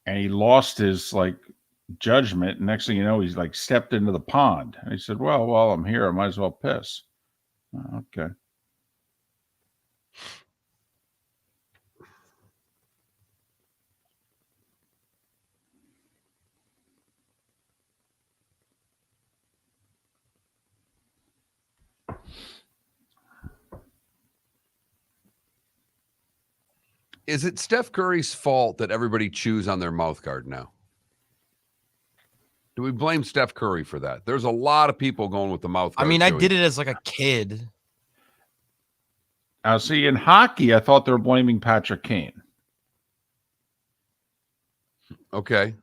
And he lost his judgment. Next thing you know, he's stepped into the pond. And he said, well, while I'm here, I might as well piss. Okay. Is it Steph Curry's fault that everybody chews on their mouth guard now? Do we blame Steph Curry for that? There's a lot of people going with the mouth guard. I mean, I did it as a kid. See, in hockey, I thought they were blaming Patrick Kane. Okay.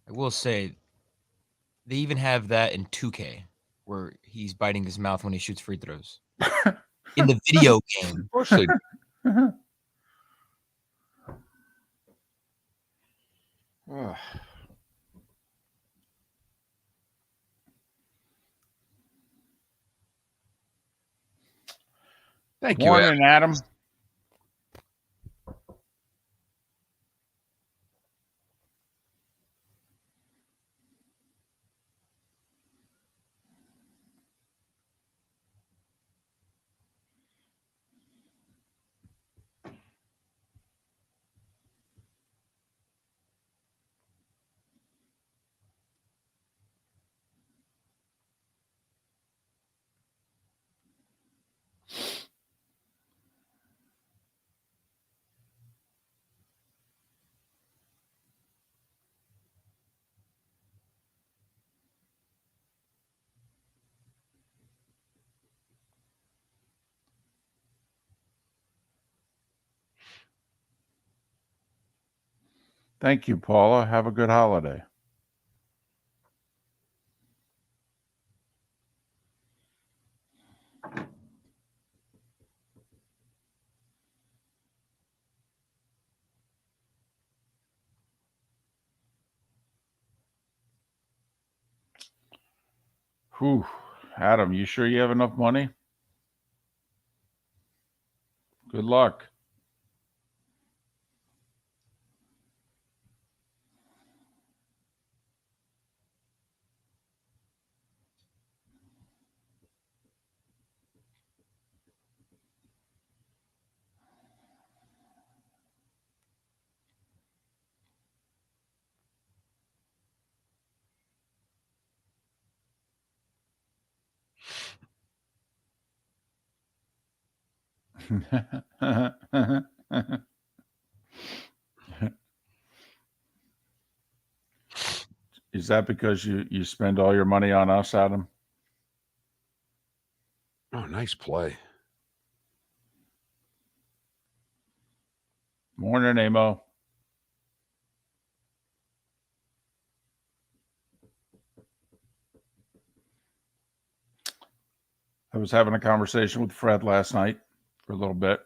I will say, they even have that in 2K, where he's biting his mouth when he shoots free throws. In the video game. Of course they do. Thank you, Morning, Adam. Thank you, Paula. Have a good holiday. Whew. Adam, you sure you have enough money? Good luck. Is that because you spend all your money on us, Adam? Oh, nice play. Morning, Amo. I was having a conversation with Fred last night for a little bit.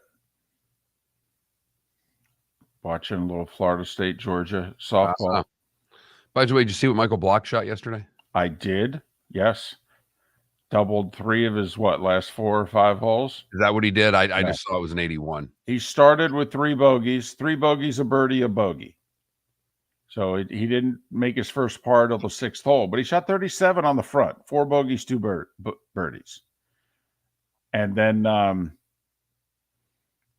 Watching a little Florida State, Georgia softball. By the way, did you see what Michael Block shot yesterday? I did, yes. Doubled 3 of his, last 4 or 5 holes? Is that what he did? I just saw it was an 81. He started with 3 bogeys, 3 bogeys, a birdie, a bogey. So he didn't make his first par till the 6th hole, but he shot 37 on the front, 4 bogeys, 2 birdies. And then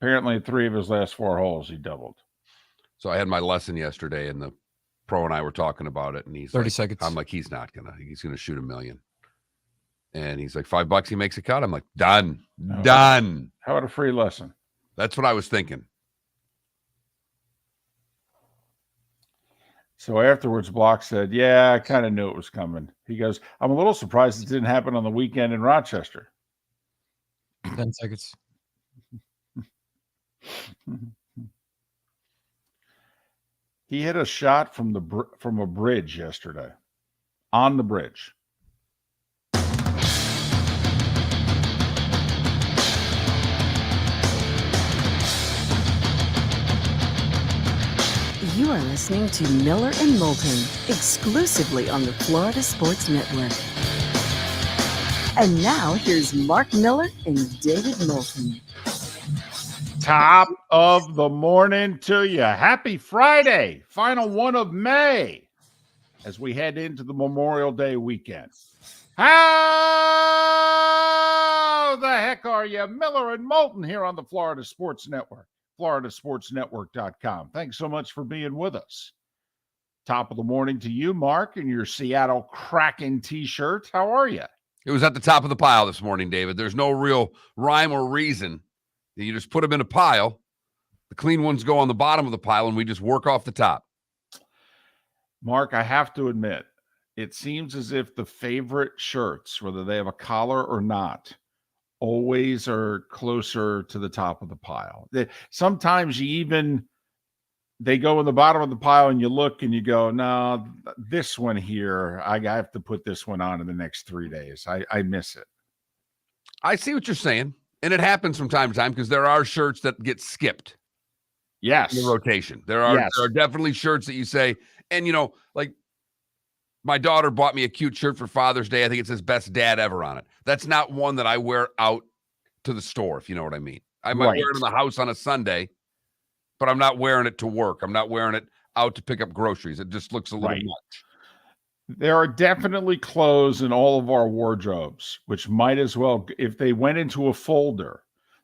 apparently 3 of his last 4 holes he doubled. So I had my lesson yesterday, and the pro and I were talking about it, and he's 30 seconds. I'm like, he's gonna shoot $1 million. And he's like, $5 he makes a cut. I'm like, done. Done. How about a free lesson? That's what I was thinking. So afterwards, Block said, yeah, I kind of knew it was coming. He goes, I'm a little surprised it didn't happen on the weekend in Rochester. 10 seconds. He hit a shot from a bridge yesterday. On the bridge. You are listening to Miller and Moulton, exclusively on the Florida Sports Network. And now here's Mark Miller and David Moulton. Top of the morning to you. Happy Friday, final one of May, as we head into the Memorial Day weekend. How the heck are you? Miller and Moulton here on the Florida Sports Network, floridasportsnetwork.com. Thanks so much for being with us. Top of the morning to you, Mark, in your Seattle Kraken t-shirt. How are you? It was at the top of the pile this morning, David. There's no real rhyme or reason. You just put them in a pile. The clean ones go on the bottom of the pile, and we just work off the top. Mark, I have to admit, it seems as if the favorite shirts, whether they have a collar or not, always are closer to the top of the pile. Sometimes they go in the bottom of the pile and you look and you go, no, this one here, I have to put this one on in the next 3 days. I miss it. I see what you're saying. And it happens from time to time because there are shirts that get skipped. Yes. In the rotation. There are definitely shirts that you say, and like my daughter bought me a cute shirt for Father's Day. I think it says best dad ever on it. That's not one that I wear out to the store, if you know what I mean. I might wear it in the house on a Sunday, but I'm not wearing it to work. I'm not wearing it out to pick up groceries. It just looks a little much. There are definitely clothes in all of our wardrobes, which might as well, if they went into a folder,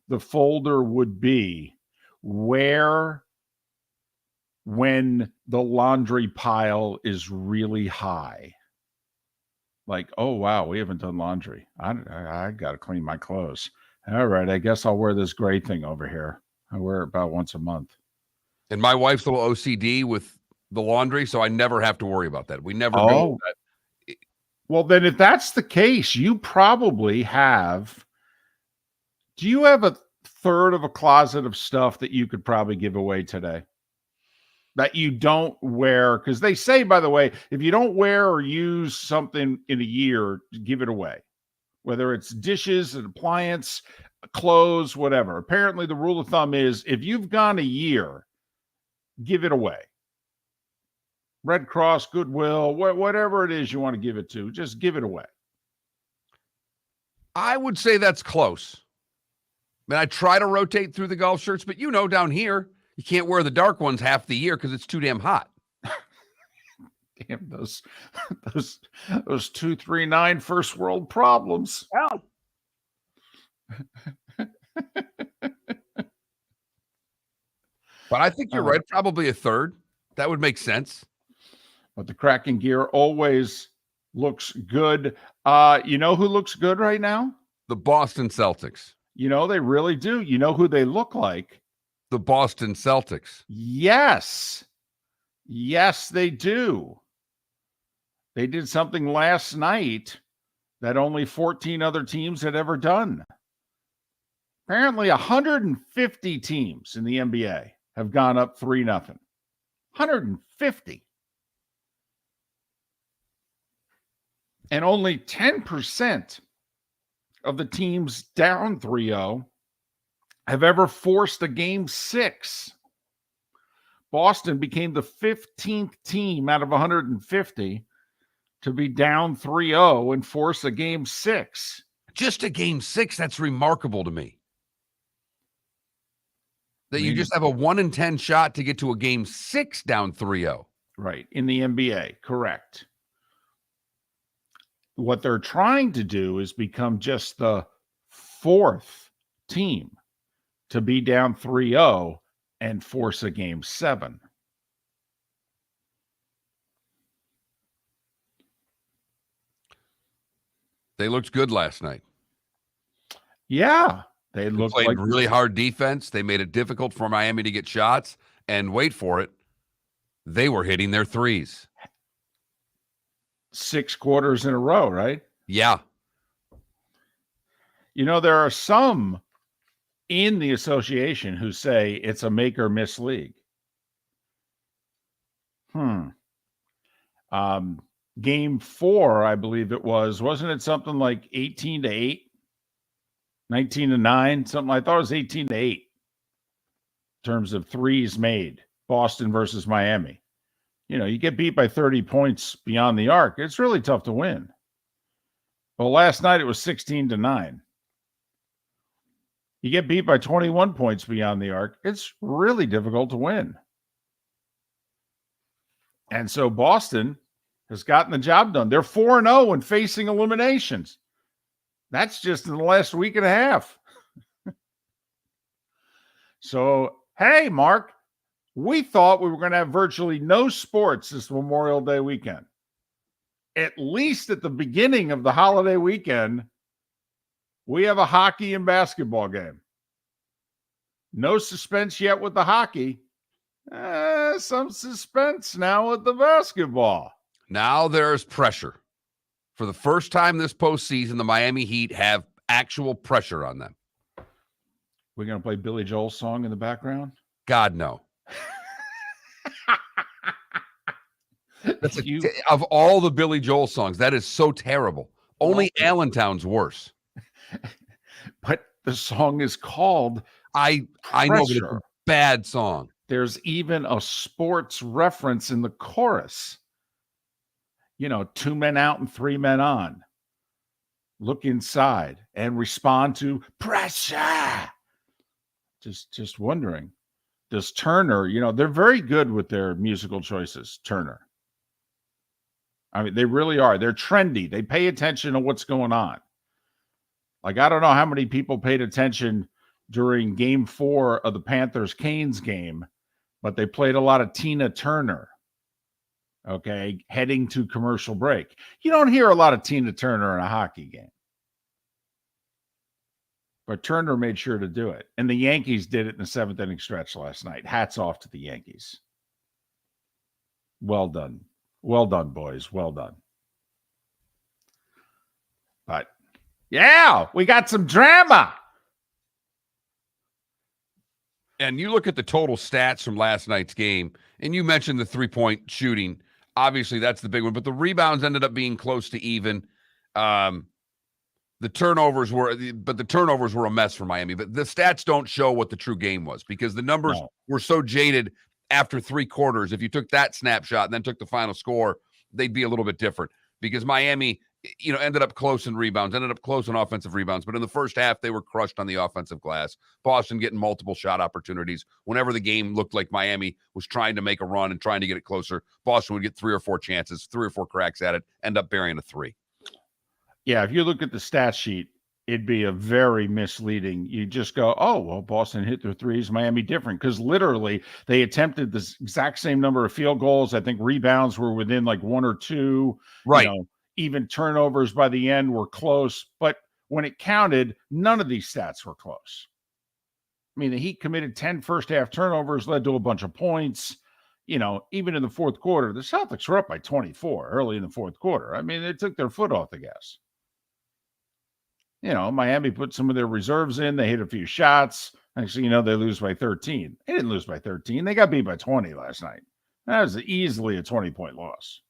the folder would be where when the laundry pile is really high. Like, oh, wow, we haven't done laundry. I got to clean my clothes. All right, I guess I'll wear this gray thing over here. I wear it about once a month. And my wife's a little OCD with the laundry, so I never have to worry about that. We never go that. Well, then if that's the case, you probably have. Do you have a third of a closet of stuff that you could probably give away today that you don't wear? Because they say, by the way, if you don't wear or use something in a year, give it away. Whether it's dishes, an appliance, clothes, whatever. Apparently, the rule of thumb is if you've gone a year, give it away. Red Cross, Goodwill, whatever it is you want to give it to, just give it away. I would say that's close. I mean, I try to rotate through the golf shirts, but down here, you can't wear the dark ones half the year because it's too damn hot. Damn, those 239 first world problems. Well, but I think you're right. Probably a third. That would make sense. But the Kraken gear always looks good. You know who looks good right now? The Boston Celtics. They really do. You know who they look like? The Boston Celtics. Yes. Yes, they do. They did something last night that only 14 other teams had ever done. Apparently 150 teams in the NBA have gone up 3-0. 150. And only 10% of the teams down 3-0 have ever forced a game 6. Boston became the 15th team out of 150 to be down 3-0 and force a game 6. Just a game 6, that's remarkable to me. That you just have a 1 in 10 shot to get to a game 6 down 3-0. Right, in the NBA, correct. What they're trying to do is become just the 4th team to be down 3-0 and force a game 7. They looked good last night. Yeah, they looked played like really hard defense. They made it difficult for Miami to get shots. And wait for it, they were hitting their threes. 6 quarters in a row, right? Yeah. There are some in the association who say it's a make or miss league. Game 4, I believe it was. Wasn't it something like 18-8? 19-9? Something. I thought it was 18-8 in terms of threes made. Boston versus Miami. You get beat by 30 points beyond the arc. It's really tough to win. Well, last night it was 16-9. You get beat by 21 points beyond the arc, it's really difficult to win. And so Boston has gotten the job done. They're 4-0 and facing eliminations. That's just in the last week and a half. So, hey, Mark, we thought we were going to have virtually no sports this Memorial Day weekend. At least at the beginning of the holiday weekend, we have a hockey and basketball game. No suspense yet with the hockey. Some suspense now with the basketball. Now there's pressure. For the first time this postseason, the Miami Heat have actual pressure on them. We're going to play Billy Joel's song in the background? God, no. That's of all the Billy Joel songs, that is so terrible. Only Allentown's worse. But the song is called I know, but it's a bad song. There's even a sports reference in the chorus. 2 men out and 3 men on. Look inside and respond to pressure. Just wondering, does Turner, they're very good with their musical choices, Turner. I mean, they really are. They're trendy. They pay attention to what's going on. Like, I don't know how many people paid attention during Game 4 of the Panthers-Canes game, but they played a lot of Tina Turner, okay, heading to commercial break. You don't hear a lot of Tina Turner in a hockey game. But Turner made sure to do it. And the Yankees did it in the 7th inning stretch last night. Hats off to the Yankees. Well done. Well done, boys. Well done. But, yeah, we got some drama. And you look at the total stats from last night's game, and you mentioned the three-point shooting. Obviously, that's the big one. But the rebounds ended up being close to even. The turnovers were a mess for Miami. But the stats don't show what the true game was because the numbers were so jaded after 3 quarters. If you took that snapshot and then took the final score, they'd be a little bit different because Miami, ended up close in rebounds, ended up close in offensive rebounds. But in the first half, they were crushed on the offensive glass. Boston getting multiple shot opportunities. Whenever the game looked like Miami was trying to make a run and trying to get it closer, Boston would get 3 or 4 chances, 3 or 4 cracks at it, end up burying a 3. Yeah, if you look at the stat sheet, it'd be a very misleading. You just go, oh, well, Boston hit their threes, Miami different. Because literally they attempted the exact same number of field goals. I think rebounds were within like 1 or 2. Right. Even turnovers by the end were close. But when it counted, none of these stats were close. I mean, the Heat committed 10 first-half turnovers, led to a bunch of points. Even in the fourth quarter, the Celtics were up by 24 early in the fourth quarter. I mean, they took their foot off the gas. Miami put some of their reserves in. They hit a few shots. Actually, they lose by 13. They didn't lose by 13. They got beat by 20 last night. That was easily a 20-point loss.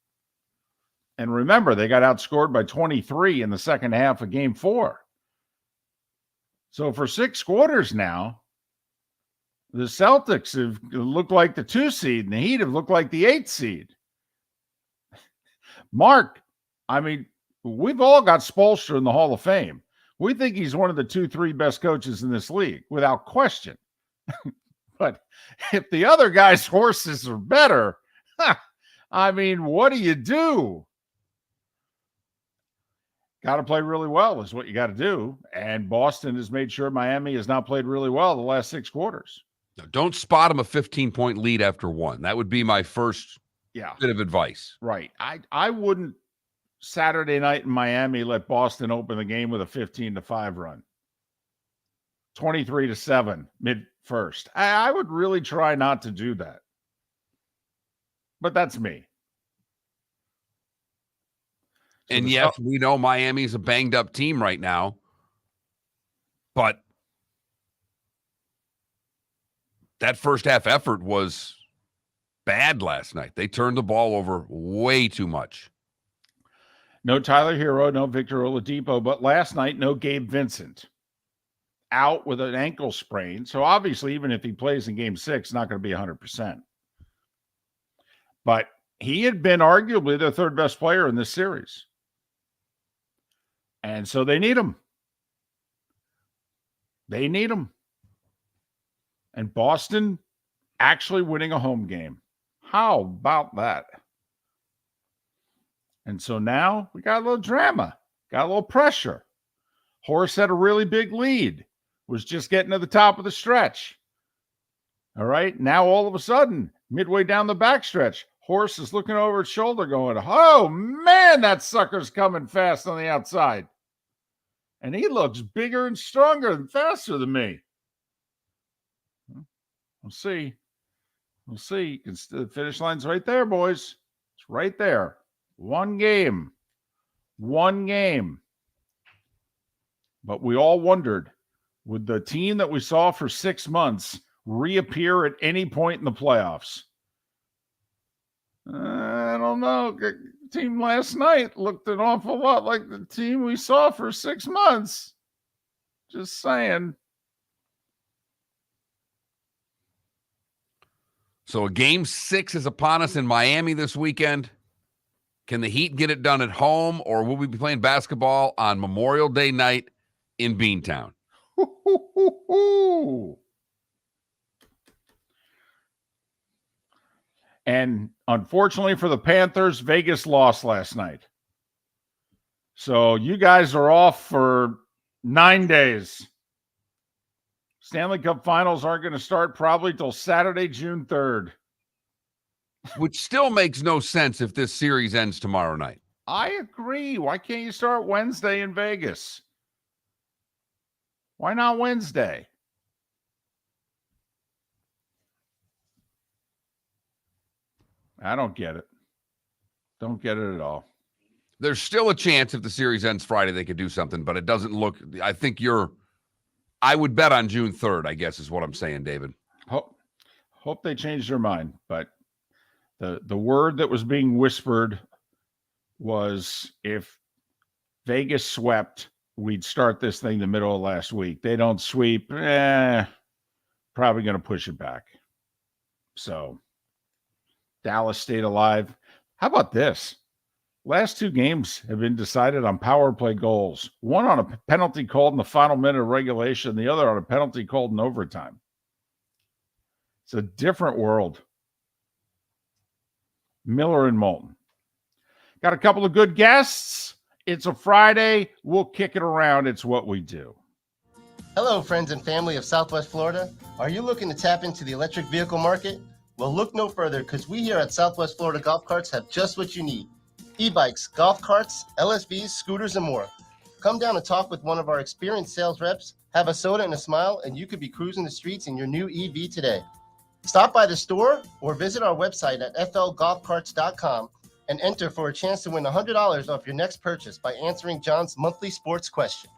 And remember, they got outscored by 23 in the second half of Game 4. So for 6 quarters now, the Celtics have looked like the 2 seed, and the Heat have looked like the 8 seed. Mark, I mean, we've all got Spoelstra in the Hall of Fame. We think he's one of the 2-3 best coaches in this league, without question. But if the other guy's horses are better, I mean, what do you do? Got to play really well is what you got to do. And Boston has made sure Miami has not played really well the last 6 quarters. Now, don't spot him a 15-point lead after 1. That would be my first bit of advice. Right. I wouldn't Saturday night in Miami let Boston open the game with a 15-5 run. 23-7 mid-first. I would really try not to do that. But that's me. So and yes, we know Miami's a banged up team right now, but that first half effort was bad last night. They turned the ball over way too much. No Tyler Hero, no Victor Oladipo, but last night, no Gabe Vincent. Out with an ankle sprain. So obviously, even if he plays in Game 6, not going to be 100%. But he had been arguably their 3rd best player in this series. And so they need him. They need him. And Boston actually winning a home game. How about that? And so now we got a little drama, got a little pressure. Horace had a really big lead, was just getting to the top of the stretch. All right. Now, all of a sudden, midway down the backstretch, Horace is looking over his shoulder going, oh, man, that sucker's coming fast on the outside. And he looks bigger and stronger and faster than me. We'll see. We'll see. The finish line's right there, boys. It's right there. One game. But we all wondered, would the team that we saw for 6 months reappear at any point in the playoffs? I don't know. The team last night looked an awful lot like the team we saw for 6 months. Just saying. So a game 6 is upon us in Miami this weekend. Can the Heat get it done at home, or will we be playing basketball on Memorial Day night in Beantown? And unfortunately for the Panthers, Vegas lost last night. So you guys are off for 9 days. Stanley Cup Finals aren't going to start probably till Saturday, June 3rd. Which still makes no sense if this series ends tomorrow night. I agree. Why can't you start Wednesday in Vegas? Why not Wednesday? I don't get it. Don't get it at all. There's still a chance if the series ends Friday they could do something, but it doesn't look – I think I would bet on June 3rd, I guess is what I'm saying, David. Hope they change their mind, but the word that was being whispered was if Vegas swept, we'd start this thing the middle of last week. They don't sweep, probably going to push it back. So Dallas stayed alive. How about this? Last 2 games have been decided on power play goals. One on a penalty called in the final minute of regulation, the other on a penalty called in overtime. It's a different world. Miller and Moulton. Got a couple of good guests. It's a Friday. We'll kick it around. It's what we do. Hello, friends and family of Southwest Florida. Are you looking to tap into the electric vehicle market? Well, look no further, because we here at Southwest Florida Golf Carts have just what you need. E-bikes, golf carts, LSVs, scooters, and more. Come down and talk with one of our experienced sales reps, have a soda and a smile, and you could be cruising the streets in your new EV today. Stop by the store or visit our website at flgolfcarts.com and enter for a chance to win $100 off your next purchase by answering John's monthly sports question.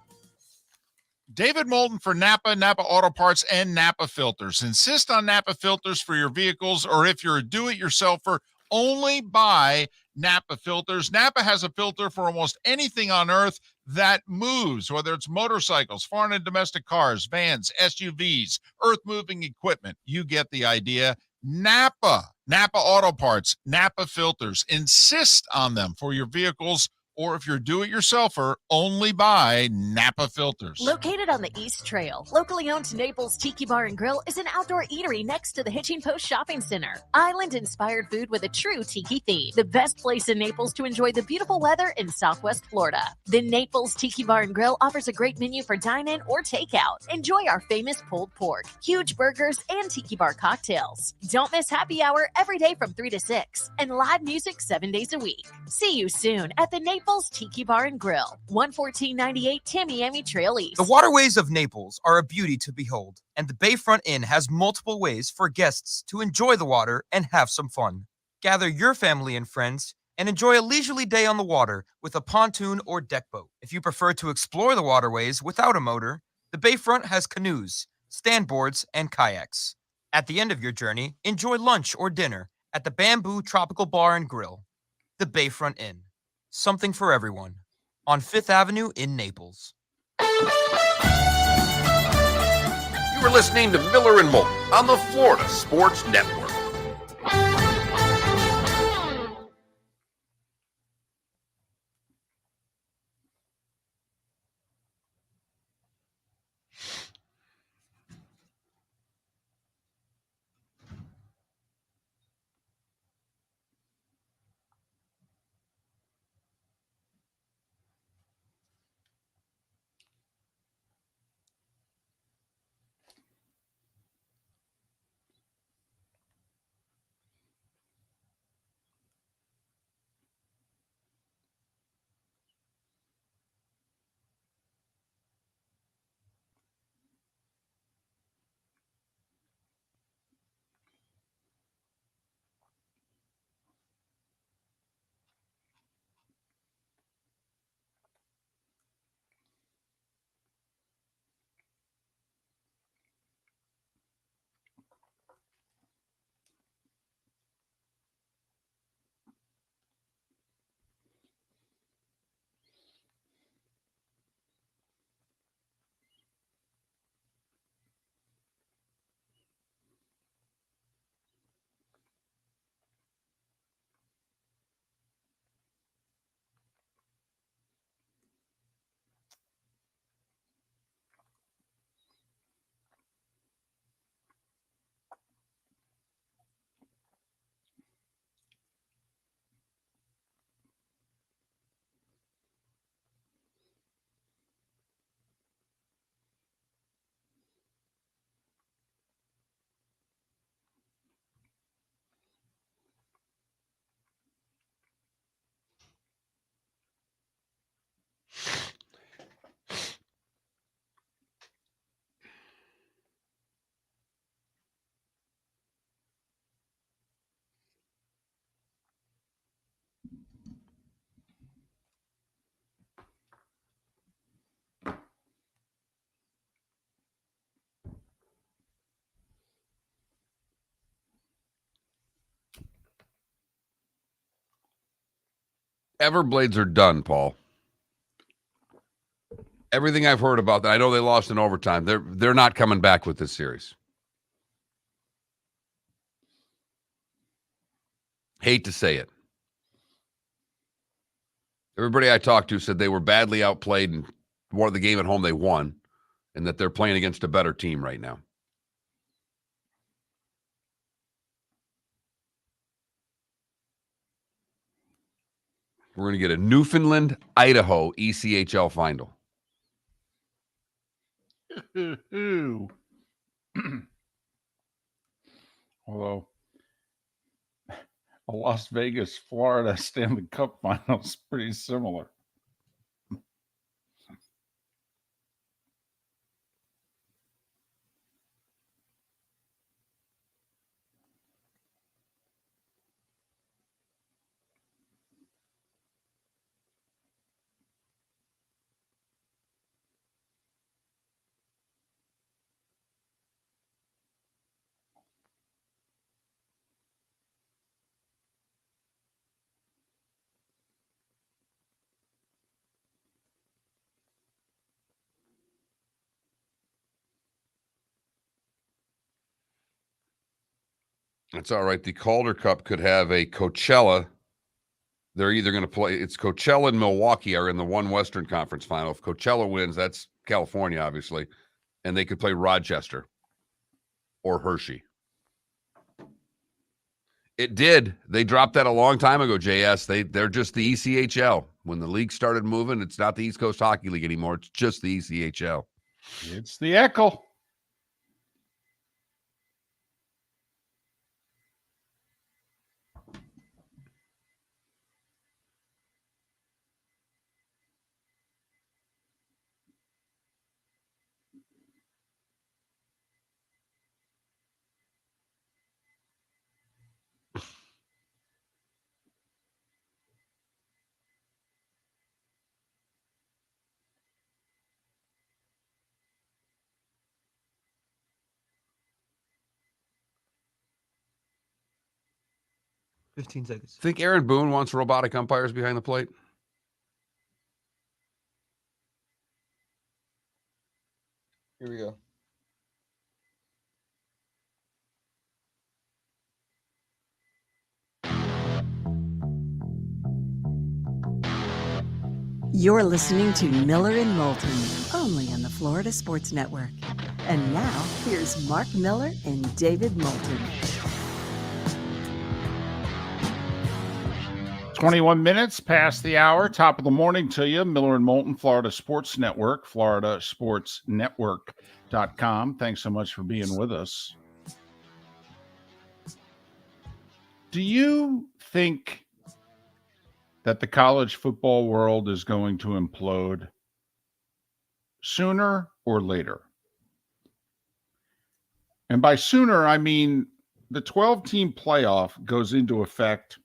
David Moulton for Napa, Napa Auto Parts, and Napa Filters. Insist on Napa filters for your vehicles, or if you're a do-it-yourselfer, only buy Napa filters. Napa has a filter for almost anything on earth that moves, whether it's motorcycles, foreign and domestic cars, vans, SUVs, earth-moving equipment. You get the idea. Napa Auto Parts, Napa filters. Insist on them for your vehicles, or if you're do-it-yourselfer, only buy Napa filters. Located on the East Trail, locally owned Naples Tiki Bar and Grill is an outdoor eatery next to the Hitching Post Shopping Center. Island-inspired food with a true tiki theme. The best place in Naples to enjoy the beautiful weather in Southwest Florida. The Naples Tiki Bar and Grill offers a great menu for dine-in or takeout. Enjoy our famous pulled pork, huge burgers, and tiki bar cocktails. Don't miss happy hour every day from 3 to 6 and live music 7 days a week. See you soon at the Naples Tiki Bar and Grill, 11498 Tamiami Trail East. The waterways of Naples are a beauty to behold, and the Bayfront Inn has multiple ways for guests to enjoy the water and have some fun. Gather your family and friends and enjoy a leisurely day on the water with a pontoon or deck boat. If you prefer to explore the waterways without a motor, the Bayfront has canoes, standboards, and kayaks. At the end of your journey, enjoy lunch or dinner at the Bamboo Tropical Bar and Grill. The Bayfront Inn. Something for everyone. On 5th Avenue in Naples. You were listening to Miller and Moulton on the Florida Sports Network. Everblades are done, Paul. Everything I've heard about that, I know they lost in overtime. They're not coming back with this series. Hate to say it. Everybody I talked to said they were badly outplayed and won the game at home they won, and that they're playing against a better team right now. We're going to get a Newfoundland, Idaho ECHL final. Although a Las Vegas, Florida Stanley Cup final is pretty similar. That's all right. The Calder Cup could have a Coachella. They're either going to play, it's Coachella and Milwaukee are in the one Western Conference final. If Coachella wins, that's California, obviously. And they could play Rochester or Hershey. It did. They dropped that a long time ago, JS. They're just the ECHL. When the league started moving, it's not the East Coast Hockey League anymore. It's just the ECHL. It's the Echo. $15 seconds. Think Aaron Boone wants robotic umpires behind the plate? Here we go. You're listening to Miller and Moulton, only on the Florida Sports Network. And now, here's Mark Miller and David Moulton. 21 minutes past the hour, top of the morning to you. Miller and Moulton, Florida Sports Network, floridasportsnetwork.com. Thanks so much for being with us. Do you think that the college football world is going to implode sooner or later? And by sooner, I mean the 12-team playoff goes into effect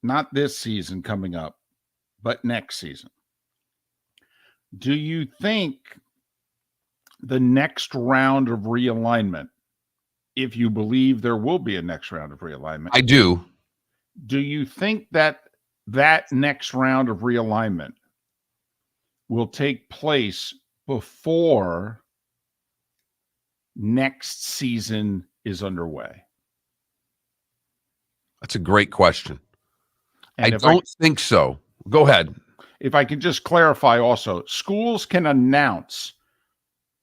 not this season coming up, but next season. Do you think the next round of realignment, if you believe there will be a next round of realignment? I do. Do you think that next round of realignment will take place before next season is underway? That's a great question. And I don't think so. Go ahead. If I could just clarify also, schools can announce,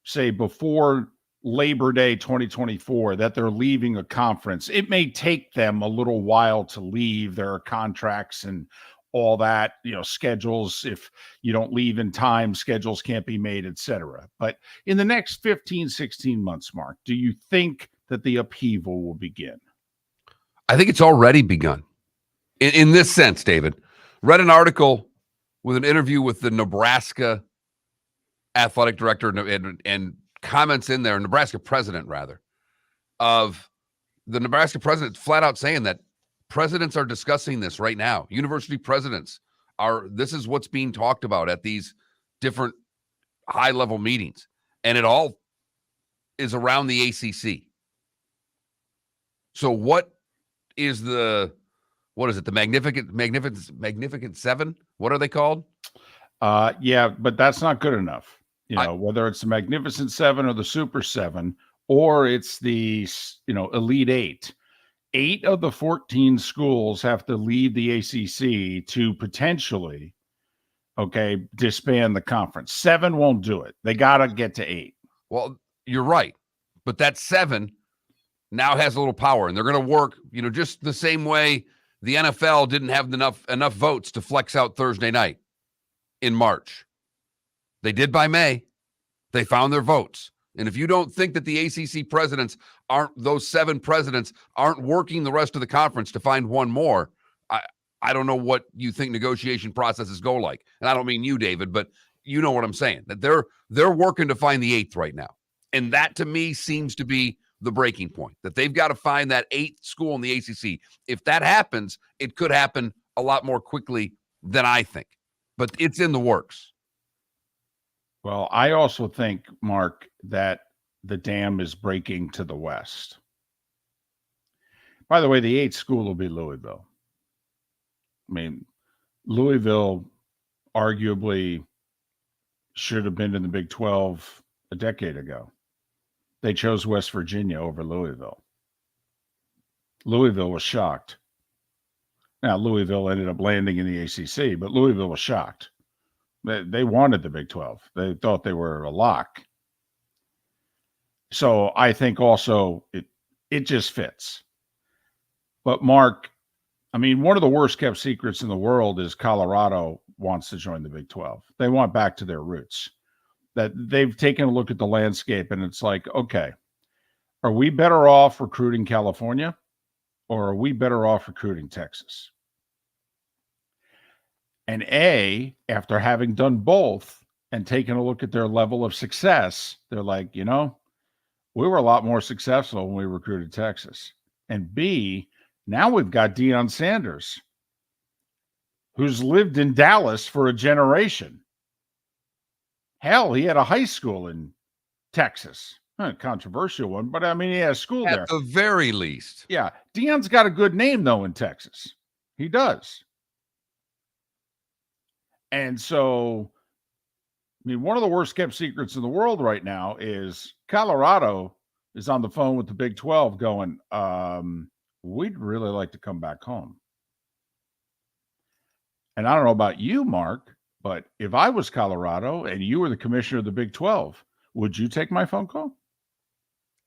say, before Labor Day 2024, that they're leaving a conference. It may take them a little while to leave. There are contracts and all that, schedules. If you don't leave in time, schedules can't be made, etc. But in the next 15, 16 months, Mark, do you think that the upheaval will begin? I think it's already begun. In this sense, David, read an article with an interview with the Nebraska athletic director and comments in there, Nebraska president, rather, of the Nebraska president flat out saying that presidents are discussing this right now. University presidents this is what's being talked about at these different high-level meetings. And it all is around the ACC. So what is the Magnificent Seven What are they called? Yeah, but that's not good enough. Whether it's the Magnificent Seven or the Super Seven, or it's the, Elite Eight. 8 of the 14 schools have to leave the ACC to potentially, disband the conference. 7 won't do it. They got to get to 8. Well, you're right. But that 7 now has a little power, and they're going to work, just the same way the NFL didn't have enough votes to flex out Thursday night in March. They did by May. They found their votes. And if you don't think that the ACC presidents those 7 presidents aren't working the rest of the conference to find one more, I don't know what you think negotiation processes go like. And I don't mean you, David, but you know what I'm saying, that they're working to find the 8th right now. And that to me seems to be the breaking point, that they've got to find that 8th school in the ACC. If that happens, it could happen a lot more quickly than I think, but it's in the works. Well, I also think, Mark, that the dam is breaking to the west. By the way, the 8th school will be Louisville. I mean, Louisville arguably should have been in the Big 12 a decade ago. They chose West Virginia over Louisville. Louisville was shocked. Now, Louisville ended up landing in the ACC, but Louisville was shocked. They wanted the Big 12. They thought they were a lock. So I think also it just fits. But Mark, I mean, one of the worst kept secrets in the world is Colorado wants to join the Big 12. They want back to their roots. That they've taken a look at the landscape and it's like, okay, are we better off recruiting California or are we better off recruiting Texas? And after having done both and taken a look at their level of success, they're like, we were a lot more successful when we recruited Texas. And B, now we've got Deion Sanders, who's lived in Dallas for a generation. Hell, he had a high school in Texas. Not a controversial one, but I mean, he had a school there. At the very least. Yeah. Deion's got a good name, though, in Texas. He does. And so, I mean, one of the worst kept secrets in the world right now is Colorado is on the phone with the Big 12 going, we'd really like to come back home. And I don't know about you, Mark, but if I was Colorado and you were the commissioner of the Big 12, would you take my phone call?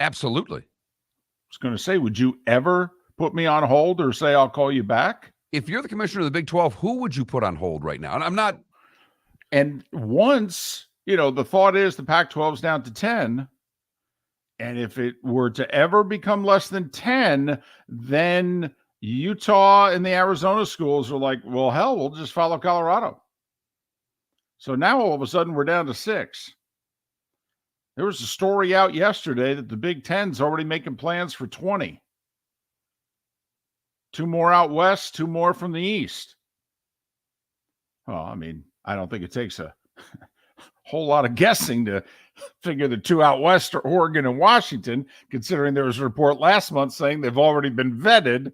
Absolutely. I was going to say, would you ever put me on hold or say I'll call you back? If you're the commissioner of the Big 12, who would you put on hold right now? And I'm not. And once, the thought is the Pac-12 is down to 10. And if it were to ever become less than 10, then Utah and the Arizona schools are like, well, hell, we'll just follow Colorado. So now all of a sudden we're down to 6. There was a story out yesterday that the Big Ten's already making plans for 20. 2 more out west, 2 more from the east. Well, I mean, I don't think it takes a whole lot of guessing to figure the 2 out west are Oregon and Washington, considering there was a report last month saying they've already been vetted.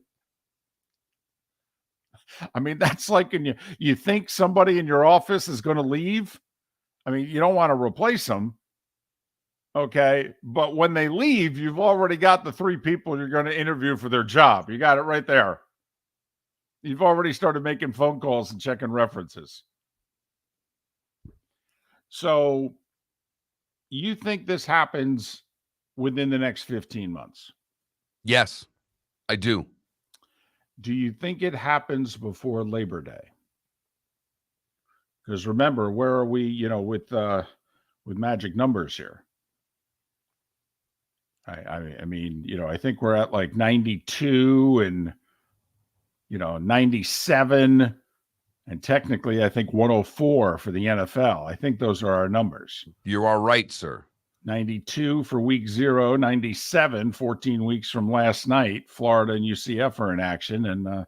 I mean, that's like when you think somebody in your office is going to leave. I mean, you don't want to replace them. Okay. But when they leave, you've already got the 3 people you're going to interview for their job. You got it right there. You've already started making phone calls and checking references. So you think this happens within the next 15 months? Yes, I do. Do you think it happens before Labor Day? Because remember, where are we, with magic numbers here? I mean, I think we're at like 92 and, 97 and technically I think 104 for the NFL. I think those are our numbers. You are right, sir. 92 for week 0, 97, 14 weeks from last night. Florida and UCF are in action, and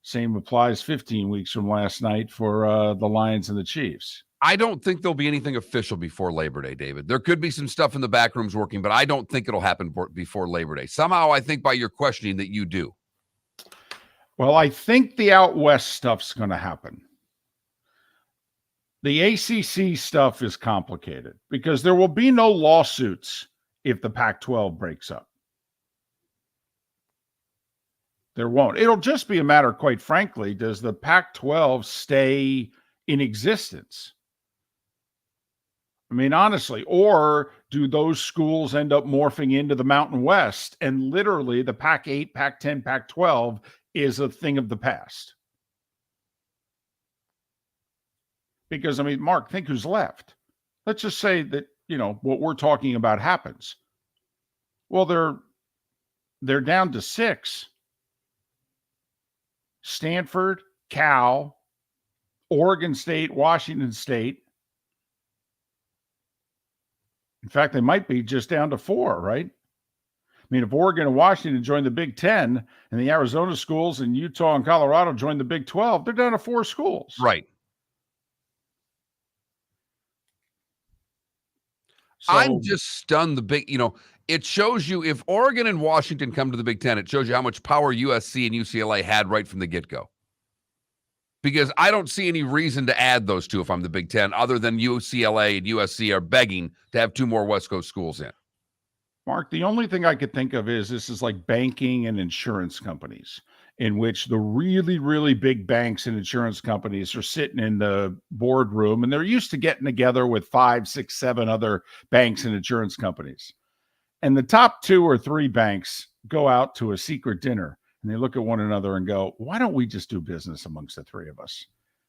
same applies 15 weeks from last night for the Lions and the Chiefs. I don't think there'll be anything official before Labor Day, David. There could be some stuff in the back rooms working, but I don't think it'll happen before Labor Day. Somehow I think by your questioning that you do. Well, I think the out west stuff's going to happen. The ACC stuff is complicated because there will be no lawsuits if the Pac-12 breaks up. There won't. It'll just be a matter, quite frankly, does the Pac-12 stay in existence? I mean, honestly, or do those schools end up morphing into the Mountain West and literally the Pac-8, Pac-10, Pac-12 is a thing of the past? Because, I mean, Mark, think who's left. Let's just say that, what we're talking about happens. Well, they're down to 6. Stanford, Cal, Oregon State, Washington State. In fact, they might be just down to 4, right? I mean, if Oregon and Washington join the Big Ten and the Arizona schools and Utah and Colorado join the Big 12, they're down to 4 schools. Right. So, I'm just stunned. It shows you if Oregon and Washington come to the Big Ten, it shows you how much power USC and UCLA had right from the get-go. Because I don't see any reason to add those two if I'm the Big Ten, other than UCLA and USC are begging to have 2 more West Coast schools in. Mark, the only thing I could think of is this is like banking and insurance companies, in which the really, really big banks and insurance companies are sitting in the boardroom and they're used to getting together with 5, 6, 7 other banks and insurance companies. And the top 2 or 3 banks go out to a secret dinner and they look at one another and go, why don't we just do business amongst the 3 of us?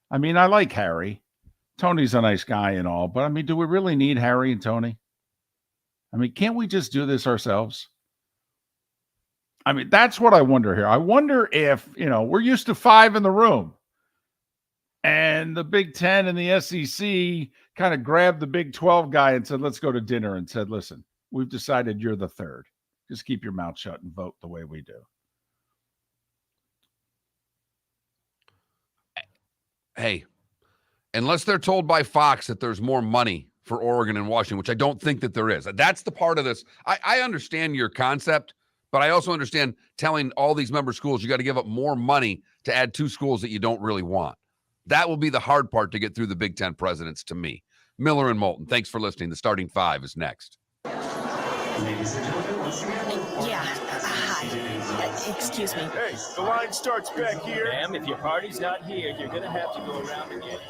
I mean, I like Harry. Tony's a nice guy and all, but I mean, do we really need Harry and Tony? I mean, can't we just do this ourselves? I mean, that's what I wonder here. I wonder if, we're used to 5 in the room and the Big Ten and the SEC kind of grabbed the Big 12 guy and said, let's go to dinner, and said, listen, we've decided you're the 3rd. Just keep your mouth shut and vote the way we do. Hey, unless they're told by Fox that there's more money for Oregon and Washington, which I don't think that there is. That's the part of this. I understand your concept, but I also understand telling all these member schools you got to give up more money to add 2 schools that you don't really want. That will be the hard part to get through the Big Ten presidents to me. Miller and Moulton, thanks for listening. The starting 5 is next. Yeah, hi. Excuse me. Hey, the line starts back here. Ma'am, if your party's not here, you're going to have to go around and get it.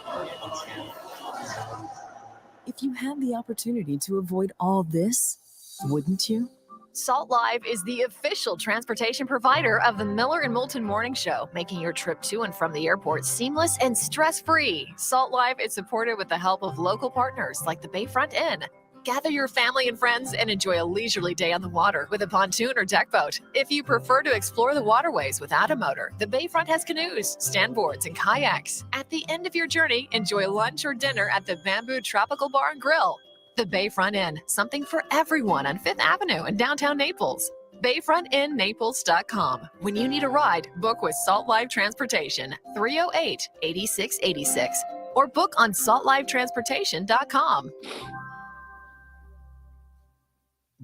If you had the opportunity to avoid all this, wouldn't you? Salt Live is the official transportation provider of the Miller and Moulton Morning Show, making your trip to and from the airport seamless and stress-free. Salt Live is supported with the help of local partners like the Bayfront Inn. Gather your family and friends and enjoy a leisurely day on the water with a pontoon or deck boat. If you prefer to explore the waterways without a motor, the Bayfront has canoes, standboards, and kayaks. At the end of your journey, enjoy lunch or dinner at the Bamboo Tropical Bar and Grill. The Bayfront Inn, something for everyone on 5th Avenue in downtown Naples. BayfrontInNaples.com. When you need a ride, book with Salt Live Transportation, 308-8686, or book on saltlivetransportation.com.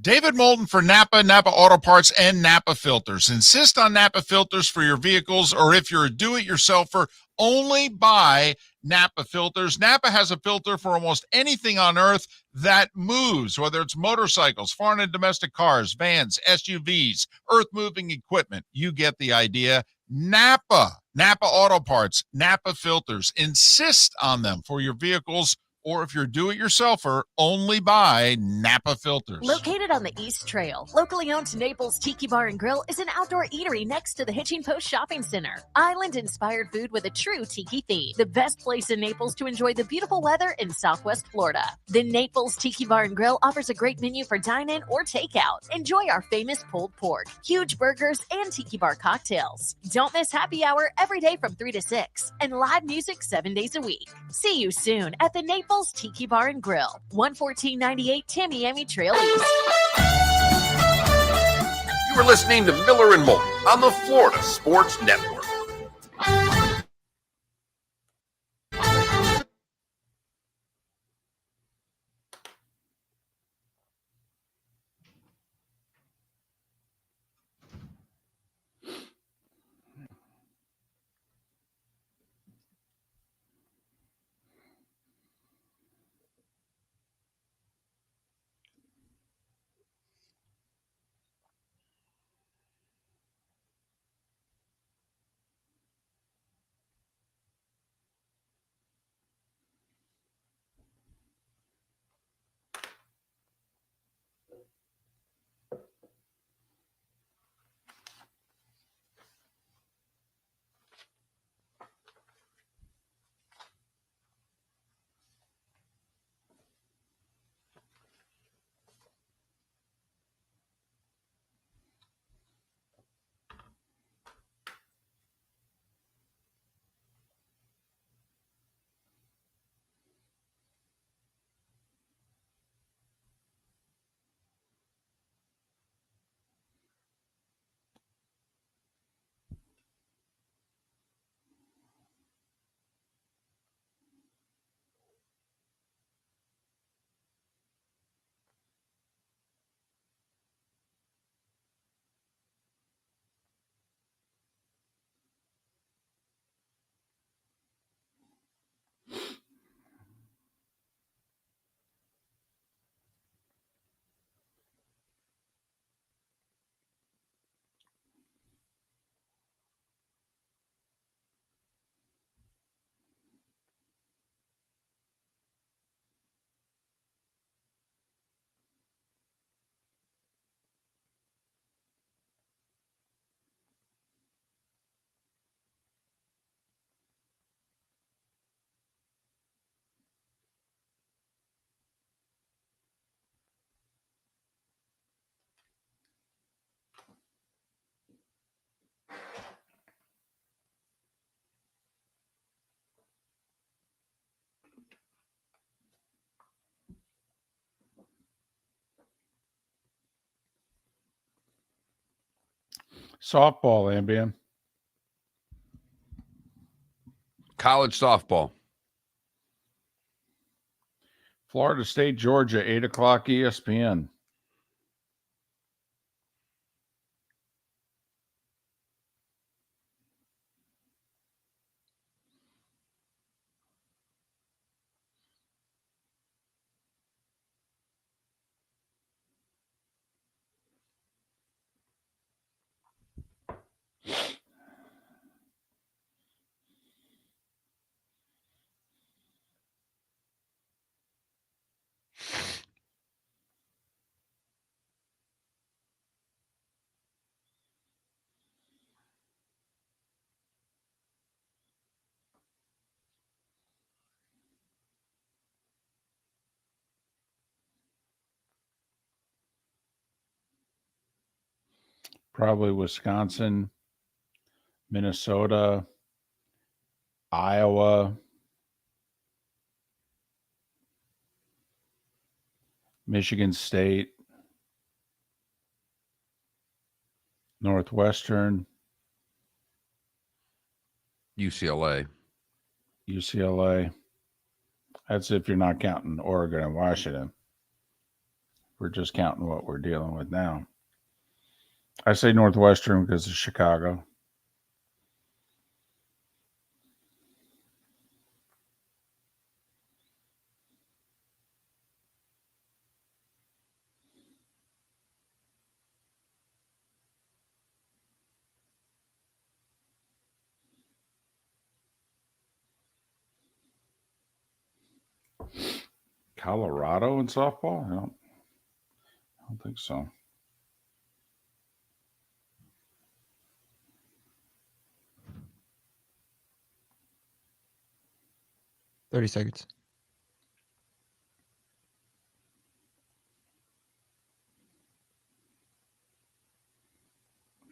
David Moulton for Napa Auto Parts, and Napa Filters. Insist on Napa filters for your vehicles, or if you're a do-it-yourselfer, only buy Napa filters. Napa has a filter for almost anything on earth that moves, whether it's motorcycles, foreign and domestic cars, vans, SUVs, earth-moving equipment. You get the idea. Napa Auto Parts, Napa filters. Insist on them for your vehicles, or if you're a do-it-yourselfer, only buy Napa filters. Located on the East Trail, locally owned Naples Tiki Bar and Grill is an outdoor eatery next to the Hitching Post Shopping Center. Island-inspired food with a true tiki theme. The best place in Naples to enjoy the beautiful weather in Southwest Florida. The Naples Tiki Bar and Grill offers a great menu for dine-in or takeout. Enjoy our famous pulled pork, huge burgers, and tiki bar cocktails. Don't miss happy hour every day from 3 to 6, and live music 7 days a week. See you soon at the Naples Tiki Bar and Grill, 11498 Tamiami Trail East. You are listening to Miller and Moulton on the Florida Sports Network. Softball, Ambien. College softball. Florida State, Georgia, 8 o'clock ESPN. Probably Wisconsin, Minnesota, Iowa, Michigan State, Northwestern, UCLA. That's if you're not counting Oregon and Washington. We're just counting what we're dealing with now. I say Northwestern because of Chicago. Colorado in softball? I don't think so. $30 seconds.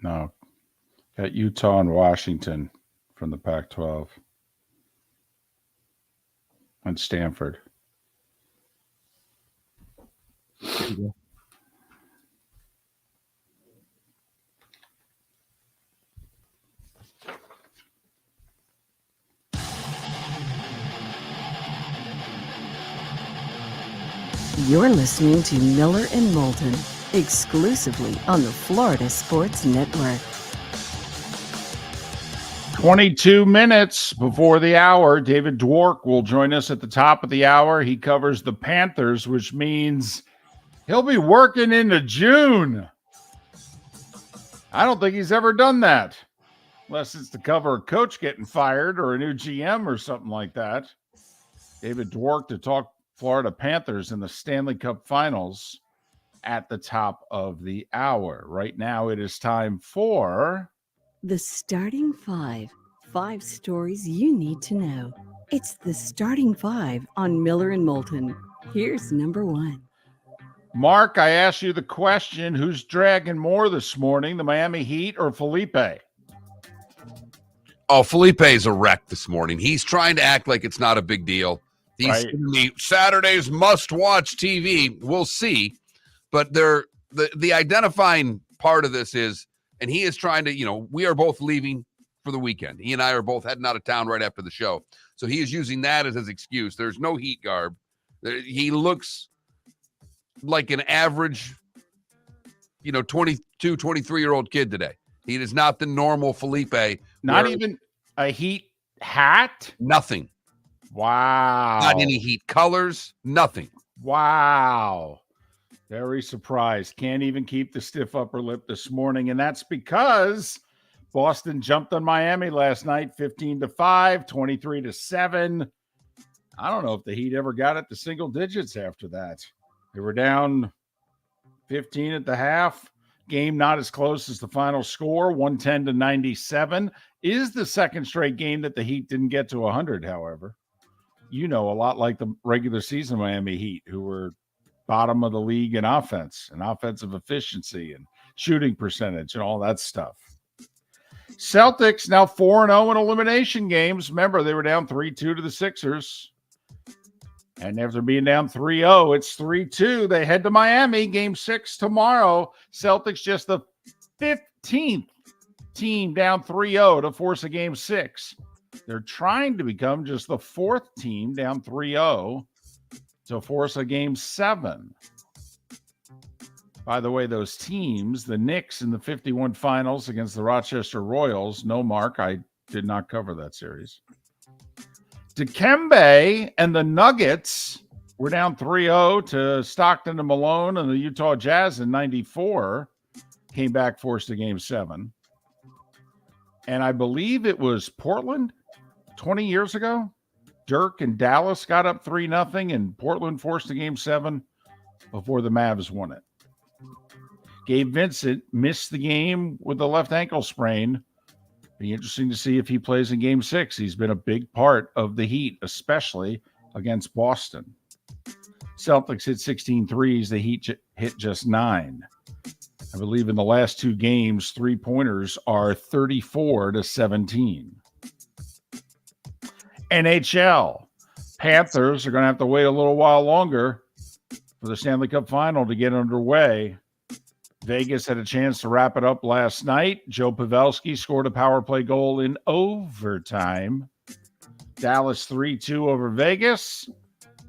No. Got Utah and Washington from the Pac-12. And Stanford. You're listening to Miller and Moulton, exclusively on the Florida Sports Network. 22 minutes before the hour, David Dwork will join us at the top of the hour. He covers the Panthers, which means he'll be working into June. I don't think he's ever done that, unless it's to cover a coach getting fired or a new GM or something like that. David Dwork to talk Florida Panthers in the Stanley Cup Finals at the top of the hour. Right now, it is time for The Starting Five. 5 stories you need to know. It's the Starting Five on Miller and Moulton. Here's number 1. Mark. I asked you the question, who's dragging more this morning, the Miami Heat or Felipe? Oh, Felipe's a wreck this morning. He's trying to act like it's not a big deal. He's Right. giving me Saturday's must-watch TV. We'll see. But the identifying part of this is, and he is trying to, we are both leaving for the weekend. He and I are both heading out of town right after the show. So he is using that as his excuse. There's no Heat garb. He looks like an average, 22, 23-year-old kid today. He is not the normal Felipe. Not even a Heat hat? Nothing. Wow. Not any Heat colors. Nothing. Wow. Very surprised. Can't even keep the stiff upper lip this morning. And that's because Boston jumped on Miami last night, 15-5, 23-7. I don't know if the Heat ever got it to single digits after that. They were down 15 at the half. Game not as close as the final score, 110-97. Is the second straight game that the Heat didn't get to 100, however. A lot like the regular season Miami Heat, who were bottom of the league in offense and offensive efficiency and shooting percentage and all that stuff. Celtics now 4-0 in elimination games. Remember, they were down 3-2 to the Sixers. And after being down 3-0, it's 3-2. They head to Miami, game 6 tomorrow. Celtics just the 15th team down 3-0 to force a game 6. They're trying to become just the 4th team down 3-0 to force a game 7. By the way, those teams, the Knicks in the 51 finals against the Rochester Royals, no mark. I did not cover that series. Dikembe and the Nuggets were down 3-0 to Stockton and Malone and the Utah Jazz in 94. Came back, forced a game 7. And I believe it was Portland 20 years ago. Dwork and Dallas got up 3-0 and Portland forced a game 7 before the Mavs won it. Gabe Vincent missed the game with a left ankle sprain. Be interesting to see if he plays in game 6. He's been a big part of the Heat, especially against Boston. Celtics hit 16 threes. The Heat hit just 9. I believe in the last 2 games, 3-pointers are 34-17. NHL. Panthers are going to have to wait a little while longer for the Stanley Cup final to get underway. Vegas had a chance to wrap it up last night. Joe Pavelski scored a power play goal in overtime. Dallas 3-2 over Vegas.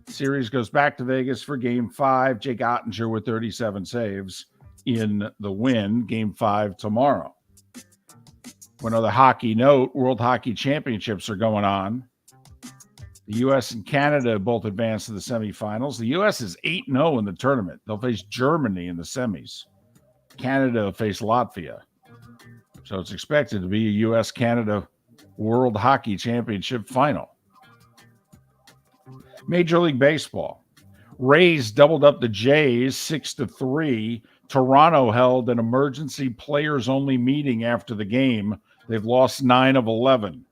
Series goes back to Vegas for game 5. Jake Ottinger with 37 saves in the win. Game 5 tomorrow. One other hockey note, World Hockey Championships are going on. The U.S. and Canada both advanced to the semifinals. The U.S. is 8-0 in the tournament. They'll face Germany in the semis. Canada face Latvia. So it's expected to be a U.S.-Canada World Hockey Championship final. Major League Baseball. Rays doubled up the Jays 6-3. Toronto held an emergency players-only meeting after the game. They've lost 9 of 11.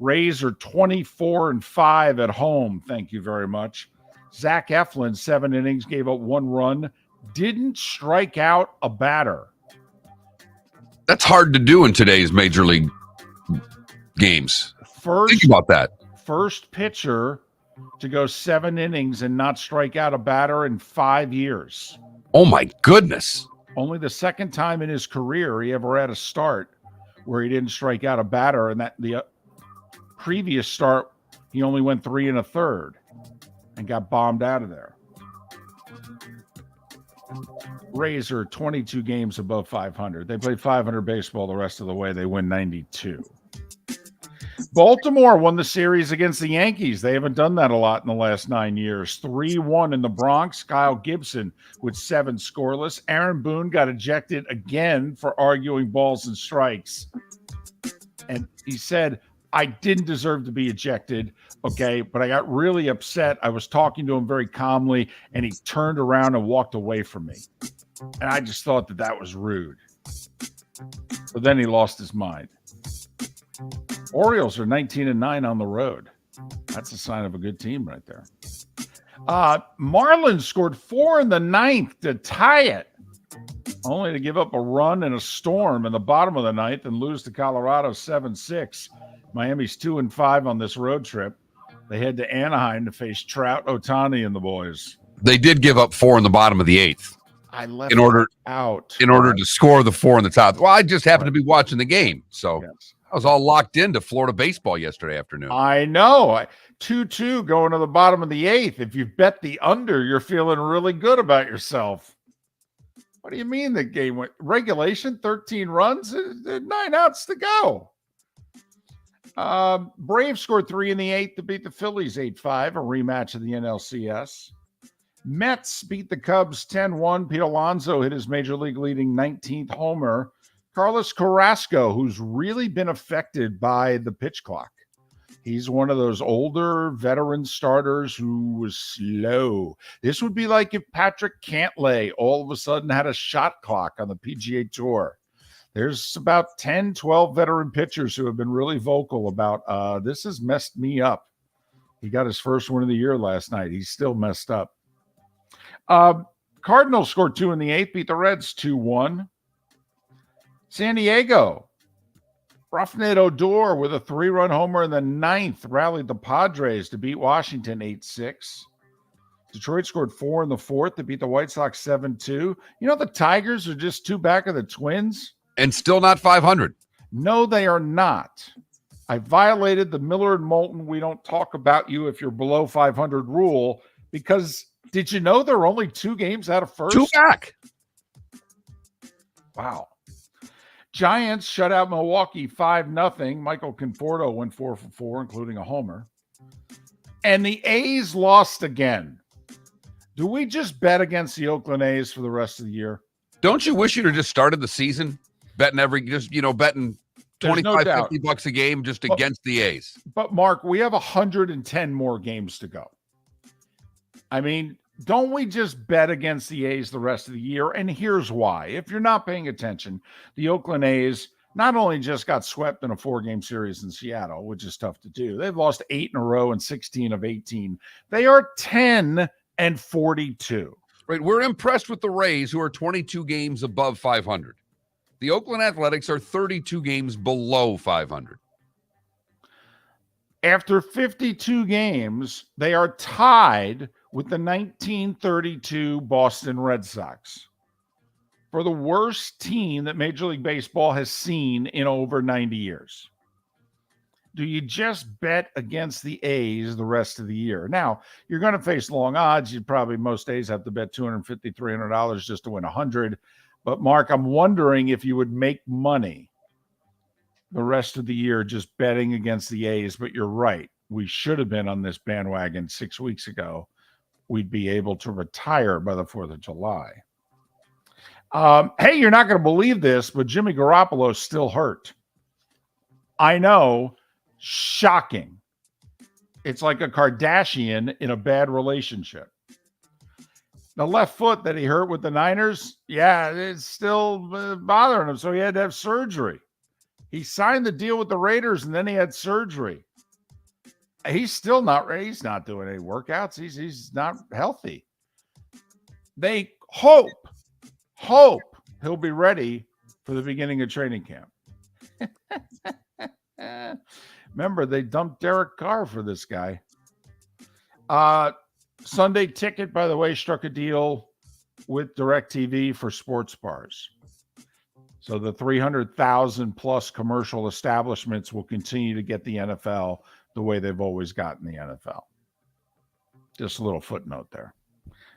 Rays are 24-5 at home. Thank you very much. Zach Eflin, 7 innings, gave up 1 run. Didn't strike out a batter. That's hard to do in today's Major League games. Think about that. First pitcher to go 7 innings and not strike out a batter in 5 years. Oh, my goodness. Only the second time in his career he ever had a start where he didn't strike out a batter. And that the previous start, he only went 3 1/3 and got bombed out of there. Rays are 22 games above 500. They played 500 baseball the rest of the way. They win 92. Baltimore won the series against the Yankees. They haven't done that a lot in the last 9 years. 3-1 in the Bronx. Kyle Gibson with 7 scoreless. Aaron Boone got ejected again for arguing balls and strikes. And he said, I didn't deserve to be ejected, okay, but I got really upset. I was talking to him very calmly, and he turned around and walked away from me. And I just thought that was rude. But then he lost his mind. Orioles are 19-9 on the road. That's a sign of a good team right there. Marlins scored 4 in the 9th to tie it, only to give up a run and a storm in the bottom of the 9th and lose to Colorado 7-6. Miami's 2-5 on this road trip. They head to Anaheim to face Trout, Ohtani, and the boys. They did give up 4 in the bottom of the 8th. I left in order to score the 4 in the top. Well, I just happened to be watching the game, so yes. I was all locked into Florida baseball yesterday afternoon. I know. 2-2 going to the bottom of the 8th. If you bet the under, you're feeling really good about yourself. What do you mean the game went regulation? 13 runs, 9 outs to go. Braves scored 3 in the 8th to beat the Phillies 8-5, a rematch of the NLCS. Mets beat the Cubs 10-1. Pete Alonso hit his major league leading 19th homer. Carlos Carrasco, who's really been affected by the pitch clock. He's one of those older veteran starters who was slow. This would be like if Patrick Cantlay all of a sudden had a shot clock on the PGA Tour. There's about 10, 12 veteran pitchers who have been really vocal about this has messed me up. He got his first win of the year last night. He's still messed up. Cardinals scored 2 in the 8th, beat the Reds 2-1. San Diego, Roughneck Odor with a 3-run homer in the 9th rallied the Padres to beat Washington 8-6. Detroit scored 4 in the 4th to beat the White Sox 7-2. You know, the Tigers are just 2 back of the Twins. And still not 500. No, they are not. I violated the Miller and Moulton "we don't talk about you if you're below 500" rule, because did you know they're only 2 games out of first? 2 back. Wow. Giants shut out Milwaukee 5-0. Michael Conforto went 4 for 4, including a homer. And the A's lost again. Do we just bet against the Oakland A's for the rest of the year? Don't you wish you'd have just started the season betting betting 25, no $50 a game just against the A's? But Mark, we have 110 more games to go. I mean, don't we just bet against the A's the rest of the year? And here's why. If you're not paying attention, the Oakland A's not only just got swept in a 4-game series in Seattle, which is tough to do. They've lost 8 in a row and 16 of 18. They are 10-42. Right. We're impressed with the Rays, who are 22 games above 500. The Oakland Athletics are 32 games below 500. After 52 games, they are tied with the 1932 Boston Red Sox for the worst team that Major League Baseball has seen in over 90 years. Do you just bet against the A's the rest of the year? Now, you're going to face long odds. You'd probably, most days, have to bet $250, $300 just to win 100. But, Mark, I'm wondering if you would make money the rest of the year just betting against the A's. But you're right. We should have been on this bandwagon 6 weeks ago. We'd be able to retire by the 4th of July. Hey, you're not going to believe this, but Jimmy Garoppolo's still hurt. I know. Shocking. It's like a Kardashian in a bad relationship. The left foot that he hurt with the Niners, yeah, it's still bothering him, so he had to have surgery. He signed the deal with the Raiders, and then he had surgery. He's still not ready. He's not doing any workouts. He's not healthy. They hope he'll be ready for the beginning of training camp. Remember, they dumped Derek Carr for this guy. Sunday Ticket, by the way, struck a deal with DirecTV for sports bars. So the 300,000 plus commercial establishments will continue to get the NFL the way they've always gotten the NFL. Just a little footnote there.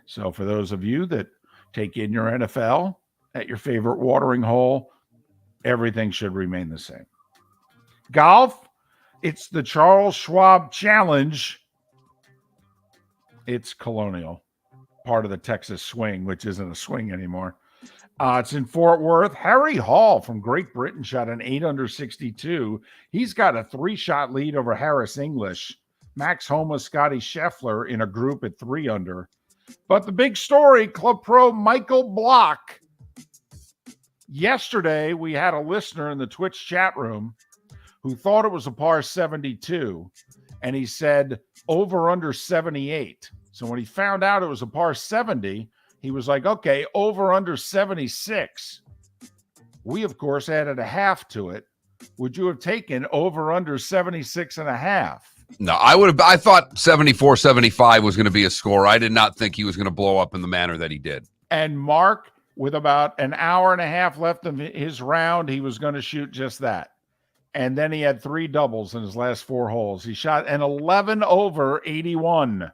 So for those of you that take in your NFL at your favorite watering hole, everything should remain the same. Golf, it's the Charles Schwab Challenge. It's Colonial, part of the Texas Swing, which isn't a swing anymore. It's in Fort Worth. Harry Hall from Great Britain shot an 8 under 62. He's got a 3-shot lead over Harris English. Max Homa, Scotty Scheffler in a group at 3 under. But the big story, Club Pro Michael Block. Yesterday, we had a listener in the Twitch chat room who thought it was a par 72, and he said over under 78. So when he found out it was a par 70, he was like, okay, over under 76. We, of course, added a half to it. Would you have taken over under 76 and a half? No, I thought 74, 75 was going to be a score. I did not think he was going to blow up in the manner that he did. And Mark, with about an hour and a half left of his round, he was going to shoot just that. And then he had 3 doubles in his last 4 holes. He shot an 11 over 81.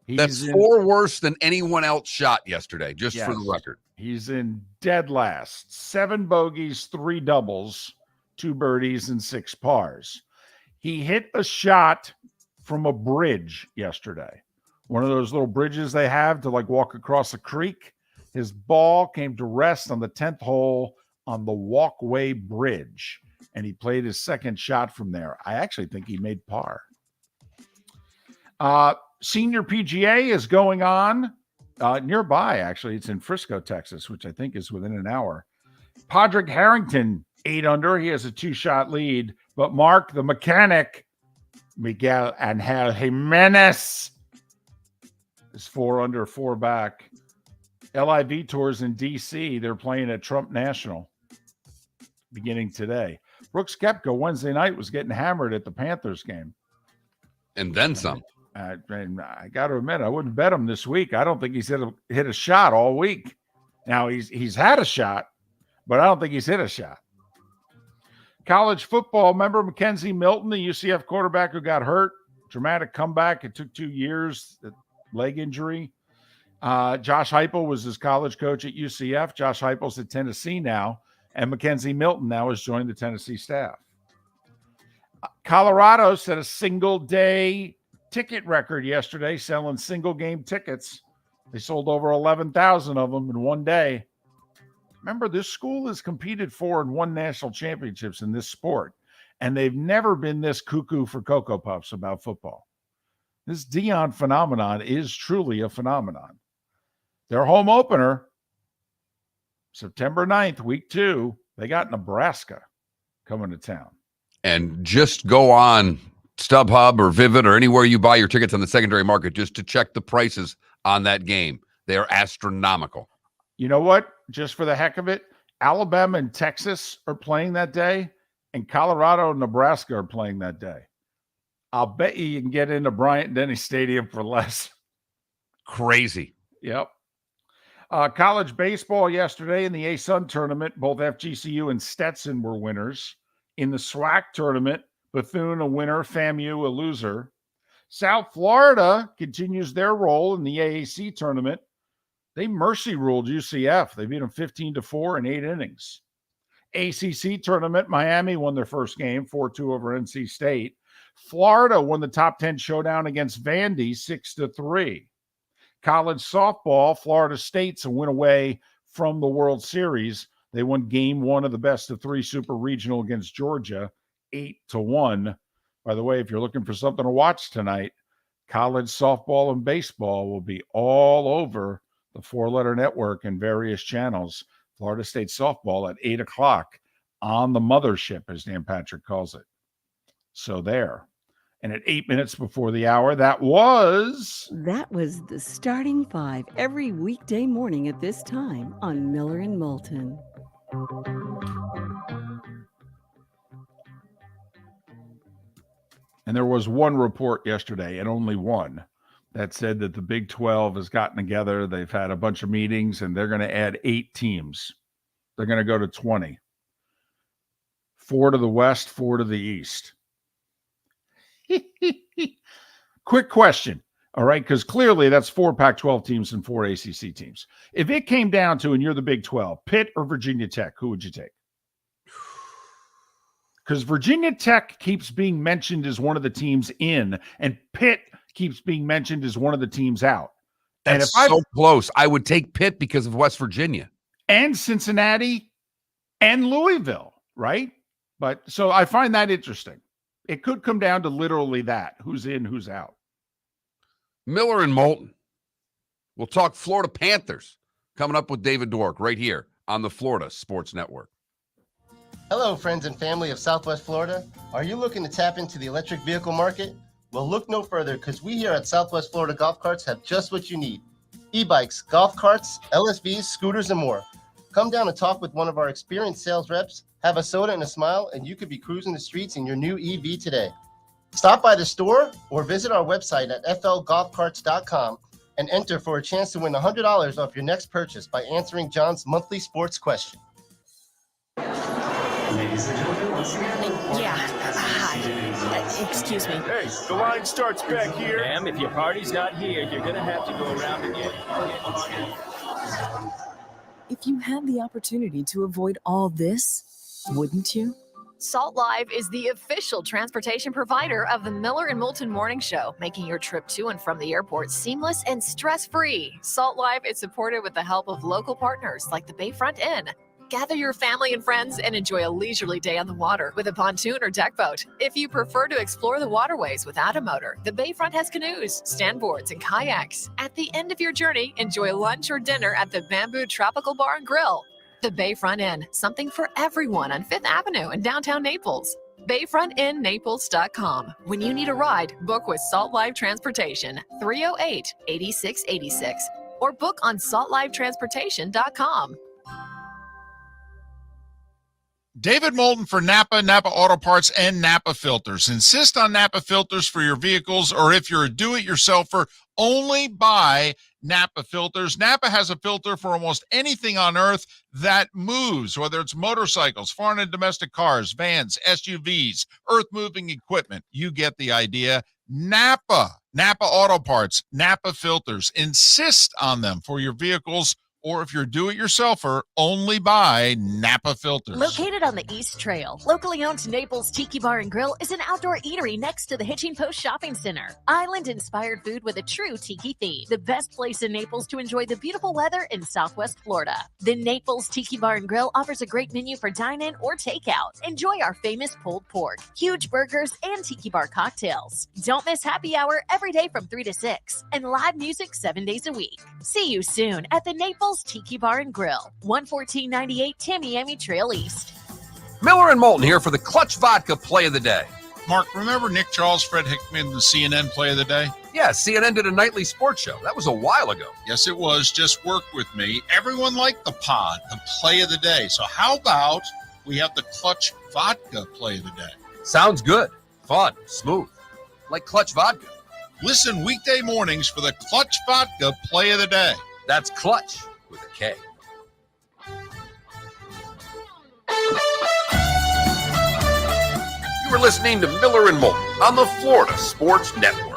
That's 4 worse than anyone else shot yesterday, just yes, for the record. He's in dead last. 7 bogeys, 3 doubles, 2 birdies, and 6 pars. He hit a shot from a bridge yesterday. One of those little bridges they have to like walk across a creek. His ball came to rest on the 10th hole on the walkway bridge, and he played his second shot from there. I actually think he made par. Senior PGA is going on nearby, actually. It's in Frisco, Texas, which I think is within an hour. Padraig Harrington, 8 under. He has a 2-shot lead. But Mark, the mechanic, Miguel Angel Jimenez, is 4 under, 4 back. LIV Tours in D.C. They're playing at Trump National beginning today. Brooks Koepka Wednesday night was getting hammered at the Panthers game. And then some. And I got to admit, I wouldn't bet him this week. I don't think he's hit a shot all week. Now, he's had a shot. but I don't think he's hit a shot. College football, remember Mackenzie Milton, the UCF quarterback who got hurt? Dramatic comeback. It took 2 years, leg injury. Josh Heupel was his college coach at UCF. Josh Heupel's at Tennessee now, and Mackenzie Milton now has joined the Tennessee staff. Colorado set a single-day ticket record yesterday, selling single-game tickets. They sold over 11,000 of them in one day. Remember, this school has competed for and won national championships in this sport, and they've never been this cuckoo for Cocoa Puffs about football. This Dion phenomenon is truly a phenomenon. Their home opener, September 9th, week 2, they got Nebraska coming to town. And just go on StubHub or Vivid or anywhere you buy your tickets on the secondary market just to check the prices on that game. They are astronomical. You know what? Just for the heck of it, Alabama and Texas are playing that day, and Colorado and Nebraska are playing that day. I'll bet you can get into Bryant-Denny Stadium for less. Crazy. Yep. College baseball yesterday in the A-Sun tournament, both FGCU and Stetson were winners. In the SWAC tournament, Bethune a winner, FAMU a loser. South Florida continues their role in the AAC tournament. They mercy ruled UCF. They beat them 15-4 in 8 innings. ACC tournament, Miami won their first game, 4-2 over NC State. Florida won the top 10 showdown against Vandy, 6-3. College softball, Florida State's a win away from the World Series. They won game 1 of the best-of-3 Super Regional against Georgia, 8-1. By the way, if you're looking for something to watch tonight, college softball and baseball will be all over the 4-letter network and various channels. Florida State softball at 8 o'clock on the mothership, as Dan Patrick calls it. So there. And at 8 minutes before the hour, that was the Starting 5 every weekday morning at this time on Miller and Moulton. And there was one report yesterday, and only one, that said that the Big 12 has gotten together. They've had a bunch of meetings, and they're going to add 8 teams. They're going to go to 20. 4 to the west, 4 to the east. Quick question. All right, because clearly that's 4 Pac-12 teams and 4 ACC teams. If it came down to, and you're the Big 12, Pitt or Virginia Tech, who would you take? Because Virginia Tech keeps being mentioned as one of the teams in, and Pitt keeps being mentioned as one of the teams out. That's so close. I would take Pitt because of West Virginia. And Cincinnati and Louisville, right? But so I find that interesting. It could come down to literally that. Who's in, who's out. Miller and Moulton. We'll talk Florida Panthers coming up with David Dwork right here on the Florida Sports Network. Hello, friends and family of Southwest Florida. Are you looking to tap into the electric vehicle market? Well, look no further, because we here at Southwest Florida Golf Carts have just what you need. E-bikes, golf carts, LSVs, scooters, and more. Come down and talk with one of our experienced sales reps, have a soda and a smile, and you could be cruising the streets in your new EV today. Stop by the store or visit our website at flgolfcarts.com and enter for a chance to win $100 off your next purchase by answering John's monthly sports question. Ladies and gentlemen, once again. Yeah. Hi. Excuse me. Hey, the line starts back here. Ma'am, if your party's not here, you're going to have to go around again. If you had the opportunity to avoid all this, wouldn't you? Salt Live is the official transportation provider of the Miller and Moulton Morning Show, making your trip to and from the airport seamless and stress-free. Salt Live is supported with the help of local partners like the Bayfront Inn. Gather your family and friends and enjoy a leisurely day on the water with a pontoon or deck boat. If you prefer to explore the waterways without a motor, the Bayfront has canoes, standboards, and kayaks. At the end of your journey, enjoy lunch or dinner at the Bamboo Tropical Bar and Grill. The Bayfront Inn, something for everyone on 5th Avenue in downtown Naples. BayfrontInNaples.com. When you need a ride, book with Salt Live Transportation, 308-8686, or book on saltlivetransportation.com. David Moulton for Napa Auto Parts, and Napa Filters. Insist on Napa filters for your vehicles, or if you're a do-it-yourselfer, only buy Napa filters. Napa has a filter for almost anything on earth that moves, whether it's motorcycles, foreign and domestic cars, vans, SUVs, earth-moving equipment. You get the idea. Napa Auto Parts, Napa filters. Insist on them for your vehicles, or if you're do-it-yourselfer, only buy Napa filters. Located on the East Trail, locally owned Naples Tiki Bar and Grill is an outdoor eatery next to the Hitching Post Shopping Center. Island-inspired food with a true tiki theme. The best place in Naples to enjoy the beautiful weather in Southwest Florida. The Naples Tiki Bar and Grill offers a great menu for dine-in or takeout. Enjoy our famous pulled pork, huge burgers, and tiki bar cocktails. Don't miss happy hour every day from 3 to 6 and live music 7 days a week. See you soon at the Naples Tiki Bar and Grill, 11498 Tamiami Trail East. Miller and Moulton here for the Clutch Vodka Play of the Day. Mark, remember Nick Charles, Fred Hickman, the CNN Play of the Day? Yeah, CNN did a nightly sports show. That was a while ago. Yes, it was. Just work with me. Everyone liked the pod, the Play of the Day. So how about we have the Clutch Vodka Play of the Day? Sounds good. Fun. Smooth. Like Clutch Vodka. Listen weekday mornings for the Clutch Vodka Play of the Day. That's Clutch with a K. You were listening to Miller and Moulton on the Florida Sports Network.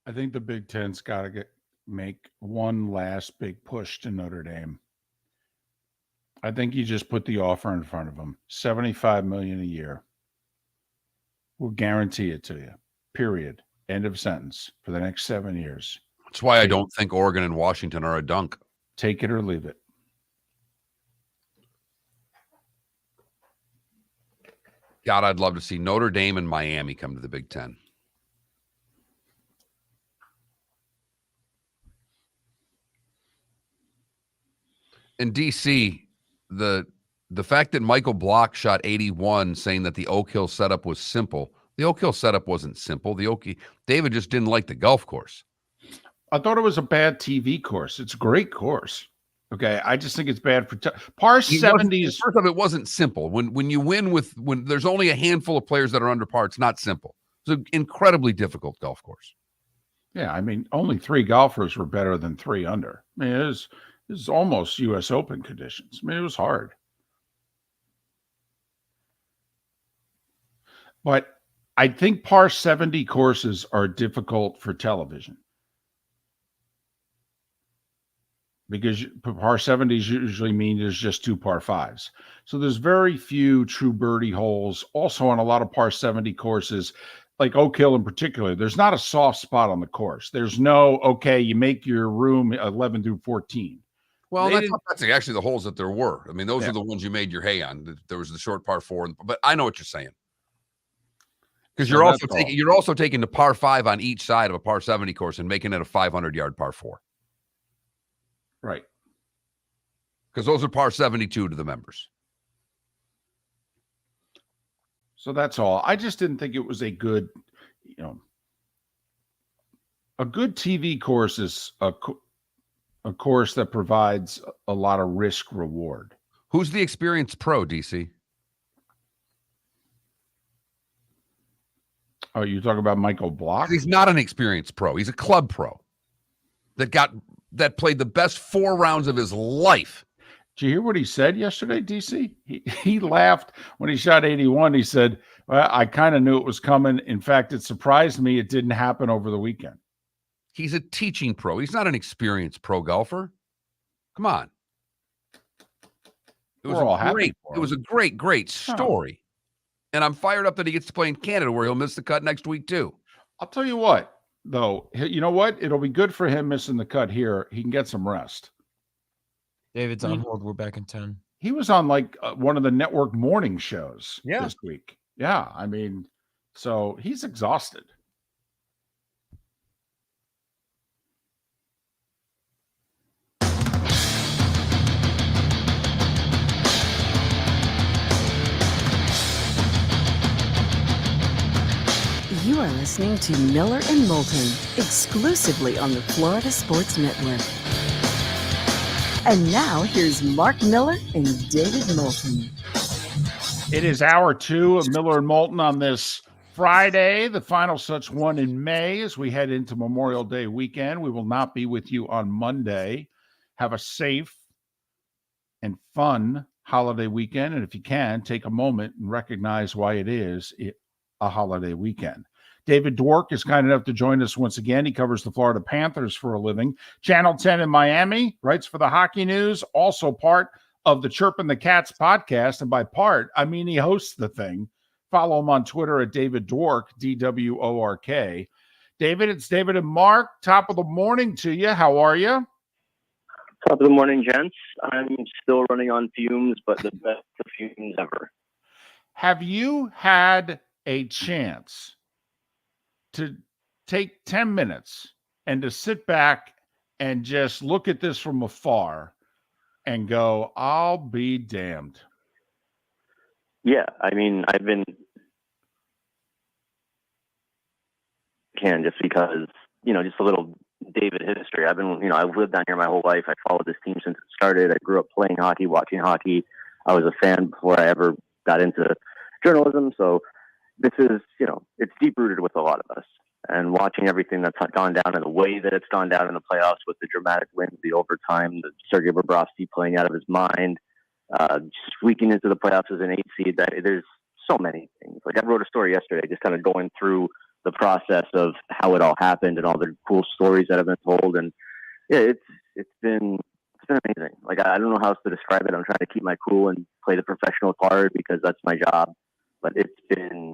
I think the Big Ten's got to make one last big push to Notre Dame. I think you just put the offer in front of them. $75 million a year. We'll guarantee it to you. Period. End of sentence for the next 7 years. That's why I don't think Oregon and Washington are a dunk. Take it or leave it. God, I'd love to see Notre Dame and Miami come to the Big Ten. In DC, the fact that Michael Block shot 81 saying that the Oak Hill setup was simple. The Oak Hill setup wasn't simple. David just didn't like the golf course. I thought it was a bad TV course. It's a great course. Okay, I just think it's bad for par 70s. First of it wasn't simple. When you win when there's only a handful of players that are under par, it's not simple. It's an incredibly difficult golf course. Yeah, I mean, only 3 golfers were better than 3 under. I mean, it was almost U.S. Open conditions. I mean, it was hard. But I think par 70 courses are difficult for television. Because par 70s usually mean there's just 2 par 5s. So there's very few true birdie holes. Also on a lot of par 70 courses, like Oak Hill in particular, there's not a soft spot on the course. There's no, okay, you make your room 11 through 14. Well, that's actually the holes that there were. I mean, those are the ones you made your hay on. There was the short par 4, but I know what you're saying. Because you're also taking the par 5 on each side of a par 70 course and making it a 500-yard par 4. Right. Because those are par 72 to the members. So that's all. I just didn't think it was a good, a good TV course is a course that provides a lot of risk reward. Who's the experienced pro, DC? Oh, you're talking about Michael Block? He's not an experienced pro. He's a club pro that played the best 4 rounds of his life. Did you hear what he said yesterday, DC? He laughed when he shot 81. He said, well, I kind of knew it was coming. In fact, it surprised me it didn't happen over the weekend. He's a teaching pro. He's not an experienced pro golfer. Come on. It was a great story. And I'm fired up that he gets to play in Canada where he'll miss the cut next week too. I'll tell you what, though. You know what? It'll be good for him missing the cut here. He can get some rest. David's on hold. We're back in 10. He was on like one of the network morning shows this week. Yeah. I mean, so he's exhausted. You are listening to Miller and Moulton, exclusively on the Florida Sports Network. And now here's Mark Miller and David Moulton. It is hour 2 of Miller and Moulton on this Friday, the final such one in May as we head into Memorial Day weekend. We will not be with you on Monday. Have a safe and fun holiday weekend. And if you can, take a moment and recognize why it is a holiday weekend. David Dwork is kind enough to join us once again. He covers the Florida Panthers for a living. Channel 10 in Miami, writes for the Hockey News, also part of the Chirpin' the Cats podcast. And by part, I mean he hosts the thing. Follow him on Twitter at David Dwork, DWORK. David, it's David and Mark. Top of the morning to you. How are you? Top of the morning, gents. I'm still running on fumes, but the best of fumes ever. Have you had a chance to take 10 minutes and to sit back and just look at this from afar and go, I'll be damned? Yeah, I mean, I've been just because, just a little David history. I've lived down here my whole life. I followed this team since it started. I grew up playing hockey, watching hockey. I was a fan before I ever got into journalism. So this is, it's deep rooted with a lot of us. And watching everything that's gone down and the way that it's gone down in the playoffs with the dramatic wins, the overtime, the Sergei Bobrovsky playing out of his mind, squeaking into the playoffs as an 8 seed. There's so many things. Like I wrote a story yesterday, just kind of going through the process of how it all happened and all the cool stories that have been told. And yeah, it's been amazing. Like I don't know how else to describe it. I'm trying to keep my cool and play the professional card because that's my job. But it's been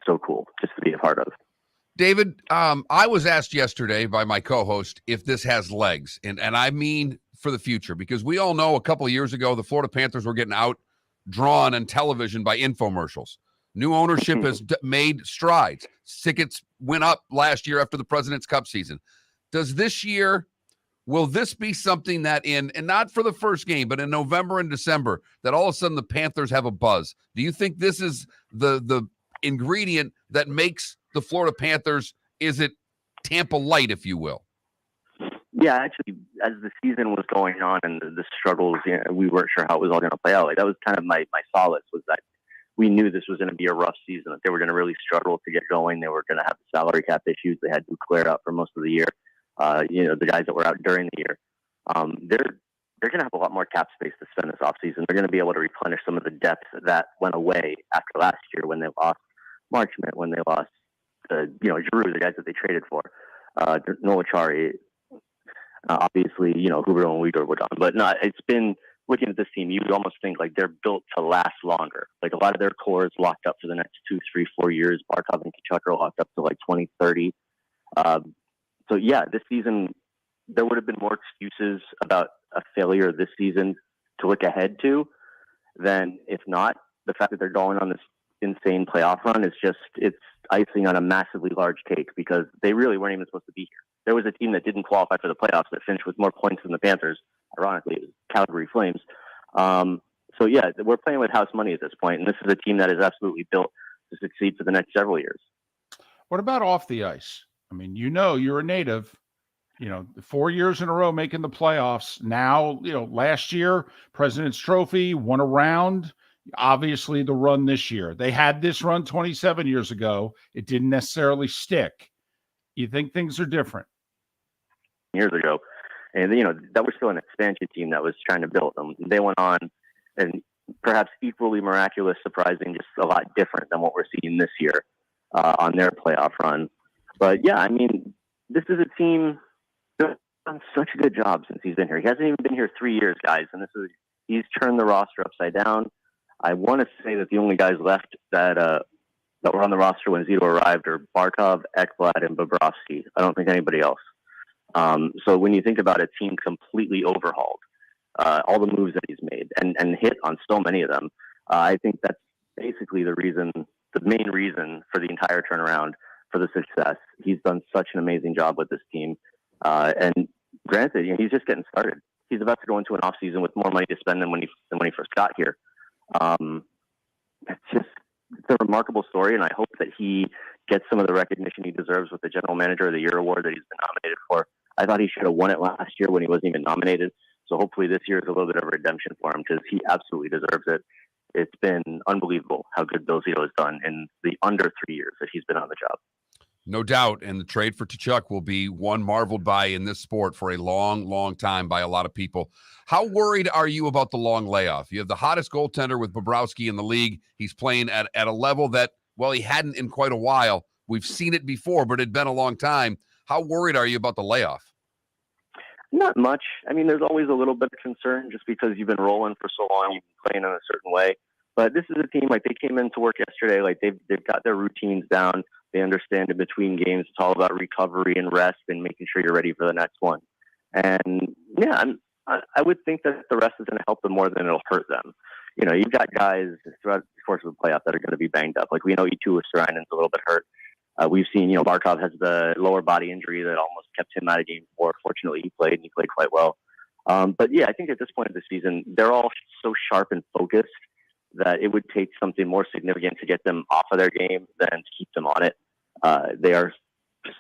so cool just to be a part of. David, I was asked yesterday by my co-host if this has legs, and I mean for the future, because we all know a couple of years ago the Florida Panthers were getting outdrawn on television by infomercials. New ownership has made strides. Tickets went up last year after the President's Cup season. Does this year, will this be something that and not for the first game, but in November and December, that all of a sudden the Panthers have a buzz? Do you think this is the ingredient that makes the Florida Panthers, is it Tampa Light, if you will? Yeah, actually, as the season was going on and the struggles, we weren't sure how it was all going to play out. Like that was kind of my solace, was that we knew this was going to be a rough season, that they were going to really struggle to get going. They were going to have salary cap issues. They had to clear out for most of the year. The guys that were out during the year, they're going to have a lot more cap space to spend this offseason. They're going to be able to replenish some of the depth that went away after last year when they lost Marchment, when they lost Giroux, the guys that they traded for, Noah Chari, obviously, Huberto and Weidor were done. But no, it's been, looking at this team, you would almost think like they're built to last longer. Like a lot of their core is locked up for the next 2, 3, 4 years. Barkov and Kachuk are locked up to like 2030. So yeah, this season, there would have been more excuses about a failure this season to look ahead to than if not. The fact that they're going on this insane playoff run is it's icing on a massively large cake, because they really weren't even supposed to be here. There was a team that didn't qualify for the playoffs that finished with more points than the Panthers. Ironically, it was Calgary Flames. So yeah, we're playing with house money at this point, and this is a team that is absolutely built to succeed for the next several years. What about off the ice? I mean, you're a native. 4 years in a row making the playoffs. Now, last year, President's Trophy, won a round. Obviously, the run this year. They had this run 27 years ago. It didn't necessarily stick. You think things are different? Years ago. And, that was still an expansion team that was trying to build them. They went on, and perhaps equally miraculous, surprising, just a lot different than what we're seeing this year on their playoff run. But, yeah, I mean, this is a team that's done such a good job since he's been here. He hasn't even been here 3 years, guys, and he's turned the roster upside down. I want to say that the only guys left that were on the roster when Zito arrived are Barkov, Ekblad, and Bobrovsky. I don't think anybody else. So when you think about a team completely overhauled, all the moves that he's made and hit on so many of them, I think that's basically the main reason for the entire turnaround, for the success. He's done such an amazing job with this team. And granted, he's just getting started. He's about to go into an off season with more money to spend than when he first got here. It's a remarkable story, and I hope that he gets some of the recognition he deserves with the General Manager of the Year award that he's been nominated for. I thought he should have won it last year when he wasn't even nominated. So hopefully this year is a little bit of redemption for him, because he absolutely deserves it. It's been unbelievable how good Bill Zito has done in the under 3 years that he's been on the job. No doubt. And the trade for Tkachuk will be one marveled by in this sport for a long, long time by a lot of people. How worried are you about the long layoff? You have the hottest goaltender with Bobrovsky in the league. He's playing at a level that, well, he hadn't in quite a while. We've seen it before, but it'd been a long time. How worried are you about the layoff? Not much. I mean, there's always a little bit of concern just because you've been rolling for so long, you've been playing in a certain way. But this is a team, like, they came into work yesterday, like they've got their routines down. They understand in between games, it's all about recovery and rest and making sure you're ready for the next one. And yeah, I would think that the rest is going to help them more than it'll hurt them. You've got guys throughout the course of the playoff that are going to be banged up. Like, we know Eetu Saranen's a little bit hurt. We've seen, Barkov has the lower body injury that almost kept him out of game 4. Fortunately, he played, and he played quite well. But yeah, I think at this point of the season, they're all so sharp and focused that it would take something more significant to get them off of their game than to keep them on it. They are just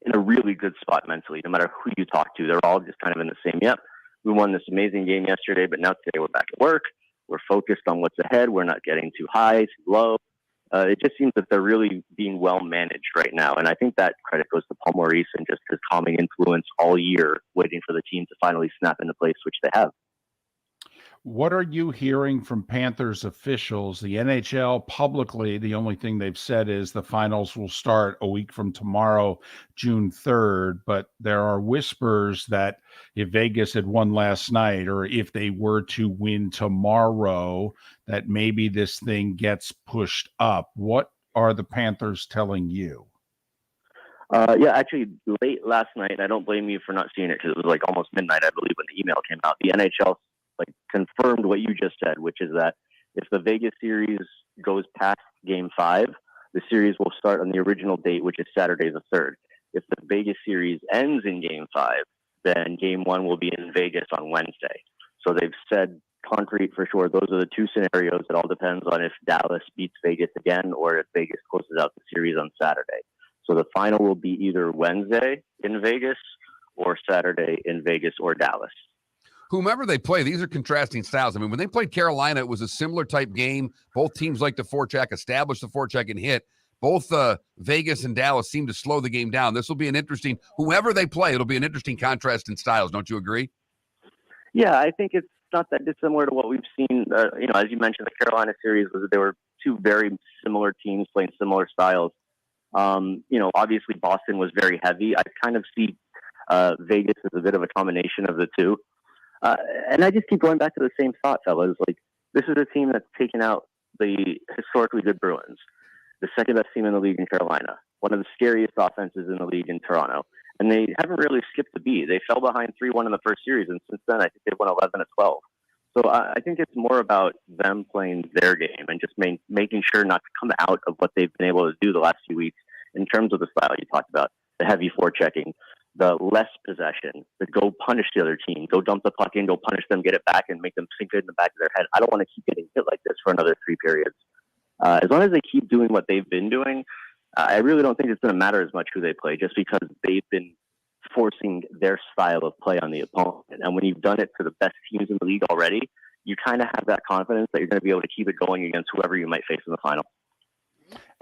in a really good spot mentally, no matter who you talk to. They're all just kind of in the same, yep, we won this amazing game yesterday, but now today we're back at work. We're focused on what's ahead. We're not getting too high, too low. It just seems that they're really being well managed right now. And I think that credit goes to Paul Maurice and just his calming influence all year, waiting for the team to finally snap into place, which they have. What are you hearing from Panthers officials? The NHL publicly, the only thing they've said is the finals will start a week from tomorrow, June 3rd. But there are whispers that if Vegas had won last night, or if they were to win tomorrow, that maybe this thing gets pushed up. What are the Panthers telling you? Yeah, actually, late last night, I don't blame you for not seeing it, because it was like almost midnight, I believe, when the email came out. The NHL confirmed what you just said, which is that if the Vegas series goes past Game 5, the series will start on the original date, which is Saturday the 3rd. If the Vegas series ends in Game 5, then Game 1 will be in Vegas on Wednesday. So they've said concrete for sure. Those are the two scenarios. It all depends on if Dallas beats Vegas again, or if Vegas closes out the series on Saturday. So the final will be either Wednesday in Vegas or Saturday in Vegas or Dallas. Whomever they play, these are contrasting styles. I mean, when they played Carolina, it was a similar type game. Both teams like to forecheck, establish the forecheck, and hit. Both Vegas and Dallas seem to slow the game down. This will be an interesting, whoever they play, it'll be an interesting contrast in styles. Don't you agree? Yeah, I think it's not that dissimilar to what we've seen. As you mentioned, the Carolina series, they were two very similar teams playing similar styles. Obviously Boston was very heavy. I kind of see Vegas as a bit of a combination of the two. And I just keep going back to the same thought, fellas. Like, this is a team that's taken out the historically good Bruins, the second best team in the league in Carolina, one of the scariest offenses in the league in Toronto. And they haven't really skipped a beat. They fell behind 3-1 in the first series, and since then I think they've won 11 of 12. So I think it's more about them playing their game and just making sure not to come out of what they've been able to do the last few weeks in terms of the style you talked about, the heavy forechecking, the less possession, the go punish the other team, go dump the puck in, go punish them, get it back, and make them sink it in the back of their head. I don't want to keep getting hit like this for another 3 periods. As long as they keep doing what they've been doing, I really don't think it's going to matter as much who they play, just because they've been forcing their style of play on the opponent. And when you've done it for the best teams in the league already, you kind of have that confidence that you're going to be able to keep it going against whoever you might face in the final.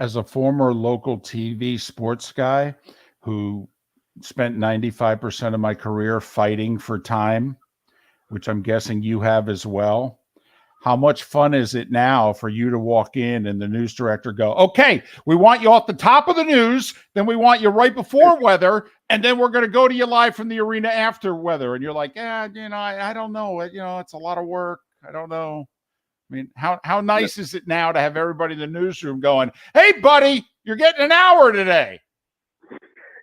As a former local TV sports guy who spent 95% of my career fighting for time, which I'm guessing you have as well, how much fun is it now for you to walk in and the news director go, okay, we want you off the top of the news, then we want you right before weather, and then we're going to go to you live from the arena after weather. And you're like, yeah, I don't know. It's a lot of work. I don't know. I mean, how nice is it now to have everybody in the newsroom going, hey, buddy, you're getting an hour today.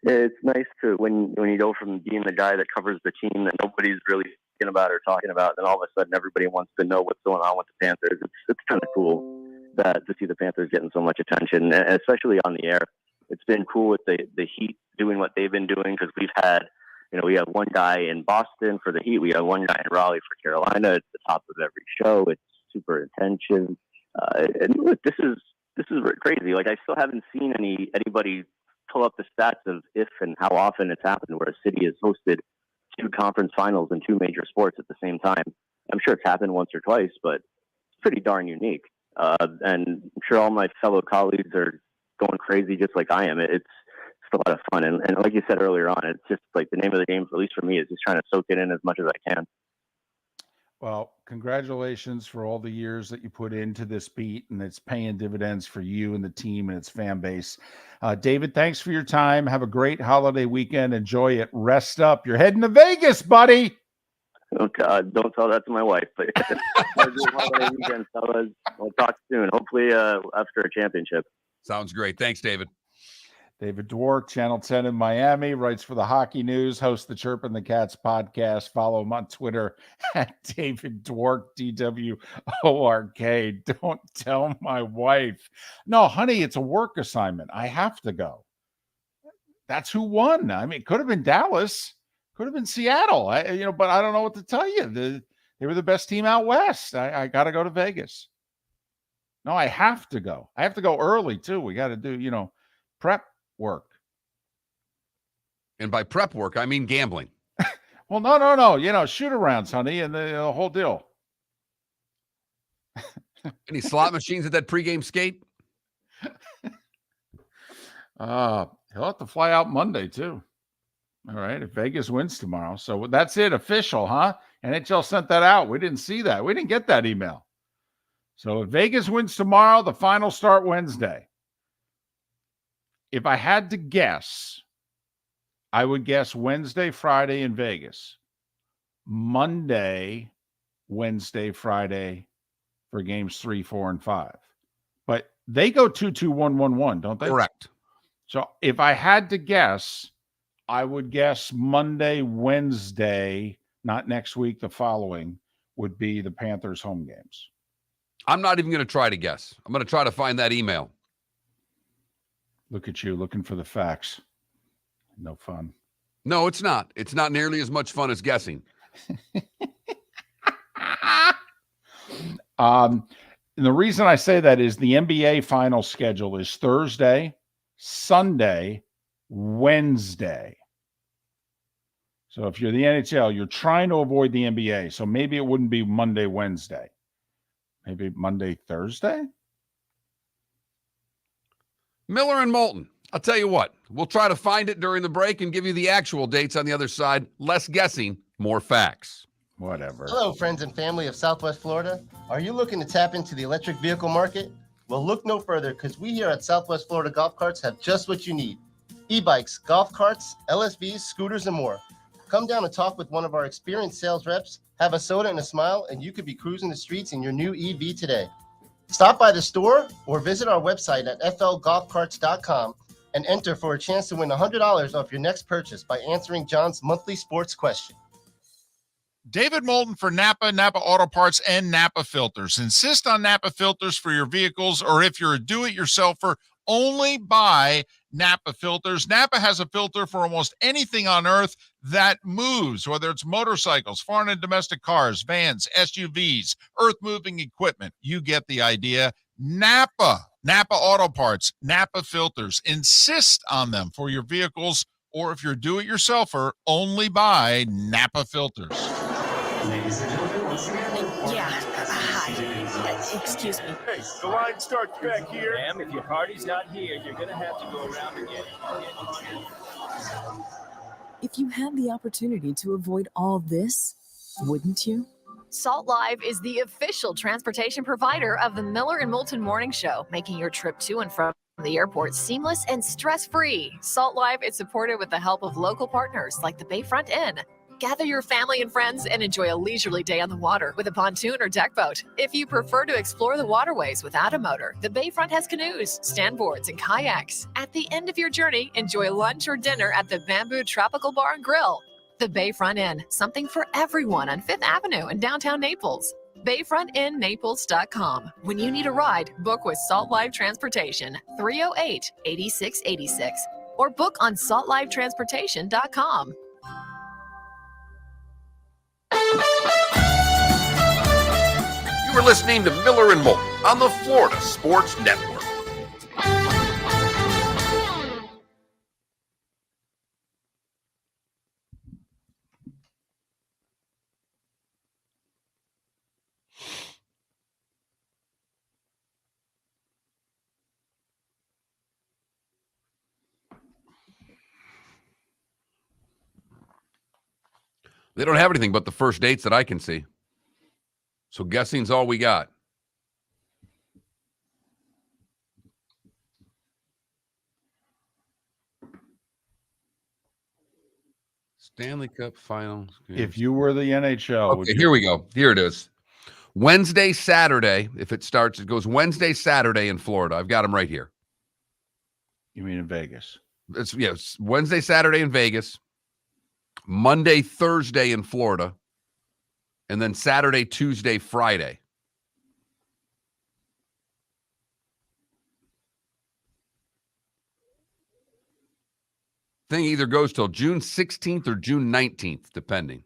It's nice to when you go from being the guy that covers the team that nobody's really thinking about or talking about, then all of a sudden everybody wants to know what's going on with the Panthers. It's kind of cool to see the Panthers getting so much attention, and especially on the air. It's been cool with the Heat doing what they've been doing, because we have one guy in Boston for the Heat, we have one guy in Raleigh for Carolina. It's the top of every show. It's super attention, and look, this is crazy. Like, I still haven't seen anybody pull up the stats of if and how often it's happened where a city has hosted 2 conference finals in 2 major sports at the same time. I'm sure it's happened once or twice, but it's pretty darn unique. And I'm sure all my fellow colleagues are going crazy just like I am. It's a lot of fun. And like you said earlier on, it's just like the name of the game, at least for me, is just trying to soak it in as much as I can. Well, congratulations for all the years that you put into this beat, and it's paying dividends for you and the team and its fan base. David, thanks for your time. Have a great holiday weekend. Enjoy it. Rest up. You're heading to Vegas, buddy. Oh, God, don't tell that to my wife. But have a good holiday weekend, fellas. We'll talk soon. Hopefully after a championship. Sounds great. Thanks, David. David Dwork, Channel 10 in Miami, writes for the Hockey News, hosts the Chirpin' the Cats podcast. Follow him on Twitter at David Dwork, DWORK. Don't tell my wife. No, honey, it's a work assignment. I have to go. That's who won. I mean, it could have been Dallas, could have been Seattle. But I don't know what to tell you. They were the best team out west. I got to go to Vegas. No, I have to go. I have to go early too. We got to do, prep work. And by prep work, I mean gambling. Well, no. Shoot arounds, honey, and the whole deal. Any slot machines at that pregame skate? He'll have to fly out Monday too. All right, if Vegas wins tomorrow. So that's it, official, huh? NHL sent that out. We didn't see that. We didn't get that email. So if Vegas wins tomorrow, the finals start Wednesday. If I had to guess, I would guess Wednesday, Friday in Vegas. Monday, Wednesday, Friday for games 3, 4, and 5. But they go 2-2-1-1-1, don't they? Correct. So if I had to guess, I would guess Monday, Wednesday, not next week, the following, would be the Panthers home games. I'm not even going to try to guess. I'm going to try to find that email. Look at you looking for the facts. No fun. No, it's not. It's not nearly as much fun as guessing. And the reason I say that is the NBA final schedule is Thursday, Sunday, Wednesday. So if you're the NHL, you're trying to avoid the NBA. So maybe it wouldn't be Monday, Wednesday. Maybe Monday, Thursday? Miller and Moulton. I'll tell you what. We'll try to find it during the break and give you the actual dates on the other side. Less guessing, more facts. Whatever. Hello, friends and family of Southwest Florida. Are you looking to tap into the electric vehicle market? Well, look no further, because we here at Southwest Florida Golf Carts have just what you need. E-bikes, golf carts, LSVs, scooters, and more. Come down and talk with one of our experienced sales reps, have a soda and a smile, and you could be cruising the streets in your new EV today. Stop by the store or visit our website at flgolfcarts.com and enter for a chance to win $100 off your next purchase by answering John's monthly sports question. David Moulton for Napa Auto Parts, and Napa Filters. Insist on Napa filters for your vehicles, or if you're a do-it-yourselfer, only buy Napa filters. Napa has a filter for almost anything on earth that moves, whether it's motorcycles, foreign and domestic cars, vans, SUVs, earth-moving equipment. You get the idea. Napa Auto Parts, Napa filters. Insist on them for your vehicles, or if you're a do-it-yourselfer, only buy Napa filters. Ladies and gentlemen, once again. Hi. Excuse me. Hey, the line starts back here. Ma'am, if your party's not here, you're going to have to go around and get it. If you had the opportunity to avoid all this, wouldn't you? Salt Live is the official transportation provider of the Miller and Moulton Morning Show, making your trip to and from the airport seamless and stress-free. Salt Live is supported with the help of local partners like the Bayfront Inn. Gather your family and friends and enjoy a leisurely day on the water with a pontoon or deck boat. If you prefer to explore the waterways without a motor, the Bayfront has canoes, standboards, and kayaks. At the end of your journey, enjoy lunch or dinner at the Bamboo Tropical Bar and Grill. The Bayfront Inn, something for everyone on 5th Avenue in downtown Naples. BayfrontInNaples.com. When you need a ride, book with Salt Live Transportation, 308-8686, or book on saltlivetransportation.com. You are listening to Miller and Moulton on the Florida Sports Network. They don't have anything but the first dates that I can see. So guessing's all we got. Stanley Cup Finals. If you were the NHL. Okay, here we go. Here it is. Wednesday, Saturday. If it starts, it goes Wednesday, Saturday in Florida. I've got them right here. You mean in Vegas? Yes, Wednesday, Saturday in Vegas. Monday, Thursday in Florida. And then Saturday, Tuesday, Friday. Thing either goes till June 16th or June 19th, depending.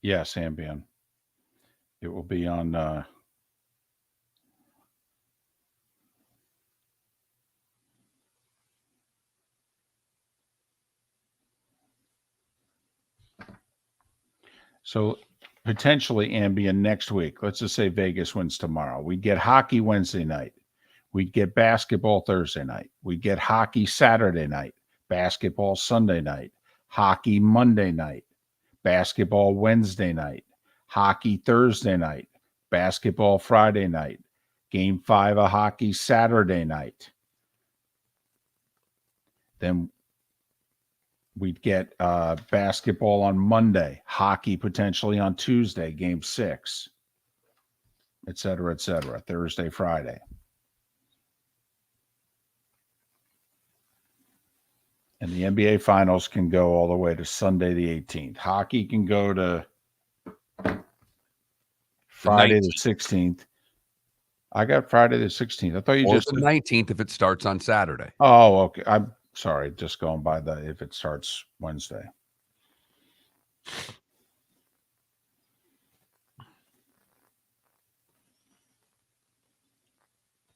Yes, Ambien. It will be on so potentially Ambien next week. Let's just say Vegas wins tomorrow. We'd get hockey Wednesday night. We'd get basketball Thursday night. We'd get hockey Saturday night, basketball Sunday night, hockey Monday night, basketball Wednesday night, hockey Thursday night, basketball Friday night, game 5 of hockey Saturday night. Then we'd get basketball on Monday, hockey potentially on Tuesday, game 6, et cetera, Thursday, Friday. And the NBA Finals can go all the way to Sunday the 18th. Hockey can go to Friday the 16th. I got Friday the 16th. I thought you just the 19th if it starts on Saturday. Oh, okay. I'm sorry. Just going by the if it starts Wednesday.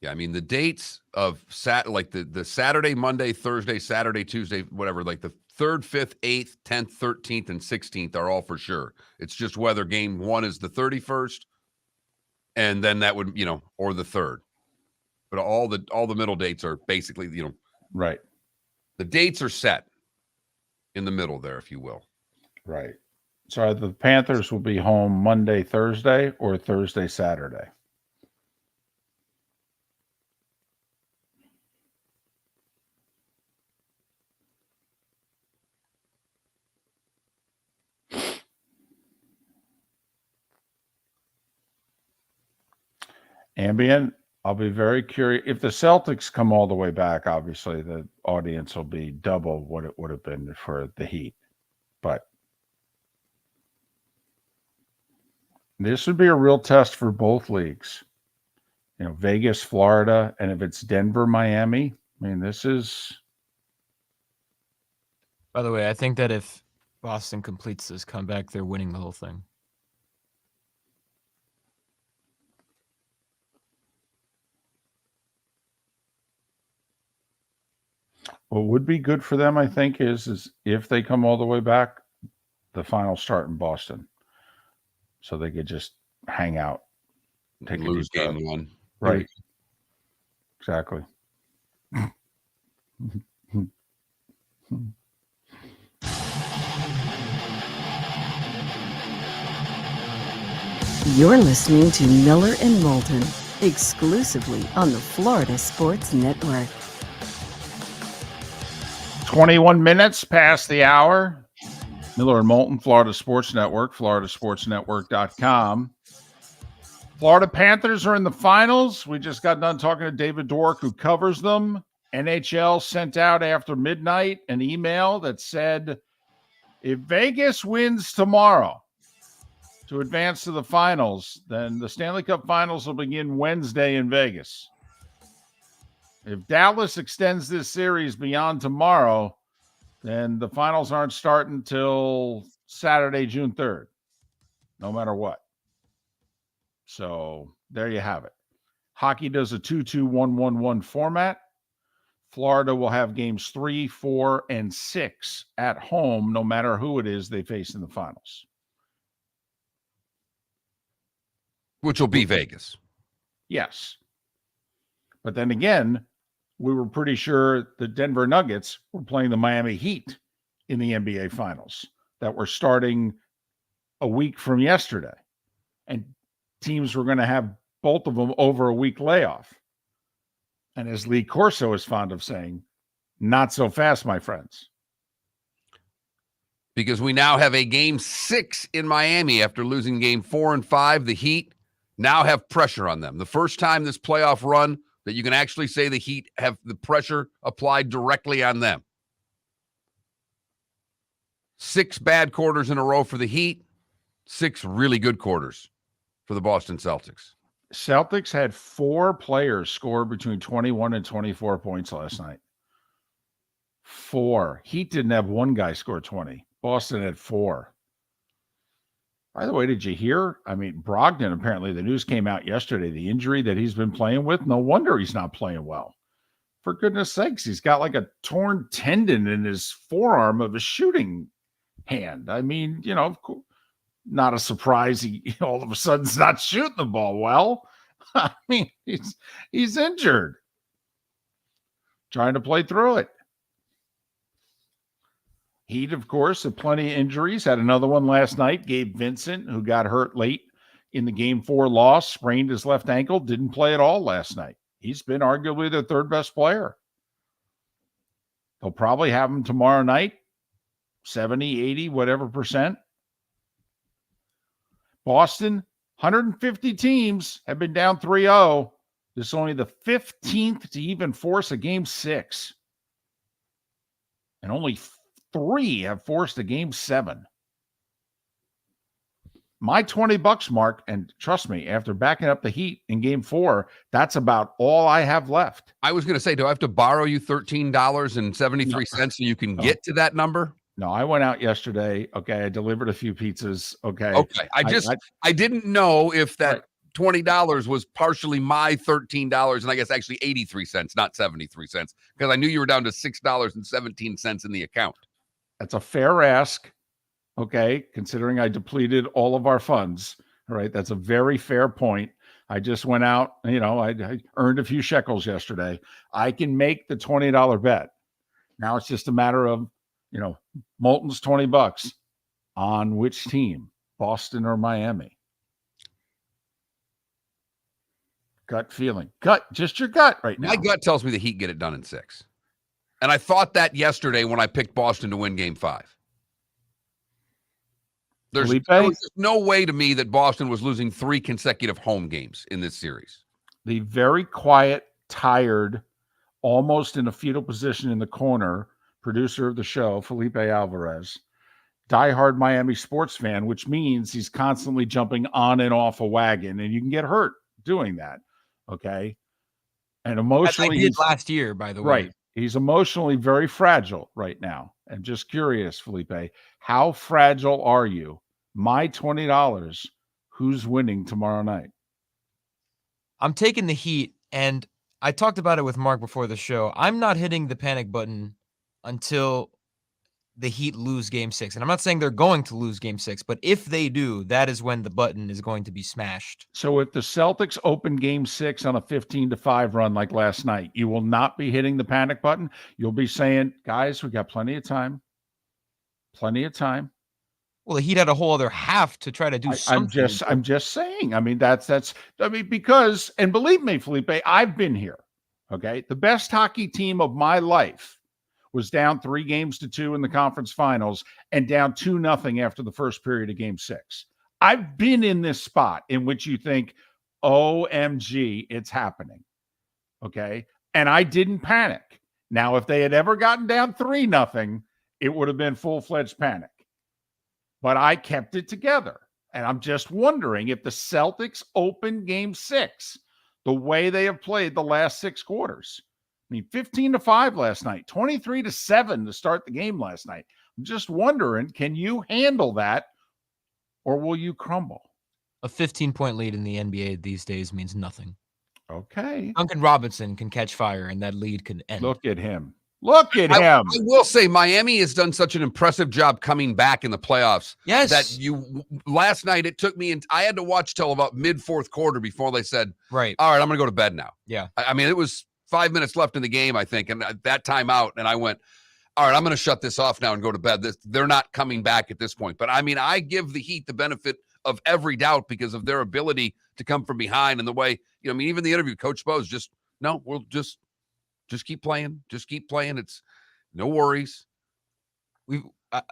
Yeah, I mean the dates of like the Saturday, Monday, Thursday, Saturday, Tuesday, whatever, like the 3rd, 5th, 8th, 10th, 13th, and 16th are all for sure. It's just whether game 1 is the 31st, and then that would, or the 3rd. But all the middle dates are basically, right. The dates are set in the middle there, if you will. Right. So the Panthers will be home Monday, Thursday, or Thursday, Saturday. Ambien, I'll be very curious. If the Celtics come all the way back, obviously the audience will be double what it would have been for the Heat. But this would be a real test for both leagues. Vegas, Florida, and if it's Denver, Miami, I mean, this is... By the way, I think that if Boston completes this comeback, they're winning the whole thing. What would be good for them, I think, is if they come all the way back, the final start in Boston. So they could just hang out. Take and lose game one. Right. Exactly. You're listening to Miller and Moulton, exclusively on the Florida Sports Network. 21 minutes past the hour. Miller and Moulton, Florida Sports Network, floridasportsnetwork.com. Florida Panthers are in the finals. We just got done talking to David Dwork, who covers them. NHL sent out after midnight an email that said, if Vegas wins tomorrow to advance to the finals, then the Stanley Cup Finals will begin Wednesday in Vegas. If Dallas extends this series beyond tomorrow, then the finals aren't starting till Saturday, June 3rd, no matter what. So there you have it. Hockey does a 2-2-1-1-1 format. Florida will have games 3, 4, and 6 at home, no matter who it is they face in the finals. Which will be Vegas. Yes. But then again, we were pretty sure the Denver Nuggets were playing the Miami Heat in the NBA Finals that were starting a week from yesterday. And teams were going to have both of them over a week layoff. And as Lee Corso is fond of saying, not so fast, my friends. Because we now have a game 6 in Miami after losing game 4 and 5. The Heat now have pressure on them. The first time this playoff run that you can actually say the Heat have the pressure applied directly on them. 6 bad quarters in a row for the Heat, 6 really good quarters for the Boston Celtics. Celtics had 4 players score between 21 and 24 points last night. 4. Heat didn't have one guy score 20. Boston had 4. By the way, did you hear? I mean, Brogdon, apparently the news came out yesterday, the injury that he's been playing with. No wonder he's not playing well. For goodness sakes, he's got like a torn tendon in his forearm of his shooting hand. I mean, not a surprise he all of a sudden's not shooting the ball well. I mean, he's injured. Trying to play through it. Heat, of course, have plenty of injuries. Had another one last night. Gabe Vincent, who got hurt late in the Game 4 loss, sprained his left ankle, didn't play at all last night. He's been arguably their third best player. They'll probably have him tomorrow night, 70, 80, whatever percent. Boston, 150 teams have been down 3-0. This is only the 15th to even force a Game 6. And only 3 have forced a Game 7. My $20 mark, and trust me, after backing up the Heat in Game 4, that's about all I have left. I was going to say, do I have to borrow you $13.73 so you can get to that number? No, I went out yesterday. Okay, I delivered a few pizzas. Okay. I didn't know if that $20 was partially my $13, and I guess actually 83 cents, not 73 cents, because I knew you were down to $6.17 in the account. That's a fair ask. Okay, considering I depleted all of our funds. All right, that's a very fair point. I just went out, I earned a few shekels yesterday. I can make the $20 bet. Now it's just a matter of, Moulton's $20 on which team, Boston or Miami. Gut feeling. Just your gut right now. My gut tells me the Heat get it done in 6. And I thought that yesterday when I picked Boston to win Game 5. There's no way to me that Boston was losing 3 consecutive home games in this series. the very quiet, tired, almost in a fetal position in the corner, producer of the show, Felipe Alvarez, diehard Miami sports fan, which means he's constantly jumping on and off a wagon, and you can get hurt doing that. Okay. And emotionally, as I did last year, by the way. Right. He's emotionally very fragile right now. And just curious, Felipe, how fragile are you? My $20, who's winning tomorrow night? I'm taking the Heat, and I talked about it with Mark before the show. I'm not hitting the panic button until the Heat lose Game 6. And I'm not saying they're going to lose Game 6, but if they do, that is when the button is going to be smashed. So if the Celtics open Game 6 on a 15-5 run like last night, you will not be hitting the panic button. You'll be saying, guys, we got plenty of time. Plenty of time. Well, the Heat had a whole other half to try to do something. I'm just saying. I mean, because, and believe me, Felipe, I've been here. Okay. The best hockey team of my life was down 3-2 in the conference finals and down 2-0 after the first period of Game 6. I've been in this spot in which you think, OMG, it's happening. Okay. And I didn't panic. Now, if they had ever gotten down 3-0, it would have been full-fledged panic. But I kept it together. And I'm just wondering if the Celtics open Game 6 the way they have played the last 6 quarters. I mean, 15-5 last night, 23-7 to start the game last night. I'm just wondering, can you handle that or will you crumble? A 15-point lead in the NBA these days means nothing. Okay. Duncan Robinson can catch fire and that lead can end. Look at him. Look at him. I will say Miami has done such an impressive job coming back in the playoffs. Yes. That last night it took me, and I had to watch till about mid-4th quarter before they said, right, all right, I'm going to go to bed now. Yeah. I mean, it was 5 minutes left in the game, I think, and that time out, and I went, all right, I'm going to shut this off now and go to bed. They're not coming back at this point. But, I mean, I give the Heat the benefit of every doubt because of their ability to come from behind and the way, I mean, even the interview, Coach Bo's just, no, we'll just keep playing. Just keep playing. It's no worries.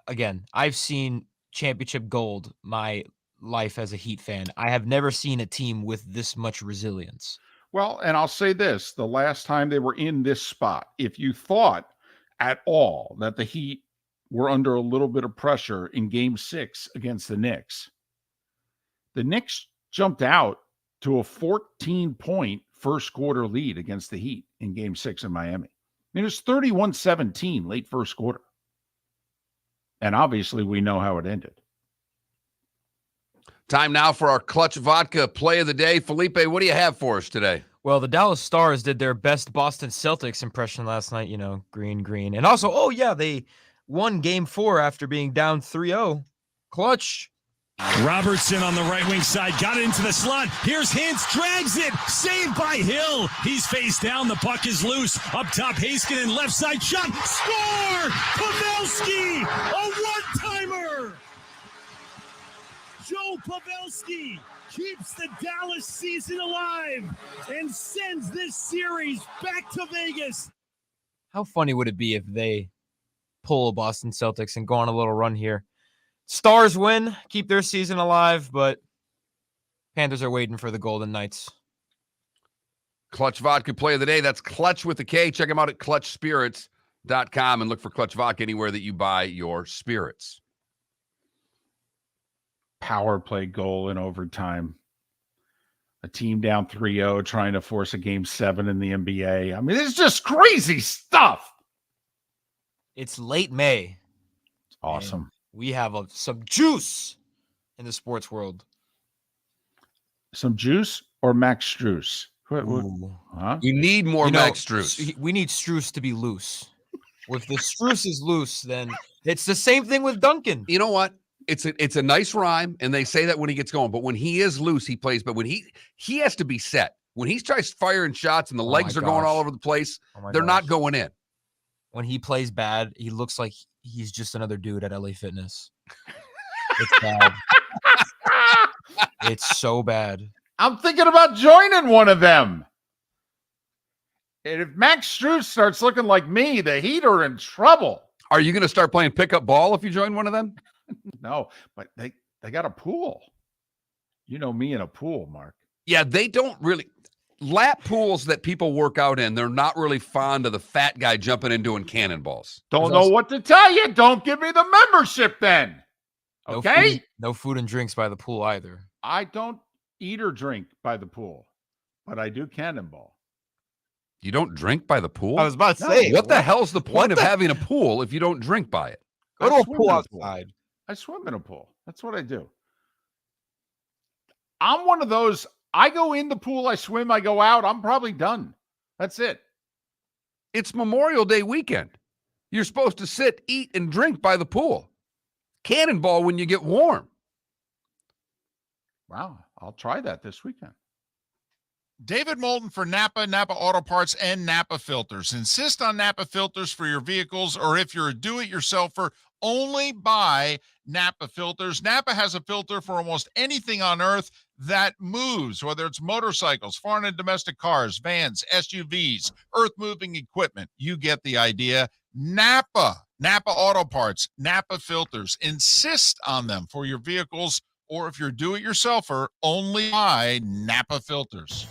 Again, I've seen championship gold my life as a Heat fan. I have never seen a team with this much resilience. Well, and I'll say this, the last time they were in this spot, if you thought at all that the Heat were under a little bit of pressure in Game 6 against the Knicks jumped out to a 14-point first quarter lead against the Heat in Game 6 in Miami. I mean, it was 31-17 late first quarter. And obviously we know how it ended. Time now for our Clutch Vodka play of the day. Felipe, what do you have for us today? Well, the Dallas Stars did their best Boston Celtics impression last night, green. And also, they won Game 4 after being down 3-0. Clutch. Robertson on the right wing side, got it into the slot. Here's Hintz, drags it, saved by Hill. He's face down, the puck is loose. Up top, Heiskanen, left side shot, score! Pavelski, a one-timer! Joe Pavelski keeps the Dallas season alive and sends this series back to Vegas. How funny would it be if they pull a Boston Celtics and go on a little run here? Stars win, keep their season alive, but Panthers are waiting for the Golden Knights. Clutch Vodka play of the day. That's Clutch with a K. Check them out at clutchspirits.com and look for Clutch Vodka anywhere that you buy your spirits. Power play goal in overtime. A team down 3-0 trying to force a Game 7 in the NBA. I mean, it's just crazy stuff. It's late May. It's awesome. We have some juice in the sports world. Some juice or Max Strus? Huh? You need more Max Strus. We need Strus to be loose. If the Strus is loose, then it's the same thing with Duncan. You know what? It's a nice rhyme, and they say that when he gets going. But when he is loose, he plays. But when he has to be set. When he tries firing shots and the legs are going all over the place, they're not going in. When he plays bad, he looks like he's just another dude at LA Fitness. It's bad. It's so bad. I'm thinking about joining one of them. And if Max Strus starts looking like me, the Heat are in trouble. Are you going to start playing pickup ball if you join one of them? No, but they got a pool. You know me in a pool, Mark. Yeah, they don't really. lap pools that people work out in, they're not really fond of the fat guy jumping in doing cannonballs. Don't know what to tell you. Don't give me the membership then. Okay? No food and drinks by the pool either. I don't eat or drink by the pool, but I do cannonball. You don't drink by the pool? I was about to say, what the hell's the point of having a pool if you don't drink by it? Go to a pool outside. I swim in a pool. That's what I do. I'm one of those, I go in the pool, I swim, I go out, I'm probably done. That's it. It's Memorial Day weekend. You're supposed to sit, eat, and drink by the pool. Cannonball when you get warm. Wow, I'll try that this weekend. David Moulton for Napa, Napa Auto Parts, and Napa Filters. Insist on Napa filters for your vehicles, or if you're a do-it-yourselfer, only buy Napa filters. Napa has a filter for almost anything on earth that moves, whether it's motorcycles, foreign and domestic cars, vans, SUVs, earth-moving equipment. You get the idea. Napa Auto Parts, Napa filters. Insist on them for your vehicles, or if you're a do-it-yourselfer, only buy Napa filters.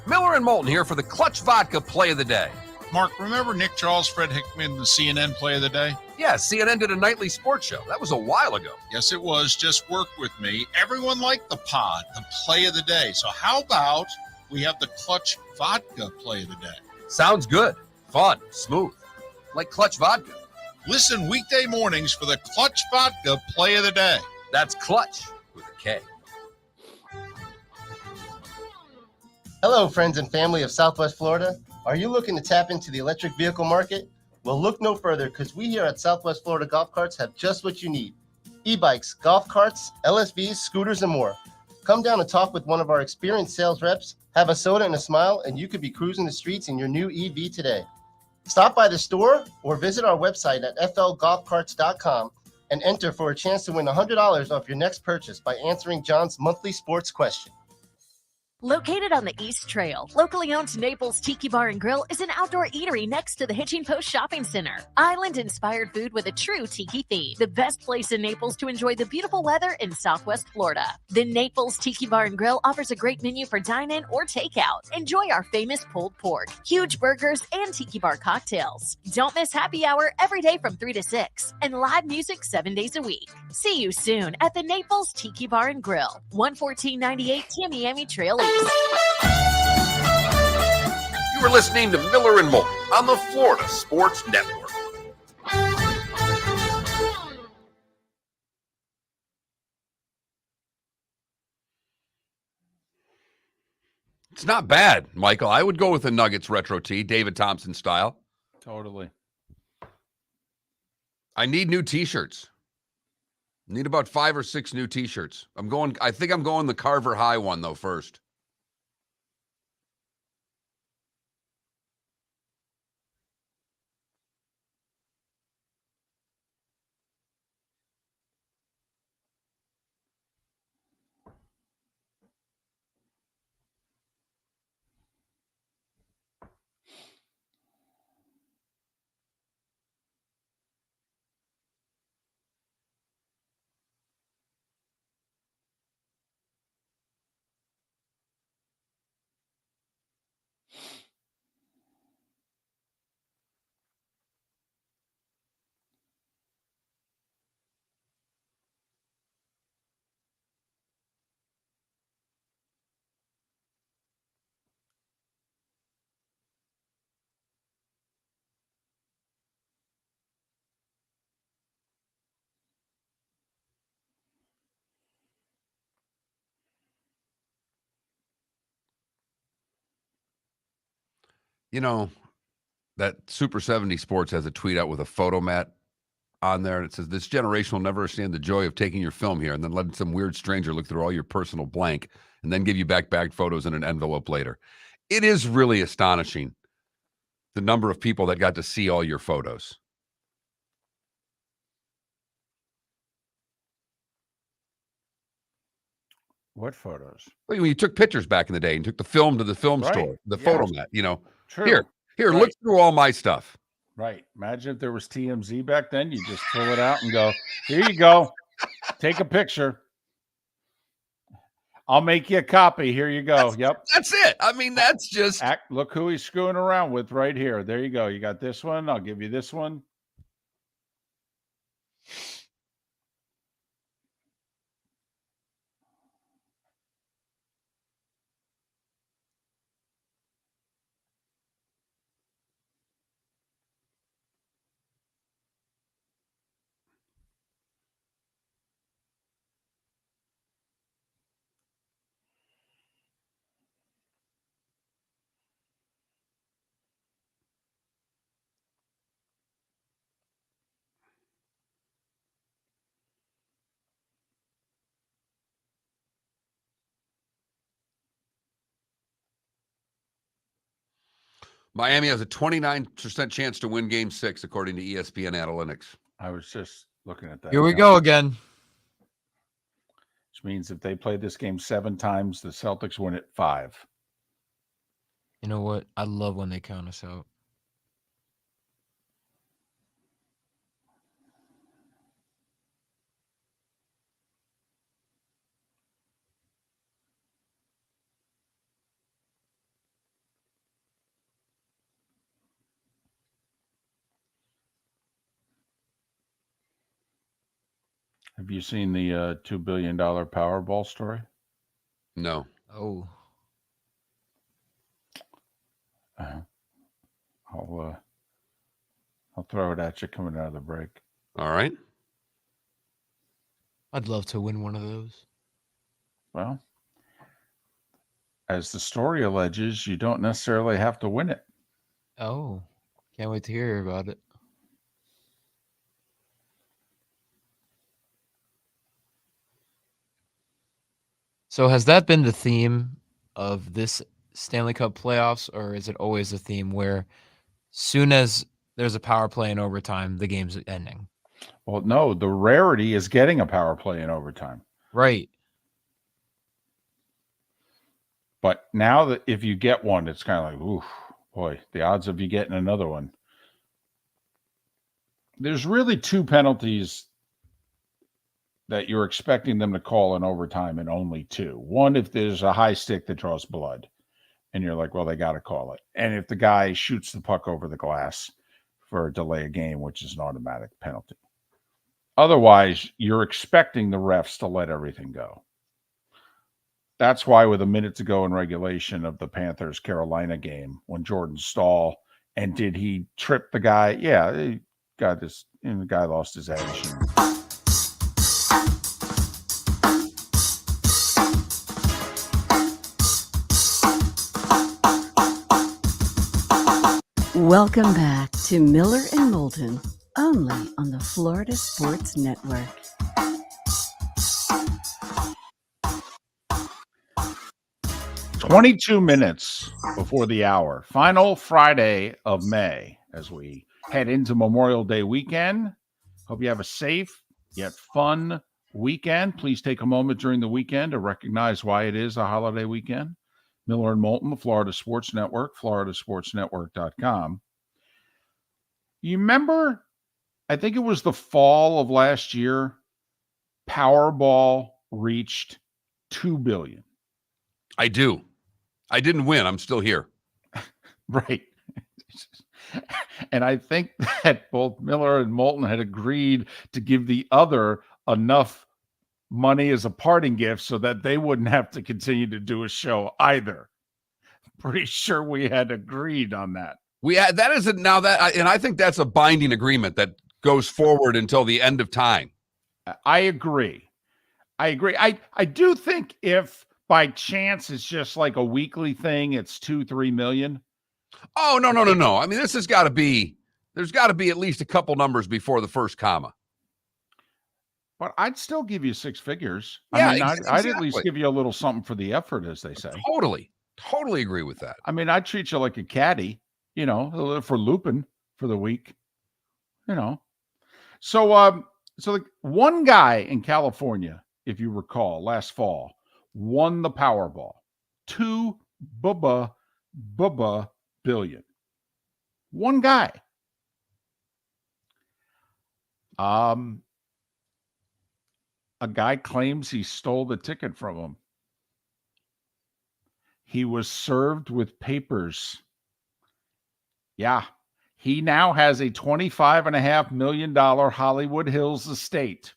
Miller and Moulton here for the Clutch Vodka Play of the Day. Mark, remember Nick Charles, Fred Hickman, the CNN Play of the Day? Yeah, CNN did a nightly sports show. That was a while ago. Yes, it was. Just work with me. Everyone liked the pod, the Play of the Day. So how about we have the Clutch Vodka Play of the Day? Sounds good. Fun. Smooth. Like Clutch Vodka. Listen weekday mornings for the Clutch Vodka Play of the Day. That's Clutch with a K. Hello, friends and family of Southwest Florida. Are you looking to tap into the electric vehicle market? Well, look no further, because we here at Southwest Florida Golf Carts have just what you need. E-bikes, golf carts, LSVs, scooters, and more. Come down and talk with one of our experienced sales reps, have a soda and a smile, and you could be cruising the streets in your new EV today. Stop by the store or visit our website at flgolfcarts.com and enter for a chance to win $100 off your next purchase by answering John's monthly sports question. Located on the East Trail, locally owned Naples Tiki Bar and Grill is an outdoor eatery next to the Hitching Post Shopping Center. Island-inspired food with a true tiki theme. The best place in Naples to enjoy the beautiful weather in Southwest Florida. The Naples Tiki Bar and Grill offers a great menu for dine-in or takeout. Enjoy our famous pulled pork, huge burgers, and tiki bar cocktails. Don't miss happy hour every day from 3 to 6 and live music 7 days a week. See you soon at the Naples Tiki Bar and Grill, 11498 Tamiami Trail East. You were listening to Miller and Moulton on the Florida Sports Network. It's not bad, Michael. I would go with the Nuggets retro tee, David Thompson style. Totally. I need new t-shirts. Need about 5 or 6 new t-shirts. I think I'm going the Carver High one though first. You know, that Super 70 Sports has a tweet out with a photo mat on there, and it says, "This generation will never understand the joy of taking your film here and then letting some weird stranger look through all your personal blank and then give you back photos in an envelope later." It is really astonishing, the number of people that got to see all your photos. What photos? Well, when you took pictures back in the day and took the film to the film store, the photo mat, True. Here, Right. look through all my stuff. Right. Imagine if there was TMZ back then. You just pull it out and go, here you go. Take a picture. I'll make you a copy. Here you go. Yep. That's it. I mean, that's just look who he's screwing around with right here. There you go. You got this one. I'll give you this one. Miami has a 29% chance to win Game 6, according to ESPN Analytics. I was just looking at that. Here we go again. Which means if they play this game 7 times, the Celtics win it 5. You know what? I love when they count us out. Have you seen the $2 billion Powerball story? No. Oh. I'll throw it at you coming out of the break. All right. I'd love to win one of those. Well, as the story alleges, you don't necessarily have to win it. Oh, can't wait to hear about it. So has that been the theme of this Stanley Cup playoffs, or is it always a theme where soon as there's a power play in overtime, the game's ending? Well, no, the rarity is getting a power play in overtime. Right. But now that if you get one, it's kind of like, ooh, boy, the odds of you getting another one. There's really 2 penalties that you're expecting them to call in overtime, and only 2. One, if there's a high stick that draws blood, and you're like, well, they got to call it. And if the guy shoots the puck over the glass for a delay of game, which is an automatic penalty. Otherwise, you're expecting the refs to let everything go. That's why with a minute to go in regulation of the Panthers-Carolina game, when Jordan Stahl, and did he trip the guy? Yeah, he got this, and the guy lost his edge. Welcome back to Miller and Moulton, only on the Florida Sports Network. "22 minutes before the hour. Final Friday of May as we head into Memorial Day weekend. Hope you have a safe yet fun weekend. Please take a moment during the weekend to recognize why it is a holiday weekend. Miller and Moulton, the Florida Sports Network, floridasportsnetwork.com. You remember, I think it was the fall of last year, Powerball reached $2 billion. I do. I didn't win. I'm still here. Right. And I think that both Miller and Moulton had agreed to give the other enough money as a parting gift so that they wouldn't have to continue to do a show either. Pretty sure we had agreed on that. We had, that isn't now that, and I think that's a binding agreement that goes forward until the end of time. I agree. I do think if by chance it's just like a weekly thing, it's 2-3 million. Oh, no. I mean, this has got to be, there's got to be at least a couple numbers before the first comma. But I'd still give you 6 figures. Yeah, I mean, exactly. I'd at least give you a little something for the effort, as they say. Totally agree with that. I mean, I'd treat you like a caddy, for looping for the week, So, like one guy in California, if you recall, last fall, won the Powerball, $2 billion. One guy. A guy claims he stole the ticket from him. He was served with papers. Yeah. He now has a $25.5 million Hollywood Hills estate.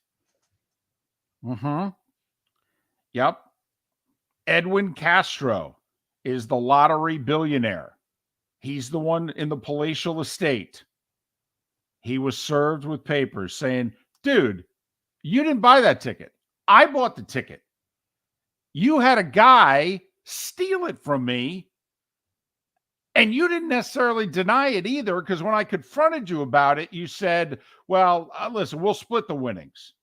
Mm-hmm. Yep. Edwin Castro is the lottery billionaire. He's the one in the palatial estate. He was served with papers saying, dude, you didn't buy that ticket. I bought the ticket. You had a guy steal it from me, and you didn't necessarily deny it either, because when I confronted you about it, you said, well, listen, we'll split the winnings.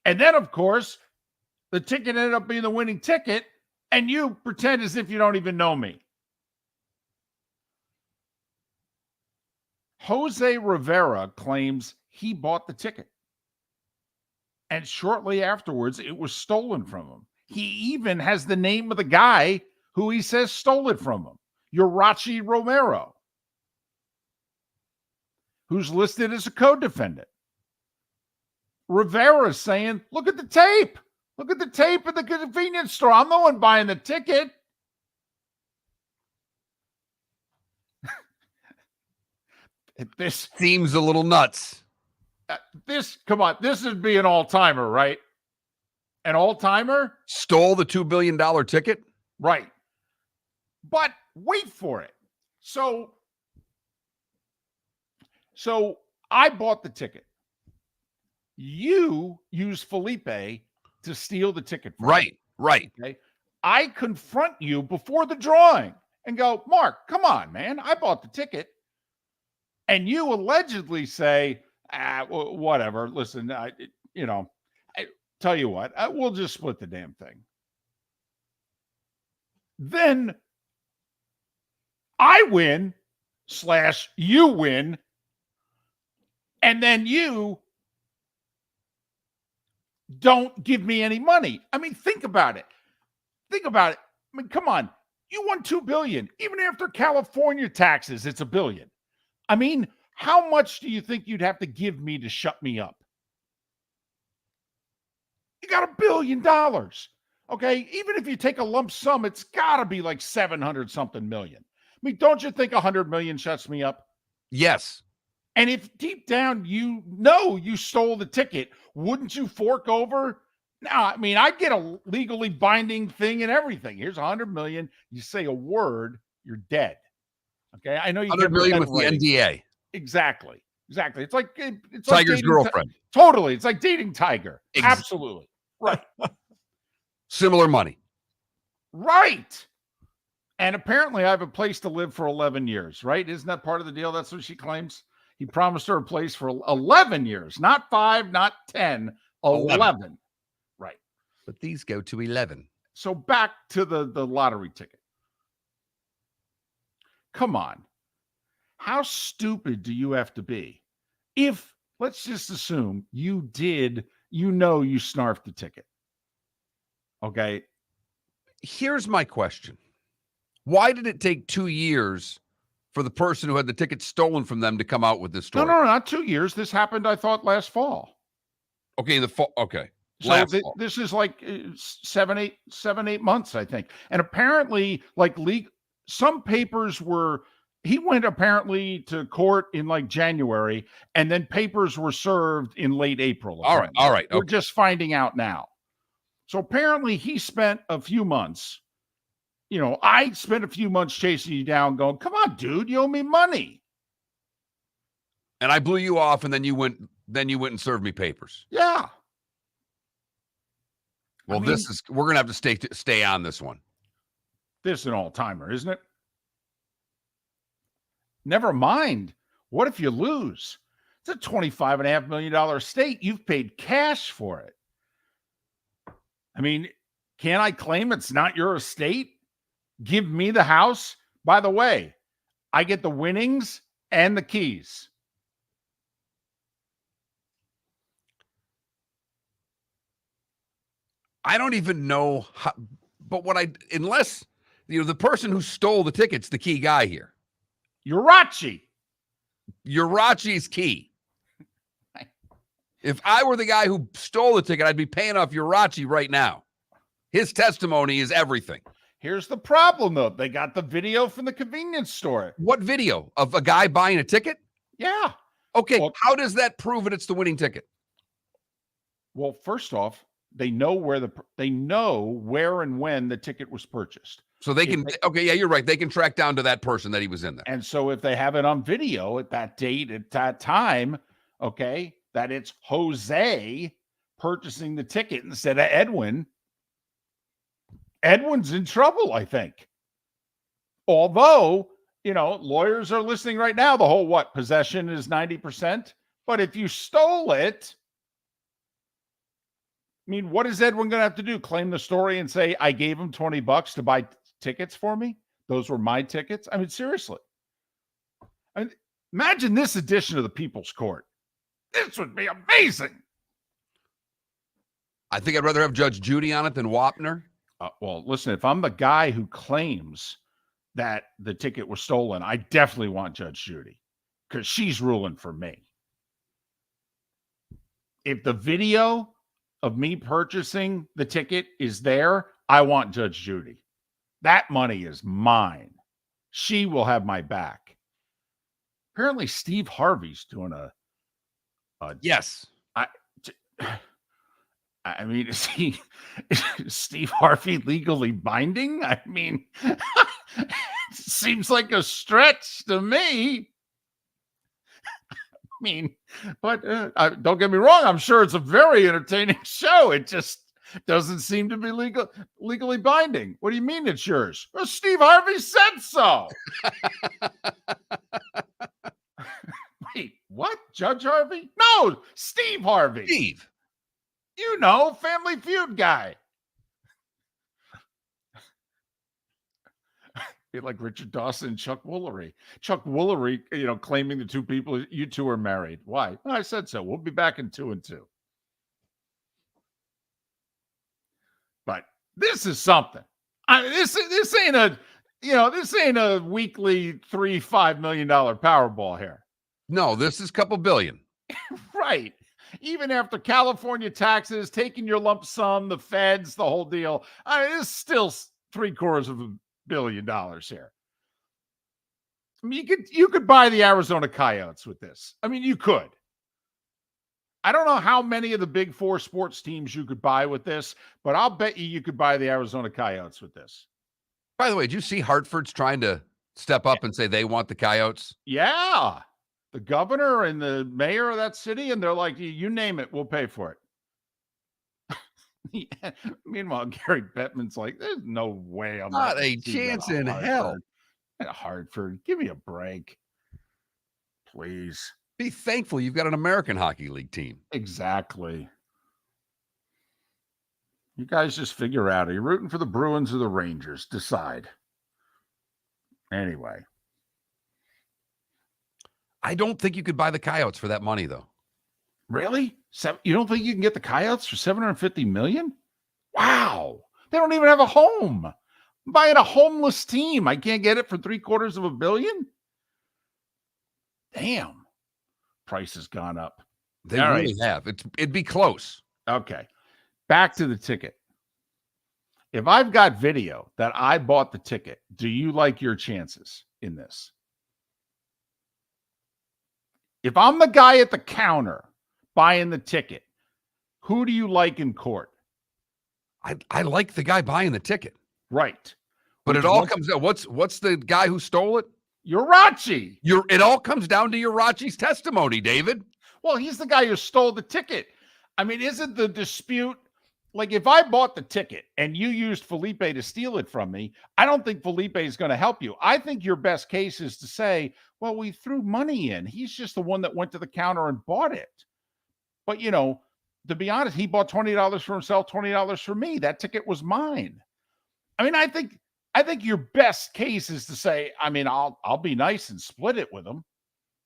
And then, of course, the ticket ended up being the winning ticket, and you pretend as if you don't even know me. Jose Rivera claims he bought the ticket. And shortly afterwards, it was stolen from him. He even has the name of the guy who he says stole it from him, Yurachi Romero, who's listed as a co-defendant. Rivera's saying, look at the tape. Look at the tape at the convenience store. I'm the one buying the ticket. This seems a little nuts. Come on, this would be an all-timer, right? An all-timer? Stole the $2 billion ticket? Right. But wait for it. So I bought the ticket. You used Felipe to steal the ticket from me. Right. Okay. I confront you before the drawing and go, Mark, come on, man. I bought the ticket. And you allegedly say, whatever. Listen, I tell you what, we'll just split the damn thing. Then I win / you win. And then you don't give me any money. I mean, think about it. I mean, come on. You won $2 billion. Even after California taxes, it's $1 billion. I mean, how much do you think you'd have to give me to shut me up? You got $1 billion. Okay. Even if you take a lump sum, it's got to be like 700 something million. I mean, don't you think 100 million shuts me up? Yes. And if deep down you know you stole the ticket, wouldn't you fork over? No, I mean, I'd get a legally binding thing and everything. Here's 100 million. You say a word, you're dead. Okay, I know you 100 million with the NDA. Exactly. It's like Tiger's like girlfriend. Totally. It's like dating Tiger. Exactly. Absolutely. Right. Similar money. Right. And apparently I have a place to live for 11 years, right? Isn't that part of the deal? That's what she claims. He promised her a place for 11 years, not 5, not 10, 11. Right. But these go to 11. So back to the lottery ticket. Come on. How stupid do you have to be? If, let's just assume you snarfed the ticket. Okay. Here's my question. Why did it take 2 years for the person who had the ticket stolen from them to come out with this story? No, not 2 years. This happened, I thought, last fall. Okay, in the fall. Okay. So this is like 7-8 months, I think. And apparently, like some papers were, he went apparently to court in like January, and then papers were served in late April. All right. We're just finding out now. So apparently he spent a few months. I spent a few months chasing you down going, come on, dude, you owe me money. And I blew you off, and then you went and served me papers. Yeah. Well, we're going to have to stay on this one. This is an all-timer, isn't it? Never mind. What if you lose? It's a $25.5 million estate. You've paid cash for it. I mean, can I claim it's not your estate? Give me the house. By the way, I get the winnings and the keys. I don't even know how, but unless the person who stole the ticket's the key guy here. Yurachi's key. If I were the guy who stole the ticket, I'd be paying off Yurachi right now. His testimony is everything. Here's the problem, though. They got the video from the convenience store. What video of a guy buying a ticket? Yeah. Okay, Well, how does that prove it's the winning ticket? Well, first off, they know where and when the ticket was purchased. So they can, okay, yeah, you're right. They can track down to that person that he was in there. And so if they have it on video at that date, at that time, okay, that it's Jose purchasing the ticket instead of Edwin, Edwin's in trouble, I think. Although, lawyers are listening right now, the whole possession is 90%. But if you stole it, I mean, what is Edwin going to have to do? Claim the story and say, I gave him $20 to buy tickets for me? Those were my tickets? I mean, seriously. I mean, imagine this edition of the People's Court. This would be amazing. I think I'd rather have Judge Judy on it than Wapner. Well, listen, if I'm the guy who claims that the ticket was stolen, I definitely want Judge Judy because she's ruling for me. If the video of me purchasing the ticket is there, I want Judge Judy. That money is mine. She will have my back. Apparently, Steve Harvey's doing a yes. I mean, is Steve Harvey legally binding? I mean, it seems like a stretch to me. I mean, but don't get me wrong. I'm sure it's a very entertaining show. It just doesn't seem to be legally binding. What do you mean it's yours? Well, Steve Harvey said so. Wait, what? Judge Harvey? No, Steve Harvey. Steve. Family Feud guy. Be like Richard Dawson and Chuck Woolery. Chuck Woolery, claiming the two people, you two are married. Why? Well, I said so. We'll be back in 2 and 2. But this is something. This ain't a weekly $3-5 million Powerball here. No, this is a couple billion. Right. Even after California taxes, taking your lump sum, the feds, the whole deal, it's still $750 million here. I mean, you could buy the Arizona Coyotes with this. I mean, you could. I don't know how many of the big 4 sports teams you could buy with this, but I'll bet you could buy the Arizona Coyotes with this. By the way, did you see Hartford's trying to step up and say they want the Coyotes? Yeah. The governor and the mayor of that city, and they're like, you name it, we'll pay for it. Yeah. Meanwhile, Gary Bettman's like, there's no way I'm not a chance in hell. At Hartford, give me a break. Please. Be thankful you've got an American Hockey League team. Exactly. You guys just figure out, are you rooting for the Bruins or the Rangers? Decide. Anyway. I don't think you could buy the Coyotes for that money, though. Really? You don't think you can get the Coyotes for $750 million? Wow. They don't even have a home. I'm buying a homeless team. I can't get it for $750 million? Damn. Price has gone up. They really have. It'd be close. Okay. Back to the ticket. If I've got video that I bought the ticket, do you like your chances in this? If I'm the guy at the counter buying the ticket, who do you like in court? I like the guy buying the ticket. Right. But it all comes down. What's the guy who stole it? Urachi. It all comes down to Urachi's testimony, David. Well, he's the guy who stole the ticket. I mean, isn't the dispute, like if I bought the ticket and you used Felipe to steal it from me, I don't think Felipe is going to help you. I think your best case is to say, well, we threw money in. He's just the one that went to the counter and bought it. But, to be honest, he bought $20 for himself, $20 for me. That ticket was mine. I mean, I think your best case is to say, I mean, I'll be nice and split it with him.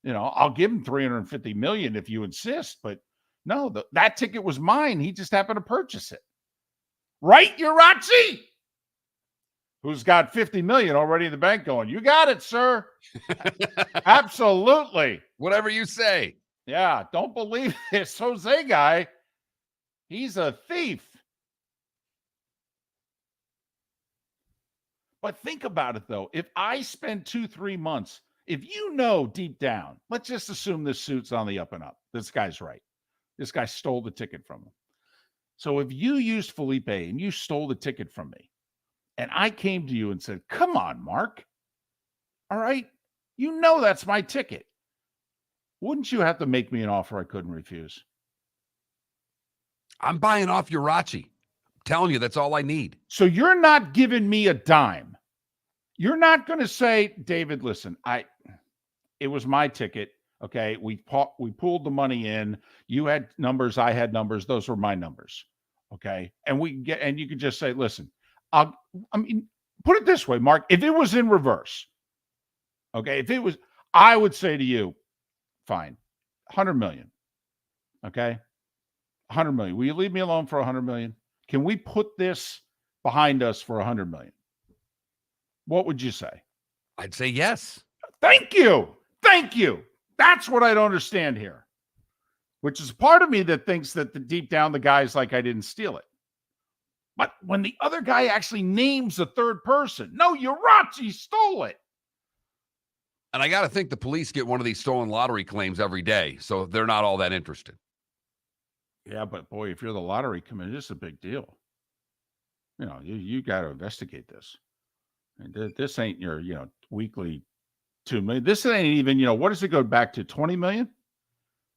I'll give him $350 million if you insist, but no, that ticket was mine. He just happened to purchase it. Right, Urachi? Who's got $50 million already in the bank going, you got it, sir. Absolutely. Whatever you say. Yeah, don't believe this Jose guy. He's a thief. But think about it, though. If I spend 2-3 months, if you know deep down, let's just assume this suit's on the up and up. This guy's right. This guy stole the ticket from him. So if you used Felipe and you stole the ticket from me, and I came to you and said, come on, Mark. All right. You know that's my ticket. Wouldn't you have to make me an offer I couldn't refuse? I'm buying off Urachi. I'm telling you, that's all I need. So you're not giving me a dime. You're not going to say, David, listen, it was my ticket. Okay. We pooled the money in. You had numbers. I had numbers. Those were my numbers. Okay. And you could just say, listen, put it this way, Mark, if it was in reverse, okay, I would say to you, fine, 100 million. Okay. 100 million. Will you leave me alone for 100 million? Can we put this behind us for 100 million? What would you say? I'd say yes. Thank you. Thank you. That's what I don't understand here, which is part of me that thinks that deep down the guy's like, I didn't steal it. But when the other guy actually names a third person, no, Urachi stole it. And I got to think the police get one of these stolen lottery claims every day, so they're not all that interested. Yeah, but boy, if you're the lottery committee, this is a big deal. You got to investigate this. And this ain't your, weekly 2 million. This ain't even, what does it go back to? 20 million?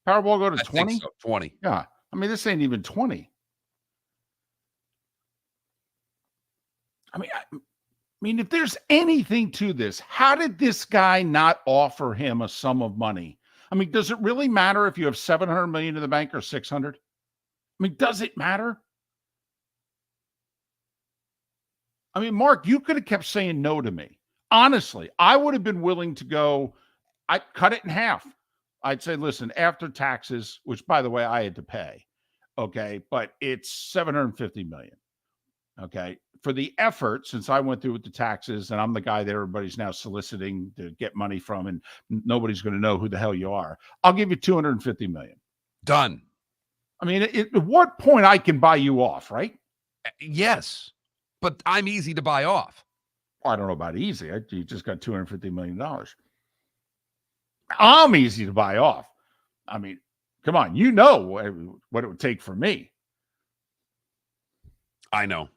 Powerball go to 20? So, 20. Yeah. I mean, this ain't even 20. I mean, if there's anything to this, how did this guy not offer him a sum of money? I mean, does it really matter if you have 700 million in the bank or 600? I mean, does it matter? I mean, Mark, you could have kept saying no to me. Honestly, I would have been willing to go, I cut it in half. I'd say, listen, after taxes, which by the way, I had to pay. Okay. But it's 750 million. Okay. For the effort, since I went through with the taxes and I'm the guy that everybody's now soliciting to get money from, and nobody's going to know who the hell you are, I'll give you 250 million. Done. I mean, at what point I can buy you off, right? Yes. But I'm easy to buy off. I don't know about easy. You just got $250 million. I'm easy to buy off. I mean, come on. You know what it would take for me. I know.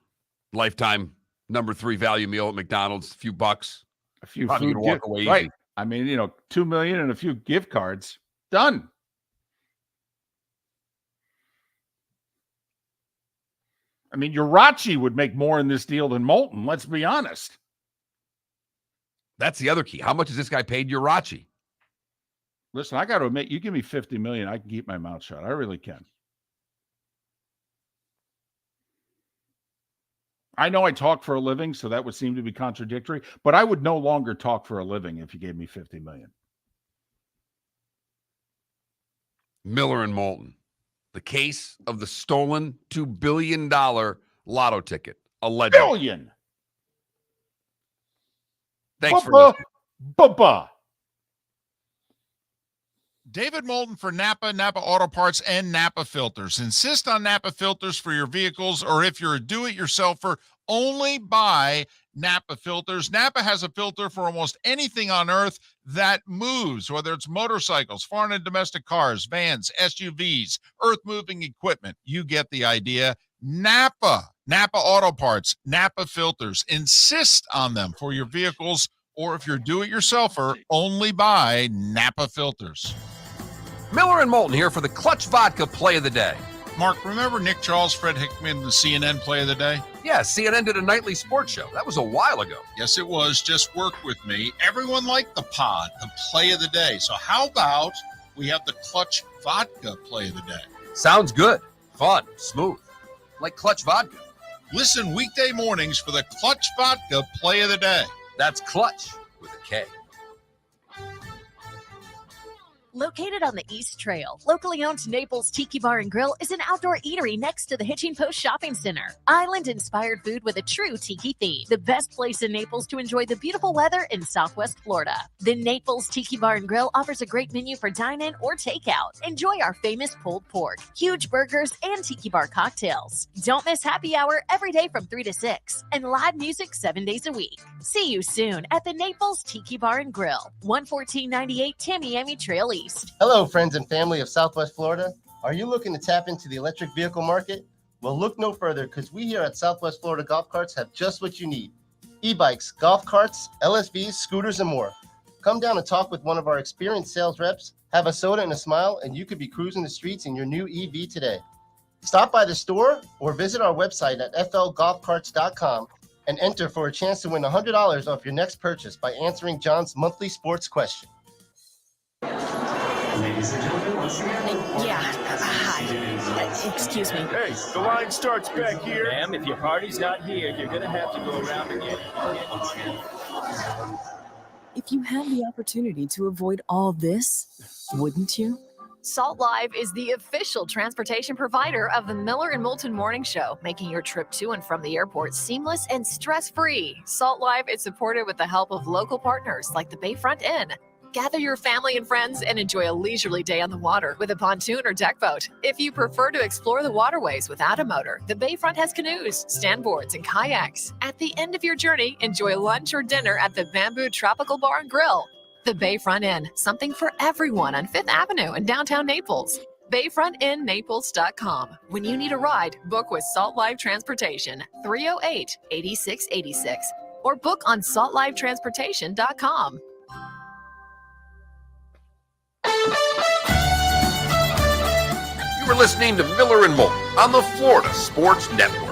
Lifetime number 3 value meal at McDonald's, a few bucks. A few food walk away right. Easy. I mean, $2 million and a few gift cards. Done. I mean, Urachi would make more in this deal than Moulton. Let's be honest. That's the other key. How much has this guy paid Urachi? Listen, I got to admit, you give me 50 million, I can keep my mouth shut. I really can. I know I talk for a living, so that would seem to be contradictory, but I would no longer talk for a living if you gave me 50 million. Miller and Moulton. The case of the stolen $2 billion lotto ticket. Allegedly. Billion. Thanks for listening. Bubba. David Moulton for Napa Auto Parts, and Napa Filters. Insist on Napa Filters for your vehicles, or if you're a do-it-yourselfer, only buy Napa Filters. Napa has a filter for almost anything on earth that moves, whether it's motorcycles, foreign and domestic cars, vans, SUVs, earth-moving equipment. You get the idea. Napa Auto Parts, Napa Filters. Insist on them for your vehicles, or if you're do-it-yourselfer, only buy Napa Filters. Miller and Moulton here for the Clutch Vodka Play of the Day. Mark, remember Nick Charles, Fred Hickman, the CNN Play of the Day? Yeah, CNN did a nightly sports show. That was a while ago. Yes, it was. Just work with me. Everyone liked the pod, the Play of the Day. So how about we have the Clutch Vodka Play of the Day? Sounds good. Fun. Smooth. Like Clutch Vodka. Listen weekday mornings for the Clutch Vodka Play of the Day. That's Clutch with a K. Located on the East Trail, locally owned Naples Tiki Bar and Grill is an outdoor eatery next to the Hitching Post Shopping Center. Island-inspired food with a true tiki theme. The best place in Naples to enjoy the beautiful weather in Southwest Florida. The Naples Tiki Bar and Grill offers a great menu for dine-in or takeout. Enjoy our famous pulled pork, huge burgers, and tiki bar cocktails. Don't miss happy hour every day from 3 to 6 and live music 7 days a week. See you soon at the Naples Tiki Bar and Grill, 11498 Tamiami Trail East. Hello, friends and family of Southwest Florida. Are you looking to tap into the electric vehicle market? Well, look no further because we here at Southwest Florida Golf Carts have just what you need. E-bikes, golf carts, LSVs, scooters, and more. Come down and talk with one of our experienced sales reps, have a soda and a smile, and you could be cruising the streets in your new EV today. Stop by the store or visit our website at flgolfcarts.com and enter for a chance to win $100 off your next purchase by answering John's monthly sports question. Ladies and gentlemen, once again. Hi. Excuse me. Hey, the line starts back here. Ma'am, if your party's not here, you're going to have to go around again. If you had the opportunity to avoid all this, wouldn't you? Salt Live is the official transportation provider of the Miller and Moulton Morning Show, making your trip to and from the airport seamless and stress-free. Salt Live is supported with the help of local partners like the Bayfront Inn. Gather your family and friends and enjoy a leisurely day on the water with a pontoon or deck boat. If you prefer to explore the waterways without a motor, the Bayfront has canoes, standboards, and kayaks. At the end of your journey, enjoy lunch or dinner at the Bamboo Tropical Bar and Grill. The Bayfront Inn, something for everyone on 5th Avenue in downtown Naples. BayfrontInNaples.com. When you need a ride, book with Salt Live Transportation, 308-8686, or book on saltlivetransportation.com. You were listening to Miller and Moulton on the Florida Sports Network.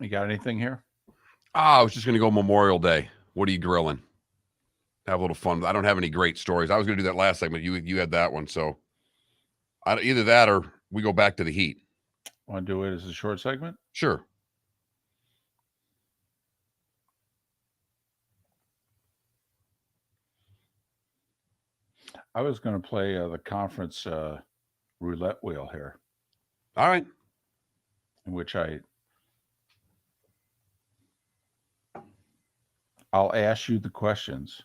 You got anything here? I was just going to go Memorial Day. What are you grilling? Have a little fun. I don't have any great stories. I was going to do that last segment. You had that one. So either that or we go back to the heat. Want to do it as a short segment? Sure. I was going to play the conference roulette wheel here. All right. In which I'll ask you the questions.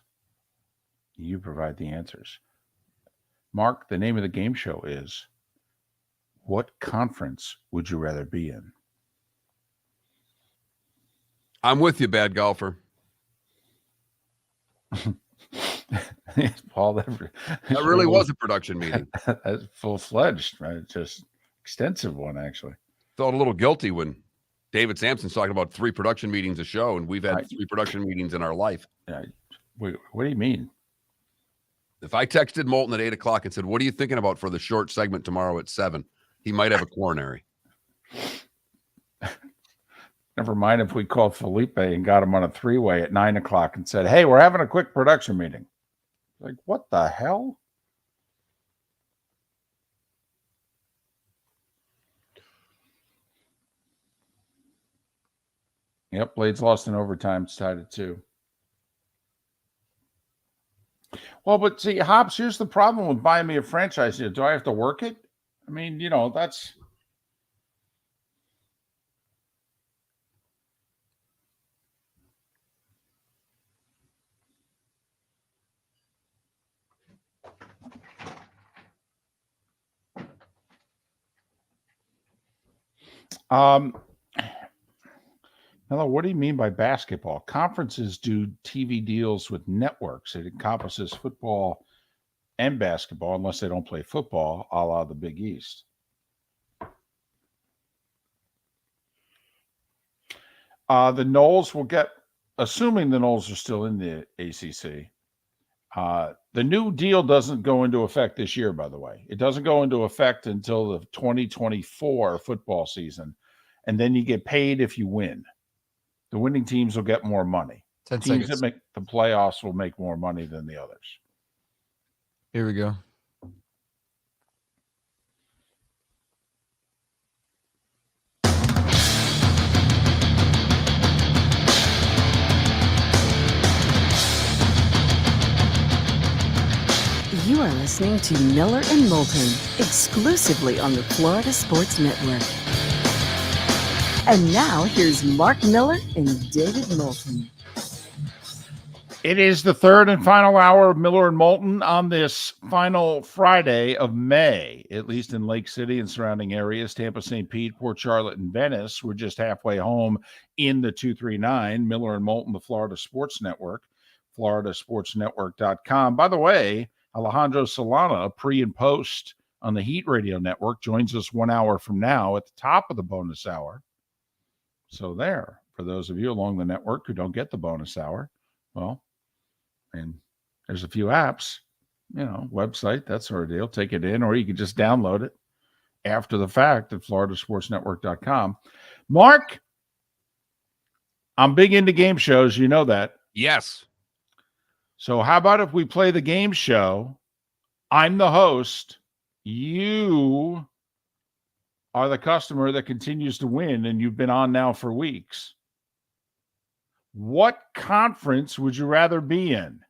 You provide the answers. Mark, the name of the game show is, what conference would you rather be in? I'm with you, bad golfer. Paul, that really was a production meeting. That's full-fledged, right? Just extensive one, actually. Felt a little guilty when David Sampson's talking about 3 production meetings a show, and we've had 3 production meetings in our life. Wait, what do you mean? If I texted Moulton at 8 o'clock and said, what are you thinking about for the short segment tomorrow at 7? He might have a coronary. Never mind if we called Felipe and got him on a 3-way at 9 o'clock and said, hey, we're having a quick production meeting. Like, what the hell? Yep, Blades lost in overtime. It's tied at 2. Well, but see, Hobbs, here's the problem with buying me a franchise. Do I have to work it? I mean, that's. Hello, what do you mean by basketball? Conferences do TV deals with networks. It encompasses football and basketball, unless they don't play football, a la the Big East. The Knowles will get, assuming the Knowles are still in the ACC. The new deal doesn't go into effect this year, by the way. It doesn't go into effect until the 2024 football season, and then you get paid if you win. The winning teams will get more money. 10 Teams seconds. that make the playoffs will make more money than the others. Here we go. You are listening to Miller and Moulton, exclusively on the Florida Sports Network. And now, here's Mark Miller and David Moulton. It is the third and final hour of Miller and Moulton on this final Friday of May, at least in Lake City and surrounding areas, Tampa, St. Pete, Port Charlotte, and Venice. We're just halfway home in the 239, Miller and Moulton, the Florida Sports Network, floridasportsnetwork.com. By the way, Alejandro Solana, pre and post on the Heat Radio Network, joins us 1 hour from now at the top of the bonus hour. So there, for those of you along the network who don't get the bonus hour, well, and there's a few apps, website, that sort of deal. Take it in, or you can just download it after the fact at floridasportsnetwork.com. Mark, I'm big into game shows. You know that. Yes. So how about if we play the game show? I'm the host. You are the customer that continues to win, and you've been on now for weeks. What conference would you rather be in?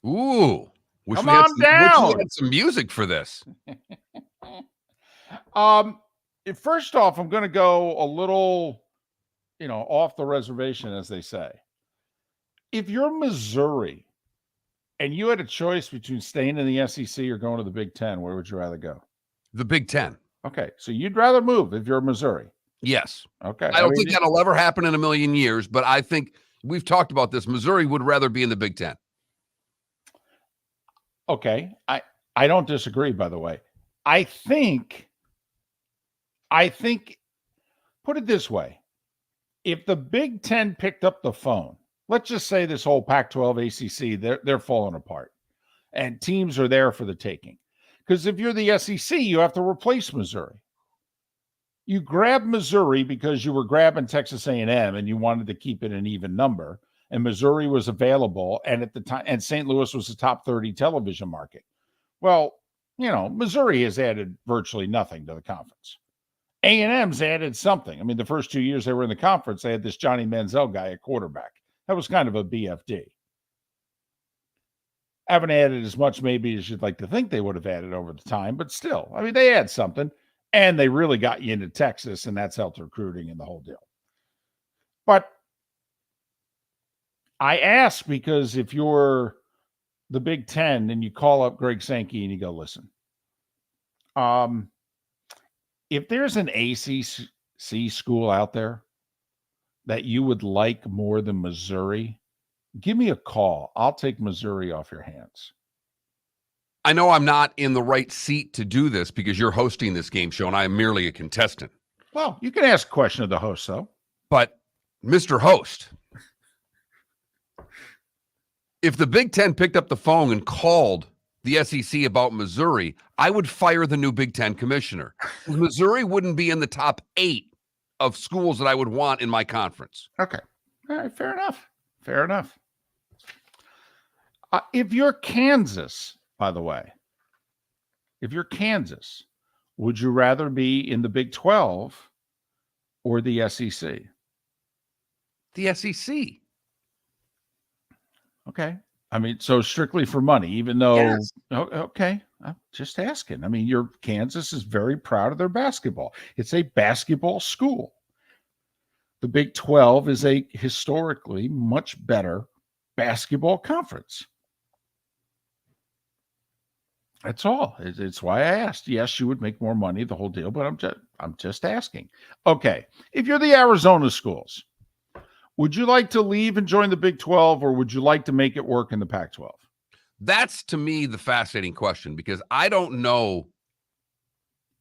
Ooh. Come on down. Wish we had some music for this. First off, I'm going to go a little, off the reservation, as they say. If you're Missouri and you had a choice between staying in the SEC or going to the Big Ten, where would you rather go? The Big Ten. Okay, so you'd rather move if you're Missouri. Yes. Okay. I don't think that'll ever happen in a million years, but I think we've talked about this. Missouri would rather be in the Big Ten. Okay. I don't disagree, by the way. I think, put it this way. If the Big Ten picked up the phone, let's just say this whole Pac-12 ACC, they're falling apart, and teams are there for the taking. Because if you're the SEC, you have to replace Missouri. You grab Missouri because you were grabbing Texas A&M and you wanted to keep it an even number, and Missouri was available, and at the time, and St. Louis was the top 30 television market. Well, Missouri has added virtually nothing to the conference. A&M's added something. I mean, the first 2 years they were in the conference, they had this Johnny Manziel guy at quarterback. That was kind of a BFD. Haven't added as much maybe as you'd like to think they would have added over the time, but still, I mean, they add something, and they really got you into Texas, and that's helped recruiting and the whole deal. But I ask because if you're the Big Ten and you call up Greg Sankey and you go, listen, if there's an ACC school out there that you would like more than Missouri, give me a call. I'll take Missouri off your hands. I know I'm not in the right seat to do this because you're hosting this game show and I am merely a contestant. Well, you can ask a question of the host, though. But, Mr. Host, if the Big Ten picked up the phone and called the SEC about Missouri, I would fire the new Big Ten commissioner. Missouri wouldn't be in the top 8 of schools that I would want in my conference. Okay. All right. Fair enough. Fair enough. If you're Kansas, by the way, if you're Kansas, would you rather be in the Big 12 or the SEC? The SEC. Okay. I mean, so strictly for money, even though, Yes. Okay, I'm just asking. I mean, Kansas is very proud of their basketball. It's a basketball school. The Big 12 is a historically much better basketball conference. That's all. It's why I asked. Yes, you would make more money, the whole deal, but I'm just asking. Okay, if you're the Arizona schools, would you like to leave and join the Big 12, or would you like to make it work in the Pac-12? That's, to me, the fascinating question, because I don't know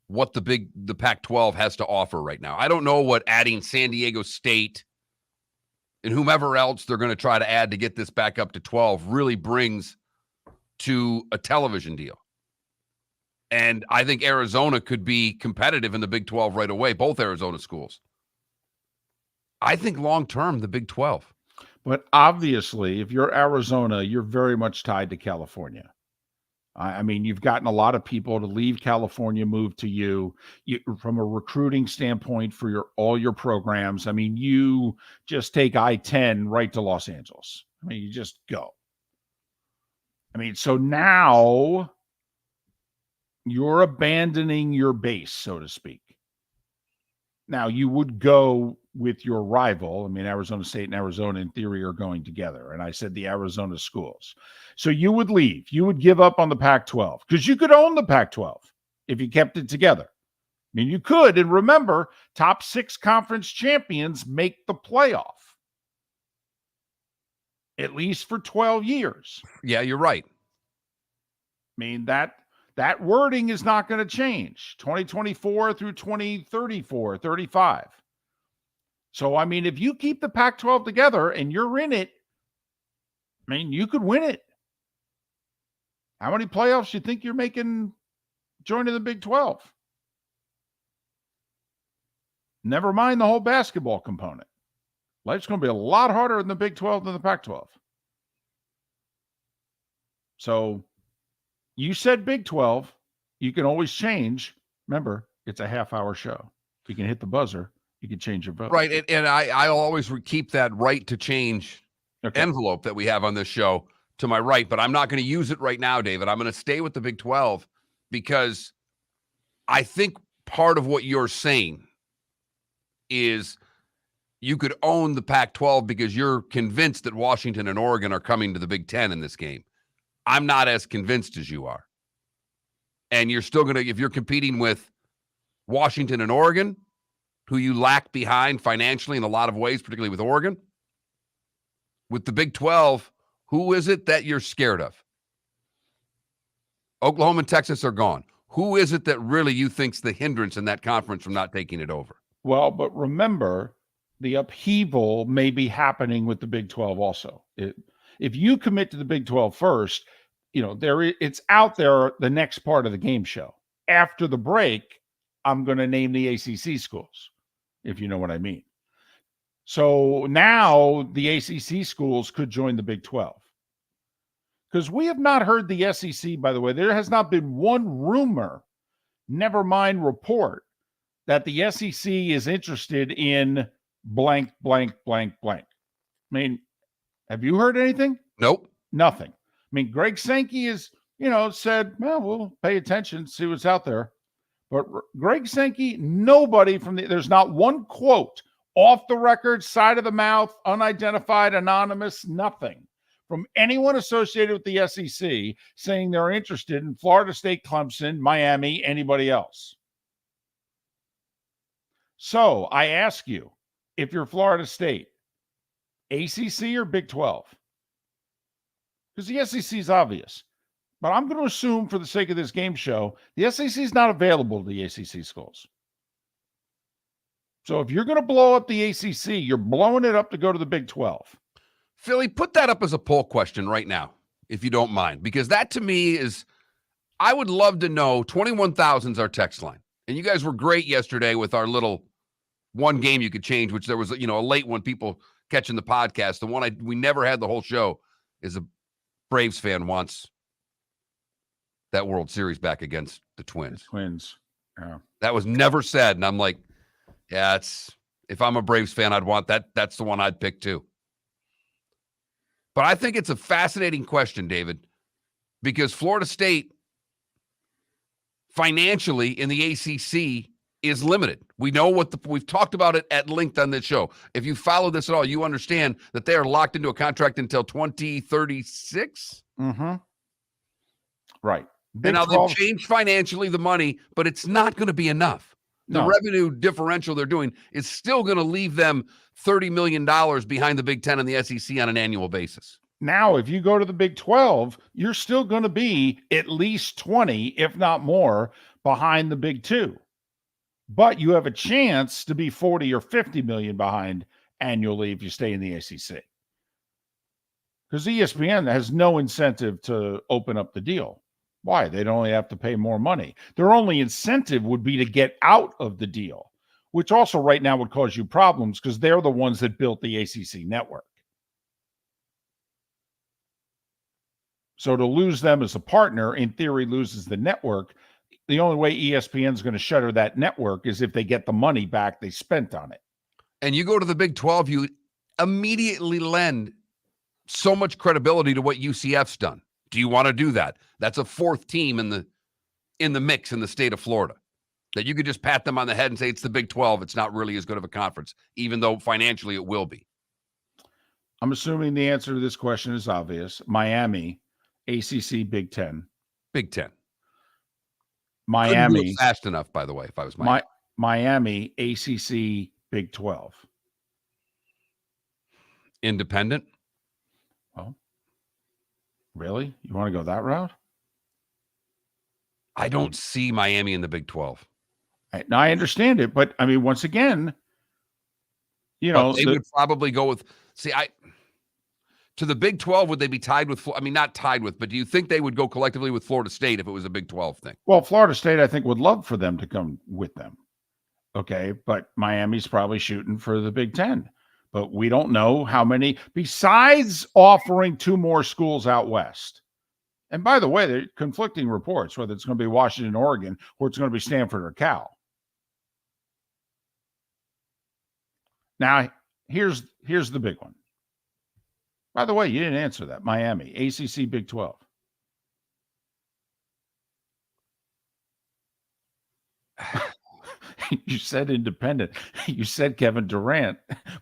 what the Pac-12 has to offer right now. I don't know what adding San Diego State and whomever else they're going to try to add to get this back up to 12 really brings to a television deal. And I think Arizona could be competitive in the Big 12 right away, both Arizona schools. I think long-term, the Big 12. But obviously, if you're Arizona, you're very much tied to California. I mean, you've gotten a lot of people to leave California, move to you from a recruiting standpoint for all your programs. I mean, you just take I-10 right to Los Angeles. I mean, you just go. I mean, so now you're abandoning your base, so to speak. Now, you would go with your rival. I mean, Arizona State and Arizona, in theory, are going together. And I said the Arizona schools. So you would leave. You would give up on the Pac-12 because you could own the Pac-12 if you kept it together. I mean, you could. And remember, top 6 conference champions make the playoff, at least for 12 years. Yeah, you're right. I mean, that wording is not going to change 2024 through 2034, 35. So, I mean, if you keep the Pac-12 together and you're in it, I mean, you could win it. How many playoffs do you think you're making joining the Big 12? Never mind the whole basketball component. Life's going to be a lot harder in the Big 12 than the Pac-12. So, you said Big 12. You can always change. Remember, it's a half-hour show. You can hit the buzzer. You can change your vote. Right. And I'll always keep that right to change envelope that we have on this show to my right, but I'm not going to use it right now, David. I'm going to stay with the Big 12 because I think part of what you're saying is you could own the Pac-12 because you're convinced that Washington and Oregon are coming to the Big 10 in this game. I'm not as convinced as you are. And you're still going to, if you're competing with Washington and Oregon, who you lack behind financially in a lot of ways, particularly with Oregon, with the Big 12, who is it that you're scared of? Oklahoma and Texas are gone. Who is it that really you think's the hindrance in that conference from not taking it over? Well, but remember, the upheaval may be happening with the Big 12 also. If you commit to the Big 12 first, it's out there, the next part of the game show. After the break, I'm going to name the ACC schools, if you know what I mean. So now the ACC schools could join the Big 12. Because we have not heard the SEC, by the way. There has not been one rumor, never mind report, that the SEC is interested in blank, blank, blank, blank. I mean, have you heard anything? Nope. Nothing. I mean, Greg Sankey has, said, well, we'll pay attention, see what's out there. But Greg Sankey, nobody there's not one quote, off the record, side of the mouth, unidentified, anonymous, nothing from anyone associated with the SEC saying they're interested in Florida State, Clemson, Miami, anybody else. So I ask you, if you're Florida State, ACC or Big 12? Because the SEC is obvious. But I'm going to assume, for the sake of this game show, the SEC is not available to the ACC schools. So if you're going to blow up the ACC, you're blowing it up to go to the Big 12. Philly, put that up as a poll question right now, if you don't mind, because that to me is, I would love to know. 21,000 is our text line. And you guys were great yesterday with our little one game you could change, which there was, a late one, people catching the podcast. The one we never had the whole show is a Braves fan wants that World Series back against the Twins. Yeah. That was never said. And I'm like, yeah, if I'm a Braves fan, I'd want that. That's the one I'd pick too. But I think it's a fascinating question, David, because Florida State financially in the ACC is limited. We know we've talked about it at length on this show. If you follow this at all, you understand that they are locked into a contract until 2036. Mm-hmm. Right. And now they've changed financially the money, but it's not going to be enough. The revenue differential they're doing is still going to leave them $30 million behind the Big Ten and the SEC on an annual basis. Now, if you go to the Big 12, you're still going to be at least 20, if not more, behind the Big Two. But you have a chance to be 40 or 50 million behind annually if you stay in the ACC. Because ESPN has no incentive to open up the deal. Why? They'd only have to pay more money. Their only incentive would be to get out of the deal, which also right now would cause you problems because they're the ones that built the ACC network. So to lose them as a partner, in theory, loses the network. The only way ESPN is going to shutter that network is if they get the money back they spent on it. And you go to the Big 12, you immediately lend so much credibility to what UCF's done. Do you want to do that? That's a fourth team in the mix in the state of Florida that you could just pat them on the head and say it's the Big 12. It's not really as good of a conference, even though financially it will be. I'm assuming the answer to this question is obvious. Miami, ACC, Big 10. Big 10. Miami. Fast enough, by the way, if I was Miami, ACC, Big 12. Independent? Well, really? You want to go that route? I don't see Miami in the Big 12. Now, I understand it, but I mean, once again, you know, they would probably go with, to the Big 12, would they be tied with, I mean, not tied with, but do you think they would go collectively with Florida State if it was a Big 12 thing? Well, Florida State, I think, would love for them to come with them. Okay, but Miami's probably shooting for the Big 10. But we don't know how many, besides offering two more schools out west. And by the way, there are conflicting reports, whether it's going to be Washington, Oregon, or it's going to be Stanford or Cal. Now, here's the big one. By the way, you didn't answer that. Miami, ACC, Big 12. You said independent. You said Kevin Durant.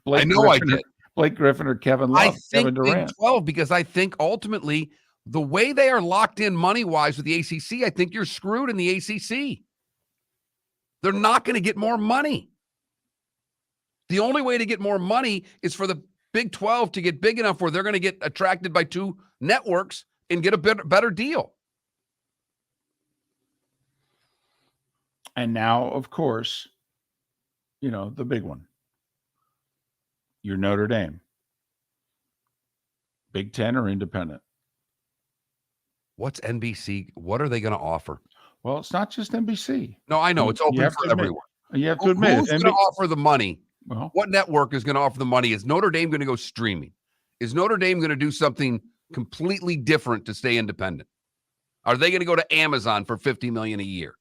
I know I did. Blake Griffin or Kevin Love. I think Kevin Durant. Big 12 because I think ultimately the way they are locked in money-wise with the ACC, I think you're screwed in the ACC. They're not going to get more money. The only way to get more money is for the Big 12 to get big enough where they're going to get attracted by two networks and get a better deal. And now, of course, you know, the big one. Your Notre Dame. Big 10 or independent? What's NBC? What are they going to offer? Well, it's not just NBC. No, I know. It's open for everyone. You have to admit. Who's going to offer the money? Well, what network is going to offer the money? Is Notre Dame going to go streaming? Is Notre Dame going to do something completely different to stay independent? Are they going to go to Amazon for $50 million a year?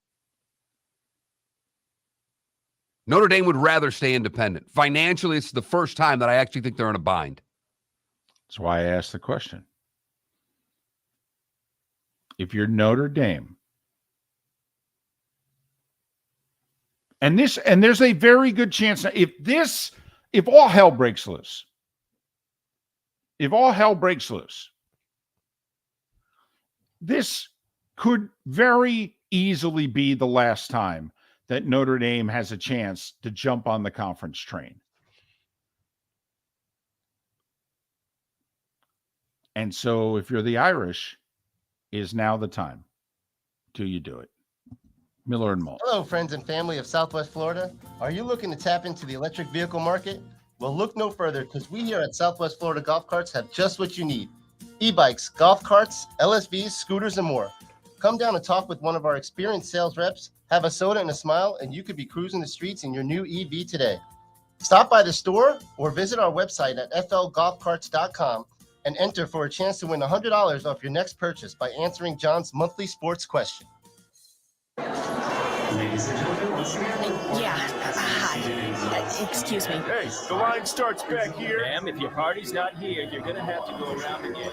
Notre Dame would rather stay independent. Financially, it's the first time that I actually think they're in a bind. That's why I asked the question. If you're Notre Dame, and there's a very good chance now, if all hell breaks loose, this could very easily be the last time that Notre Dame has a chance to jump on the conference train. And so if you're the Irish, is now the time. Do you do it? Miller and Moulton. Hello, friends and family of Southwest Florida. Are you looking to tap into the electric vehicle market? Well, look no further because we here at Southwest Florida Golf Carts have just what you need. E-bikes, golf carts, LSVs, scooters, and more. Come down and talk with one of our experienced sales reps, have a soda and a smile, and you could be cruising the streets in your new EV today. Stop by the store or visit our website at flgolfcarts.com and enter for a chance to win $100 off your next purchase by answering John's monthly sports question. Yeah. Hi. Excuse me. Hey, the line starts back here. Ma'am, if your party's not here, you're going to have to go around again.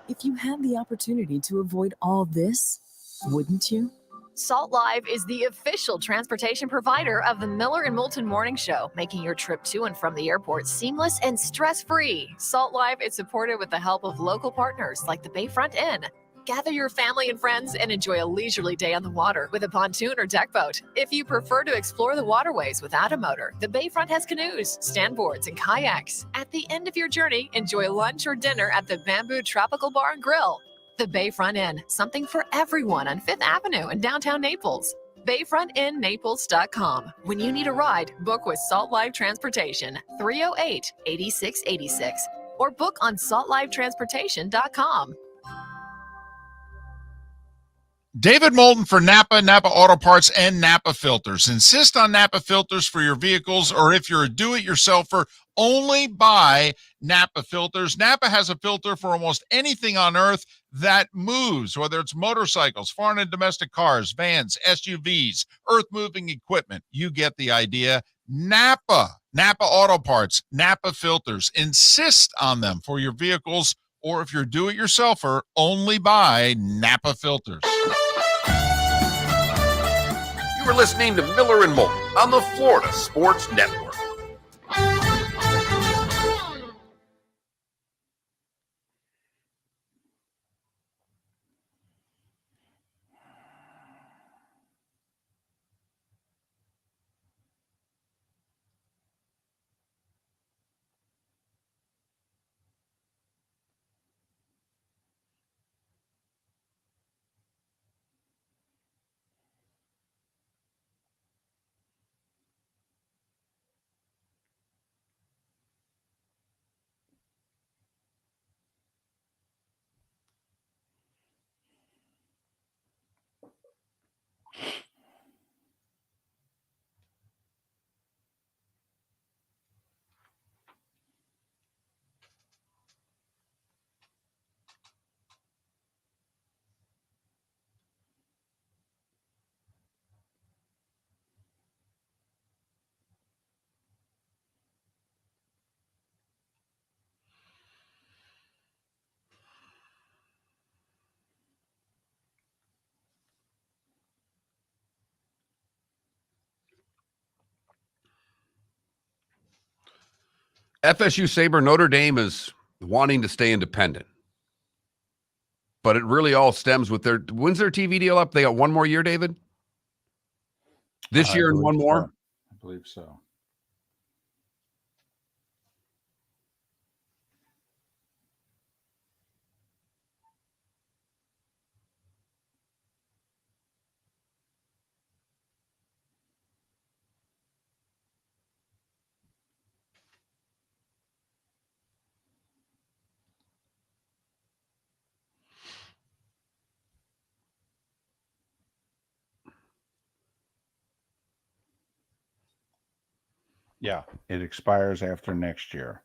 If you had the opportunity to avoid all this, wouldn't you? Salt Live is the official transportation provider of the Miller and Moulton Morning Show, making your trip to and from the airport seamless and stress-free. Salt Live is supported with the help of local partners like the Bayfront Inn. Gather your family and friends and enjoy a leisurely day on the water with a pontoon or deck boat. If you prefer to explore the waterways without a motor, the Bayfront has canoes, standboards, and kayaks. At the end of your journey, enjoy lunch or dinner at the Bamboo Tropical Bar and Grill. The Bayfront Inn, something for everyone on 5th Avenue in downtown Naples. BayfrontInNaples.com. When you need a ride, book with Salt Live Transportation, 308-8686, or book on saltlivetransportation.com. David Moulton for Napa Auto Parts, and Napa Filters. Insist on Napa filters for your vehicles, or if you're a do-it-yourselfer, only buy Napa filters. Napa has a filter for almost anything on earth that moves, whether it's motorcycles, foreign and domestic cars, vans, SUVs, earth-moving equipment. You get the idea. Napa Auto Parts, Napa filters. Insist on them for your vehicles, or if you're a do-it-yourselfer, only buy Napa filters. You are listening to Miller and Moulton on the Florida Sports Network. FSU Sabre Notre Dame is wanting to stay independent. But it really all stems with when's their TV deal up? They got one more year, David? This year and one more? I believe so. Yeah, it expires after next year.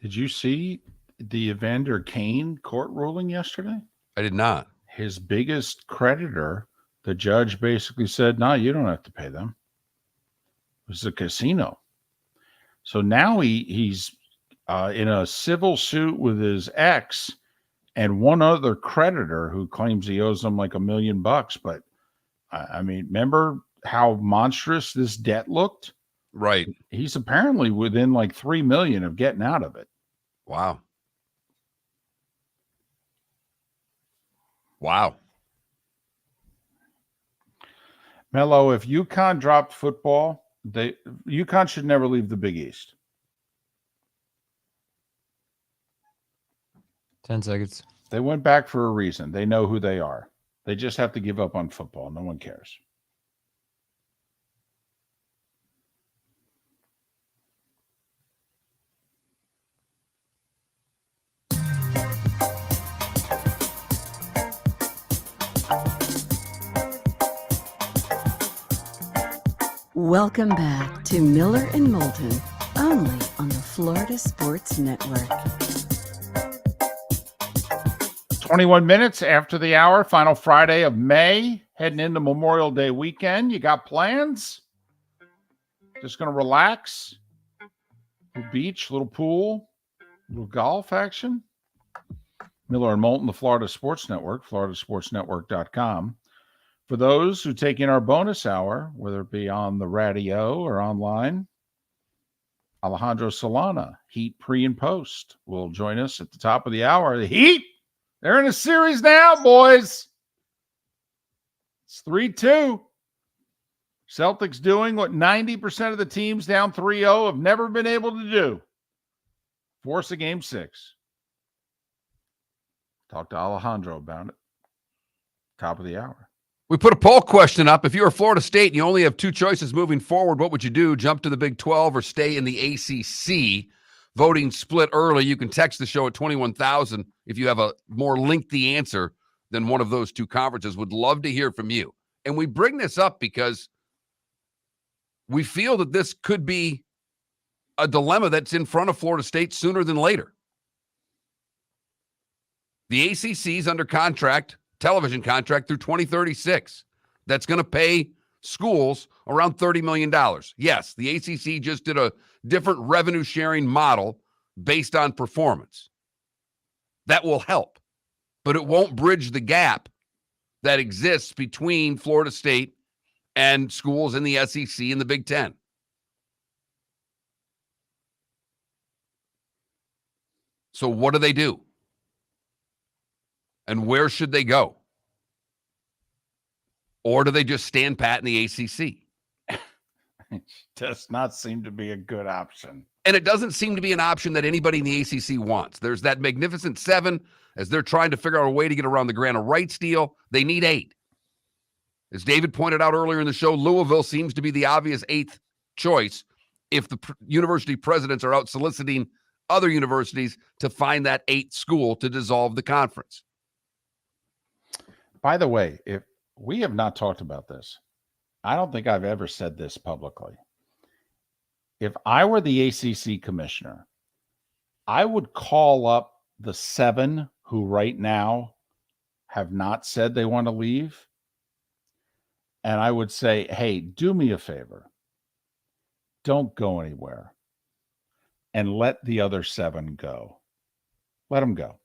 Did you see the Evander Kane court ruling yesterday? I did not. His biggest creditor, the judge basically said, no, you don't have to pay them. It was a casino. So now he's in a civil suit with his ex and one other creditor who claims he owes them like $1 million. But I mean, remember how monstrous this debt looked? Right. He's apparently within like 3 million of getting out of it. Wow. Wow. Mello, if UConn dropped football, UConn should never leave the Big East. 10 seconds. They went back for a reason. They know who they are. They just have to give up on football. No one cares. Welcome back to Miller and Moulton, only on the Florida Sports Network. 21 minutes after the hour, final Friday of May, heading into Memorial Day weekend. You got plans? Just going to relax? Little beach, little pool, little golf action? Miller and Moulton, the Florida Sports Network, floridasportsnetwork.com. For those who take in our bonus hour, whether it be on the radio or online, Alejandro Solana, Heat pre and post, will join us at the top of the hour. The Heat, they're in a series now, boys. It's 3-2. Celtics doing what 90% of the teams down 3-0 have never been able to do. Force a game 6. Talk to Alejandro about it. Top of the hour. We put a poll question up. If you're Florida State and you only have 2 choices moving forward, what would you do? Jump to the Big 12 or stay in the ACC? Voting split early. You can text the show at 21,000 if you have a more lengthy answer than one of those 2 conferences. Would love to hear from you. And we bring this up because we feel that this could be a dilemma that's in front of Florida State sooner than later. The ACC is under contract, television contract through 2036. That's going to pay schools around $30 million. Yes, the ACC just did a different revenue sharing model based on performance. That will help, but it won't bridge the gap that exists between Florida State and schools in the SEC and the Big Ten. So what do they do? And where should they go? Or do they just stand pat in the ACC? It does not seem to be a good option. And it doesn't seem to be an option that anybody in the ACC wants. There's that Magnificent 7. As they're trying to figure out a way to get around the grant of rights deal, they need 8. As David pointed out earlier in the show, Louisville seems to be the obvious 8th choice if the university presidents are out soliciting other universities to find that 8th school to dissolve the conference. By the way, if we have not talked about this, I don't think I've ever said this publicly. If I were the ACC commissioner, I would call up the 7 who right now have not said they want to leave. And I would say, hey, do me a favor. Don't go anywhere. And let the other 7 go. Let them go.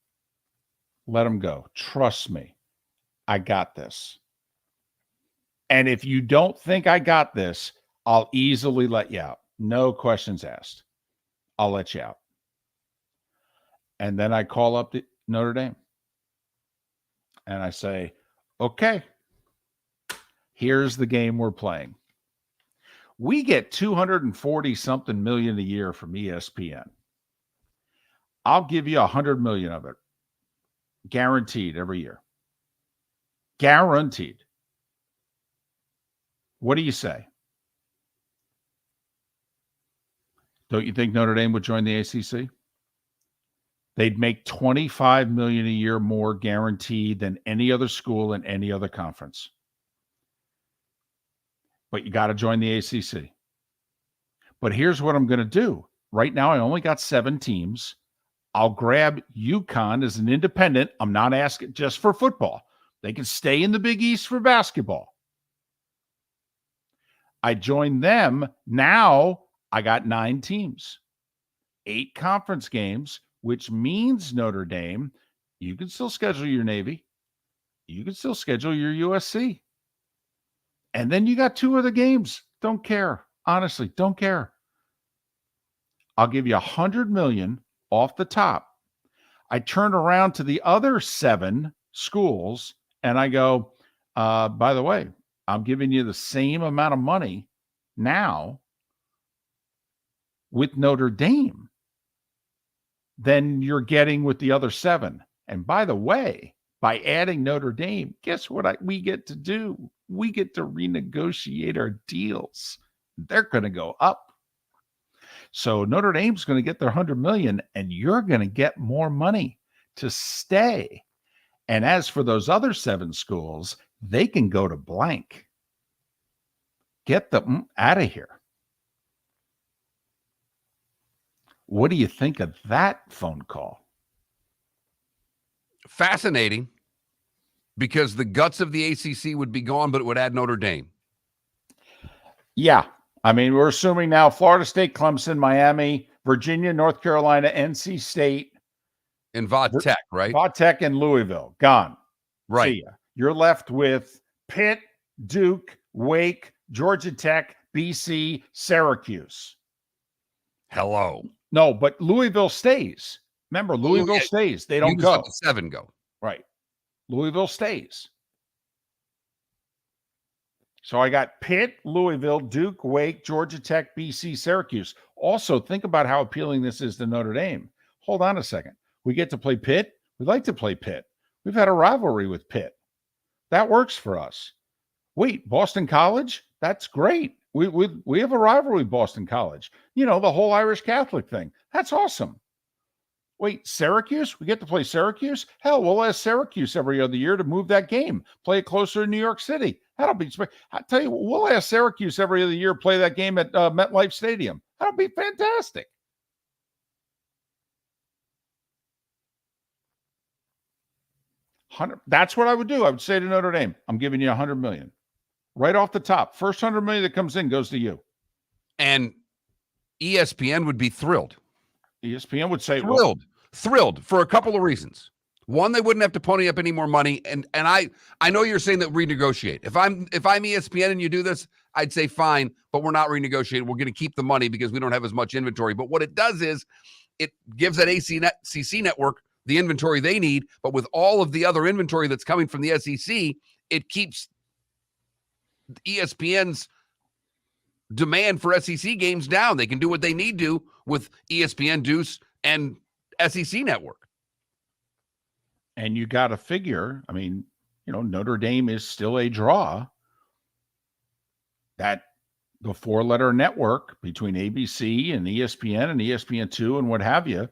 Let them go. Trust me. I got this. And if you don't think I got this, I'll easily let you out. No questions asked. I'll let you out. And then I call up Notre Dame. And I say, okay, here's the game we're playing. We get 240 something million a year from ESPN. I'll give you 100 million of it. Guaranteed every year. Guaranteed. What do you say? Don't you think Notre Dame would join the ACC? They'd make $25 million a year more guaranteed than any other school in any other conference. But you got to join the ACC. But here's what I'm going to do. Right now, I only got 7 teams. I'll grab UConn as an independent. I'm not asking just for football. They can stay in the Big East for basketball. I joined them. Now I got 9 teams, 8 conference games, which means Notre Dame, you can still schedule your Navy. You can still schedule your USC. And then you got 2 other games. Don't care. Honestly, don't care. I'll give you $100 million off the top. I turn around to the other 7 schools and I go, by the way, I'm giving you the same amount of money now with Notre Dame than you're getting with the other 7. And by the way, by adding Notre Dame, guess what we get to do? We get to renegotiate our deals. They're going to go up. So Notre Dame's going to get their $100 million, and you're going to get more money to stay. And as for those other 7 schools, they can go to blank. Get them out of here. What do you think of that phone call? Fascinating, because the guts of the ACC would be gone, but it would add Notre Dame. Yeah. I mean, we're assuming now Florida State, Clemson, Miami, Virginia, North Carolina, NC State. And Va Tech, right? Va Tech and Louisville. Gone. Right. See ya. You're left with Pitt, Duke, Wake, Georgia Tech, BC, Syracuse. Hello. No, but Louisville stays. Remember, Louisville stays. They don't go. 7 go. Right. Louisville stays. So I got Pitt, Louisville, Duke, Wake, Georgia Tech, BC, Syracuse. Also, think about how appealing this is to Notre Dame. Hold on a second. We get to play Pitt. We like to play Pitt. We've had a rivalry with Pitt. That works for us. Wait, Boston College? That's great. We have a rivalry with Boston College. You know, the whole Irish Catholic thing. That's awesome. Wait, Syracuse? We get to play Syracuse? Hell, we'll ask Syracuse every other year to move that game. Play it closer to New York City. That'll be, I tell you, we'll ask Syracuse every other year, play that game at MetLife Stadium. That'll be fantastic. That's what I would do. I would say to Notre Dame, I'm giving you $100 million. Right off the top. First $100 million that comes in goes to you. And ESPN would be thrilled. ESPN would say, thrilled for a couple of reasons. One, they wouldn't have to pony up any more money. And I know you're saying that renegotiate. If I'm ESPN and you do this, I'd say fine, but we're not renegotiating. We're going to keep the money because we don't have as much inventory. But what it does is it gives that ACC network the inventory they need, but with all of the other inventory that's coming from the SEC, it keeps ESPN's demand for SEC games down. They can do what they need to with ESPN, Deuce, and SEC network. And you got to figure, I mean, you know, Notre Dame is still a draw. That the 4-letter network between ABC and ESPN and ESPN2 and what have you,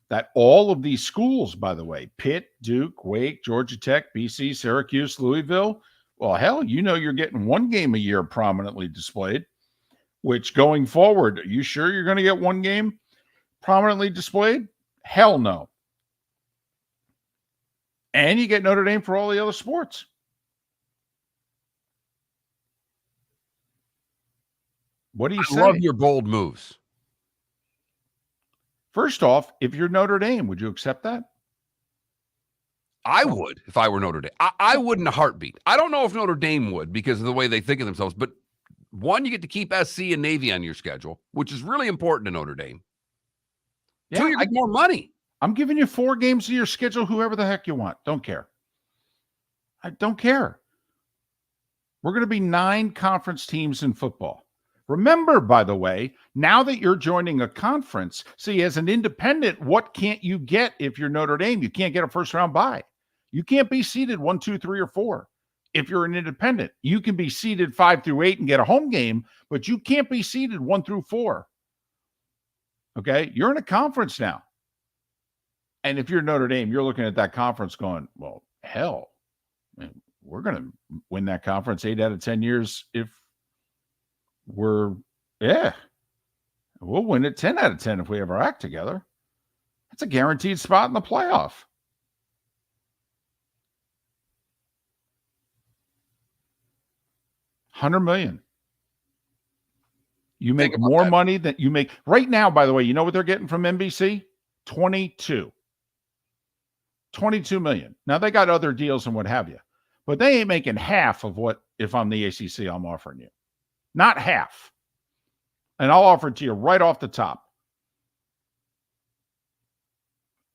that all of these schools, by the way, Pitt, Duke, Wake, Georgia Tech, BC, Syracuse, Louisville, well, hell, you know you're getting one game a year prominently displayed, which going forward, are you sure you're going to get one game prominently displayed? Hell no. And you get Notre Dame for all the other sports. What do you say? I love your bold moves. First off, if you're Notre Dame, would you accept that? I would if I were Notre Dame. I would in a heartbeat. I don't know if Notre Dame would because of the way they think of themselves. But one, you get to keep SC and Navy on your schedule, which is really important to Notre Dame. Yeah, 2, you get more money. I'm giving you 4 games of your schedule, whoever the heck you want. Don't care. I don't care. We're going to be 9 conference teams in football. Remember, by the way, now that you're joining a conference, see, as an independent, what can't you get if you're Notre Dame? You can't get a first-round bye. You can't be seeded 1, 2, 3, or 4. If you're an independent, you can be seeded 5 through 8 and get a home game, but you can't be seeded 1 through 4. Okay? You're in a conference now. And if you're Notre Dame, you're looking at that conference going, well, hell, man, we're going to win that conference 8 out of 10 years if we'll win it 10 out of 10 if we have our act together. That's a guaranteed spot in the playoff. $100 million. You make more money than you make right now. By the way, you know what they're getting from NBC? 22 million. Now they got other deals and what have you, but they ain't making half of what, if I'm the ACC, I'm offering you. Not half. And I'll offer it to you right off the top.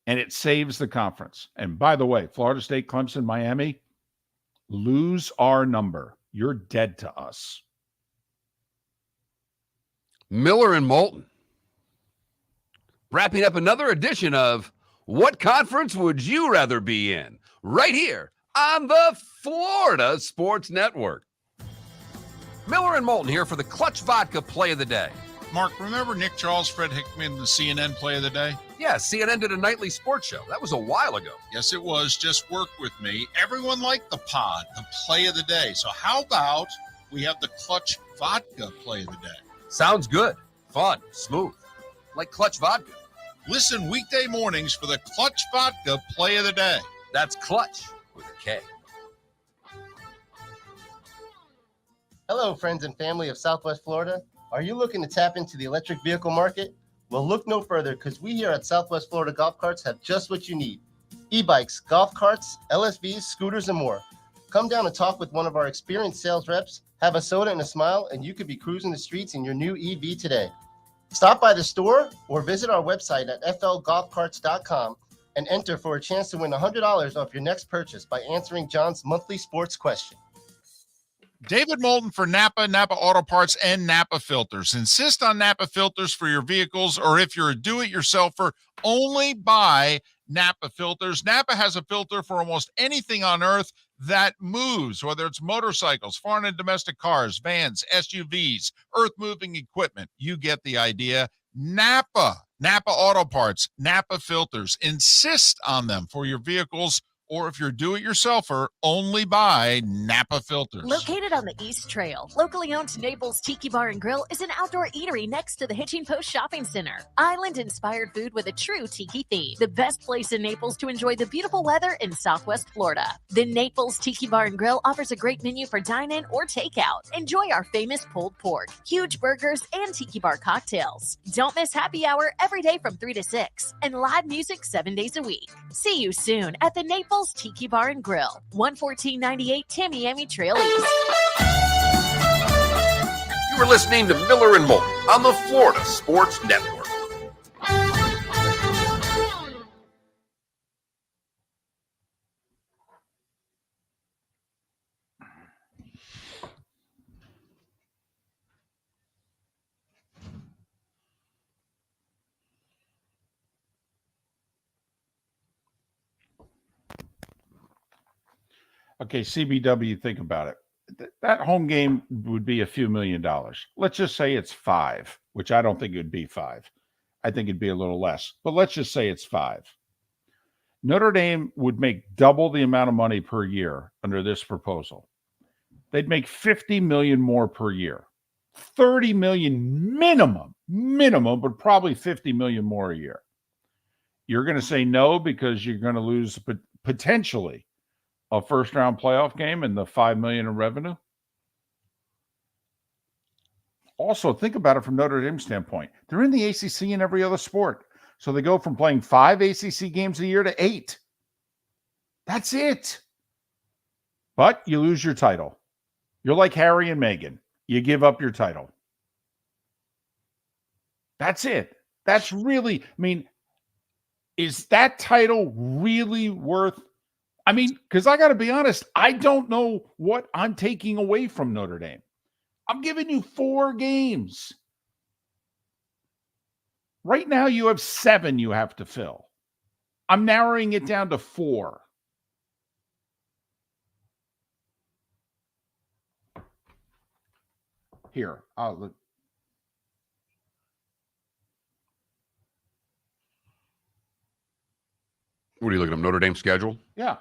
And it saves the conference. And by the way, Florida State, Clemson, Miami, lose our number. You're dead to us. Miller and Moulton. Wrapping up another edition of What Conference Would You Rather Be In? Right here on the Florida Sports Network. Miller and Moulton here for the Clutch Vodka Play of the Day. Mark, remember Nick Charles, Fred Hickman, the CNN Play of the Day? Yeah, CNN did a nightly sports show. That was a while ago. Yes, it was. Just work with me. Everyone liked the pod, the Play of the Day. So how about we have the Clutch Vodka Play of the Day? Sounds good. Fun. Smooth. Like Clutch Vodka. Listen weekday mornings for the Clutch Vodka Play of the Day. That's Clutch with a K. Hello, friends and family of Southwest Florida. Are you looking to tap into the electric vehicle market? Well, look no further, because we here at Southwest Florida Golf Carts have just what you need. E-bikes, golf carts, LSVs, scooters, and more. Come down and talk with one of our experienced sales reps, have a soda and a smile, and you could be cruising the streets in your new EV today. Stop by the store or visit our website at flgolfcarts.com and enter for a chance to win $100 off your next purchase by answering John's monthly sports question. David Moulton for Napa, Napa Auto Parts, and Napa Filters. Insist on Napa filters for your vehicles, or if you're a do-it-yourselfer, only buy Napa filters. Napa has a filter for almost anything on earth that moves, whether it's motorcycles, foreign and domestic cars, vans, SUVs, earth-moving equipment. You get the idea. Napa Auto Parts, Napa filters. Insist on them for your vehicles, or if you're do-it-yourselfer, only buy Napa filters. Located on the East Trail, locally owned Naples Tiki Bar and Grill is an outdoor eatery next to the Hitching Post Shopping Center. Island-inspired food with a true tiki theme. The best place in Naples to enjoy the beautiful weather in Southwest Florida. The Naples Tiki Bar and Grill offers a great menu for dine-in or takeout. Enjoy our famous pulled pork, huge burgers, and tiki bar cocktails. Don't miss happy hour every day from 3 to 6 and live music 7 days a week. See you soon at the Naples Tiki Bar and Grill, 11498 Tamiami Trail East. You were listening to Miller and Moulton on the Florida Sports Network. Okay, CBW, think about it. That home game would be a few $1 million. Let's just say it's 5, which I don't think it would be 5. I think it'd be a little less, but let's just say it's 5. Notre Dame would make double the amount of money per year under this proposal. They'd make $50 million more per year. $30 million minimum, but probably $50 million more a year. You're going to say no because you're going to lose potentially a first-round playoff game and the $5 million in revenue. Also, think about it from Notre Dame's standpoint. They're in the ACC in every other sport. So they go from playing 5 ACC games a year to 8. That's it. But you lose your title. You're like Harry and Meghan. You give up your title. That's it. That's really, is that title really worth? Because I got to be honest, I don't know what I'm taking away from Notre Dame. I'm giving you 4 games. Right now, you have 7 you have to fill. I'm narrowing it down to 4. Here, look. What are you looking at? Notre Dame schedule? Yeah.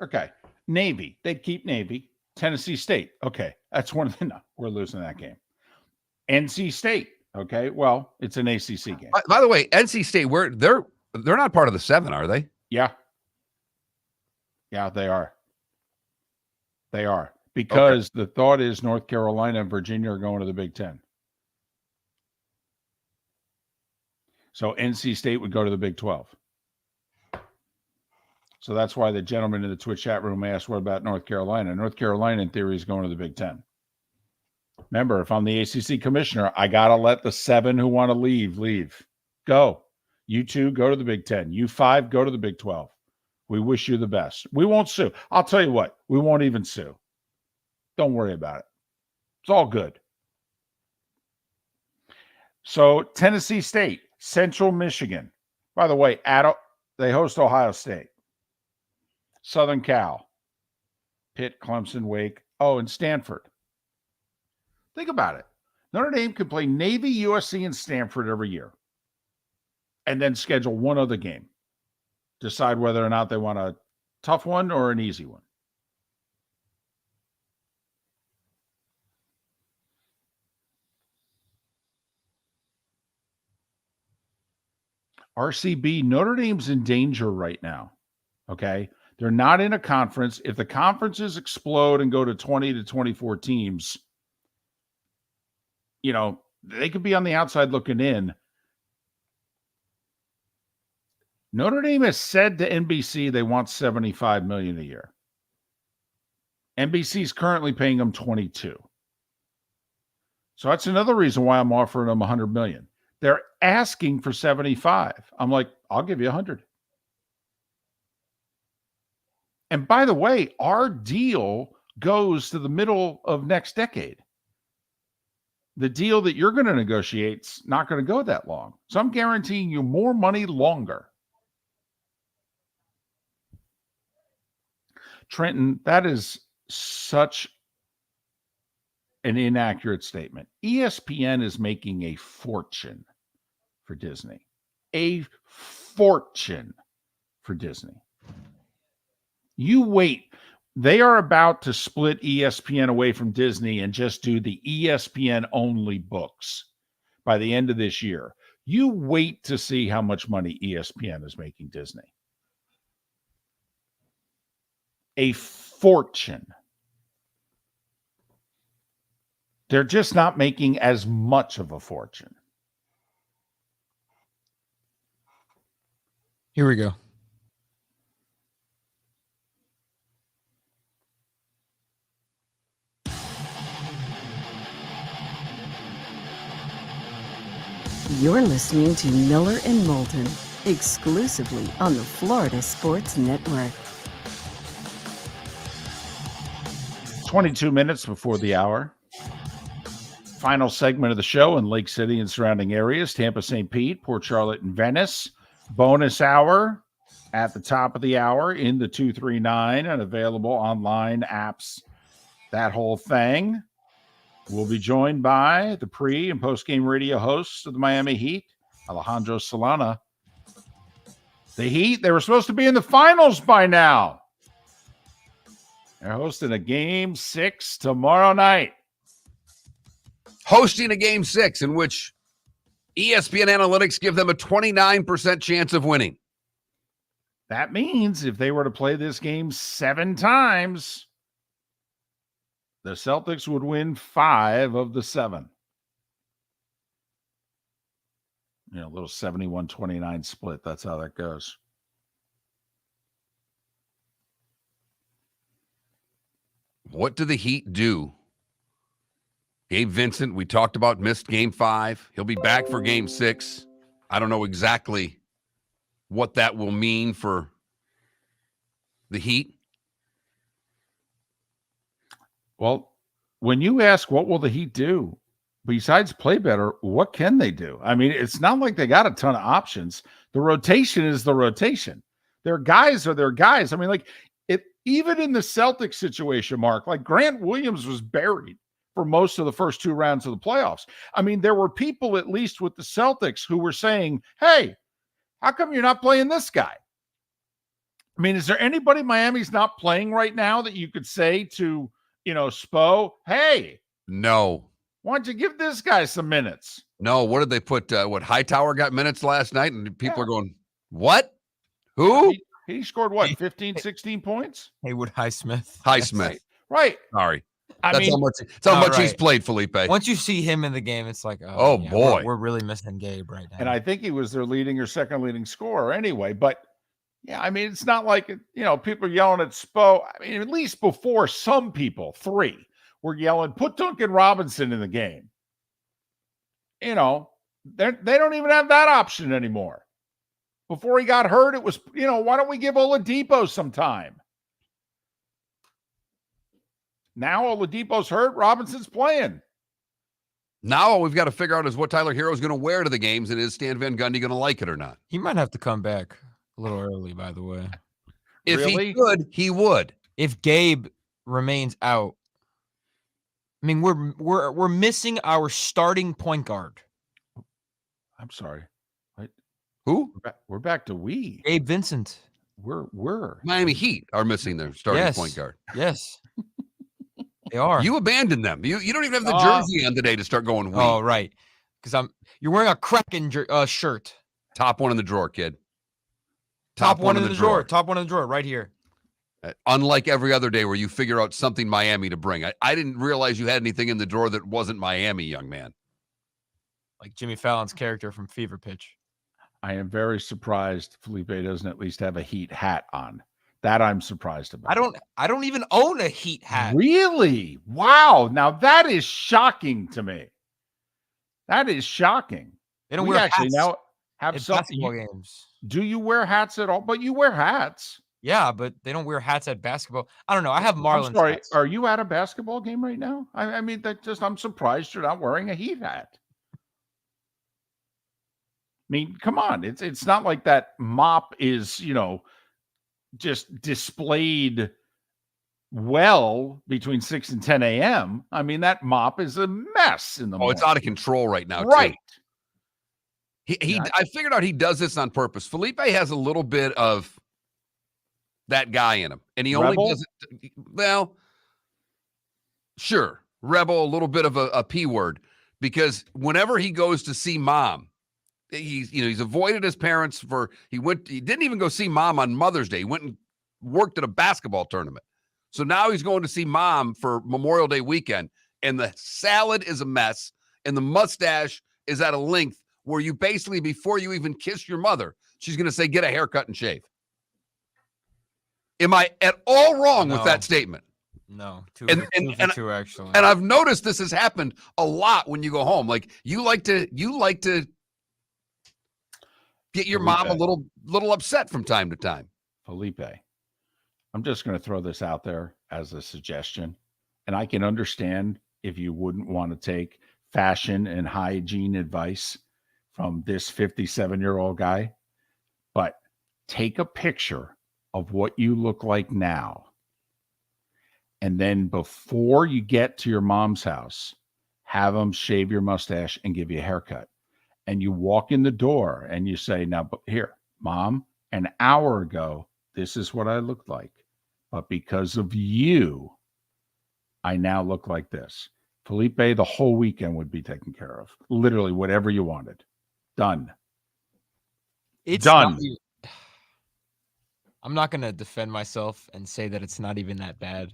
Okay. Navy. They'd keep Navy. Tennessee State. Okay. That's one of the, no, we're losing that game. NC State. Okay. Well, it's an ACC game. By the way, NC State, they're not part of the 7, are they? Yeah. Yeah, they are. They are. Because the thought is North Carolina and Virginia are going to the Big Ten. So NC State would go to the Big 12. So that's why the gentleman in the Twitch chat room asked, what about North Carolina? North Carolina, in theory, is going to the Big Ten. Remember, if I'm the ACC commissioner, I got to let the 7 who want to leave. Go. You 2, go to the Big Ten. You 5, go to the Big 12. We wish you the best. We won't sue. I'll tell you what, we won't even sue. Don't worry about it. It's all good. So Tennessee State, Central Michigan. By the way, they host Ohio State. Southern Cal, Pitt, Clemson, Wake. Oh, and Stanford. Think about it. Notre Dame can play Navy, USC, and Stanford every year. And then schedule one other game. Decide whether or not they want a tough one or an easy one. RCB, Notre Dame's in danger right now. Okay? They're not in a conference. If the conferences explode and go to 20 to 24 teams, they could be on the outside looking in. Notre Dame has said to NBC they want $75 million a year. NBC is currently paying them $22 million. So that's another reason why I'm offering them $100 million. They're asking for 75. I'm like, I'll give you 100. And by the way, our deal goes to the middle of next decade. The deal that you're going to negotiate is not going to go that long. So I'm guaranteeing you more money longer. Trenton, that is such an inaccurate statement. ESPN is making a fortune for Disney. A fortune for Disney. You wait. They are about to split ESPN away from Disney and just do the ESPN only books by the end of this year. You wait to see how much money ESPN is making Disney. A fortune. They're just not making as much of a fortune. Here we go. You're listening to Miller and Moulton, exclusively on the Florida Sports Network. 22 minutes before the hour. Final segment of the show in Lake City and surrounding areas, Tampa, St. Pete, Port Charlotte, and Venice. Bonus hour at the top of the hour in the 239 and available online apps, that whole thing. We'll be joined by the pre- and post-game radio hosts of the Miami Heat, Alejandro Solana. The Heat, they were supposed to be in the finals by now. They're hosting a Game 6 tomorrow night. Hosting a Game 6 in which ESPN analytics give them a 29% chance of winning. That means if they were to play this game 7 times, the Celtics would win 5 of the 7. A little 71-29 split. That's how that goes. What do the Heat do? Gabe Vincent, we talked about, missed Game 5. He'll be back for Game 6. I don't know exactly what that will mean for the Heat. Well, when you ask what will the Heat do, besides play better, what can they do? I mean, it's not like they got a ton of options. The rotation is the rotation. Their guys are their guys. I mean, even in the Celtics situation, Mark, like Grant Williams was buried for most of the first 2 rounds of the playoffs. I mean, there were people, at least with the Celtics, who were saying, hey, how come you're not playing this guy? I mean, is there anybody Miami's not playing right now that you could say to, Spo, hey, No. why don't you give this guy some minutes? No, what did they put? Hightower got minutes last night, and people are going, what? Who? He scored what, 15, 16 points? Haywood Highsmith. Highsmith. Right. Sorry. I That's mean, how much he's played, Felipe. Once you see him in the game, it's like, oh yeah, boy, we're really missing Gabe right now. and I think he was their leading or second leading scorer anyway. But yeah, I mean, it's not like, people are yelling at Spo. I mean, at least before, some people, 3, were yelling, put Duncan Robinson in the game. They don't even have that option anymore. Before he got hurt, it was, why don't we give Oladipo some time? Now Oladipo's hurt, Robinson's playing. Now all we've got to figure out is what Tyler Hero is going to wear to the games, and is Stan Van Gundy going to like it or not? He might have to come back a little early, by the way. If he could, he would. If Gabe remains out, I mean, we're missing our starting point guard. I'm sorry. Who? We're back to we. Gabe Vincent. We're Miami Heat are missing their starting point guard. Yes. They are. You abandoned them. You don't even have the jersey on today to start going. Oh, right. Because you're wearing a Kraken shirt. Top one in the drawer, kid. Top one in the drawer. Top one in the drawer, right here. Unlike every other day where you figure out something Miami to bring. I didn't realize you had anything in the drawer that wasn't Miami, young man. Like Jimmy Fallon's character from Fever Pitch. I am very surprised Felipe doesn't at least have a Heat hat on. That I'm surprised about. I don't even own a Heat hat. Really? Wow. Now that is shocking to me. That is shocking. They don't wear hats now have at some basketball games. Do you wear hats at all? But you wear hats. Yeah, but they don't wear hats at basketball. I don't know. I have Marlins. I'm sorry. Hats. Are you at a basketball game right now? I mean, I'm surprised you're not wearing a Heat hat. I mean, come on. It's not like that mop is, just displayed well between 6 and 10 a.m. I mean, that mop is a mess in the morning. It's out of control right now, right? Too. I figured out he does this on purpose. Felipe has a little bit of that guy in him, and he only does it. Well, sure, rebel, a little bit of a P word, because whenever he goes to see mom, he's avoided his parents he didn't even go see mom on Mother's Day. He went and worked at a basketball tournament. So now he's going to see mom for Memorial Day weekend, and the salad is a mess, and the mustache is at a length where you basically, before you even kiss your mother, she's going to say, get a haircut and shave. Am I at all wrong with that statement? No, two actually. And I've noticed this has happened a lot when you go home. Like you like to get your mom a little upset from time to time. Felipe, I'm just going to throw this out there as a suggestion, and I can understand if you wouldn't want to take fashion and hygiene advice from this 57-year-old guy, but take a picture of what you look like now. And then before you get to your mom's house, have them shave your mustache and give you a haircut. And you walk in the door and you say, now, here, Mom, an hour ago, this is what I looked like. But because of you, I now look like this. Felipe, the whole weekend would be taken care of. Literally, whatever you wanted. Done. It's done. I'm not going to defend myself and say that it's not even that bad.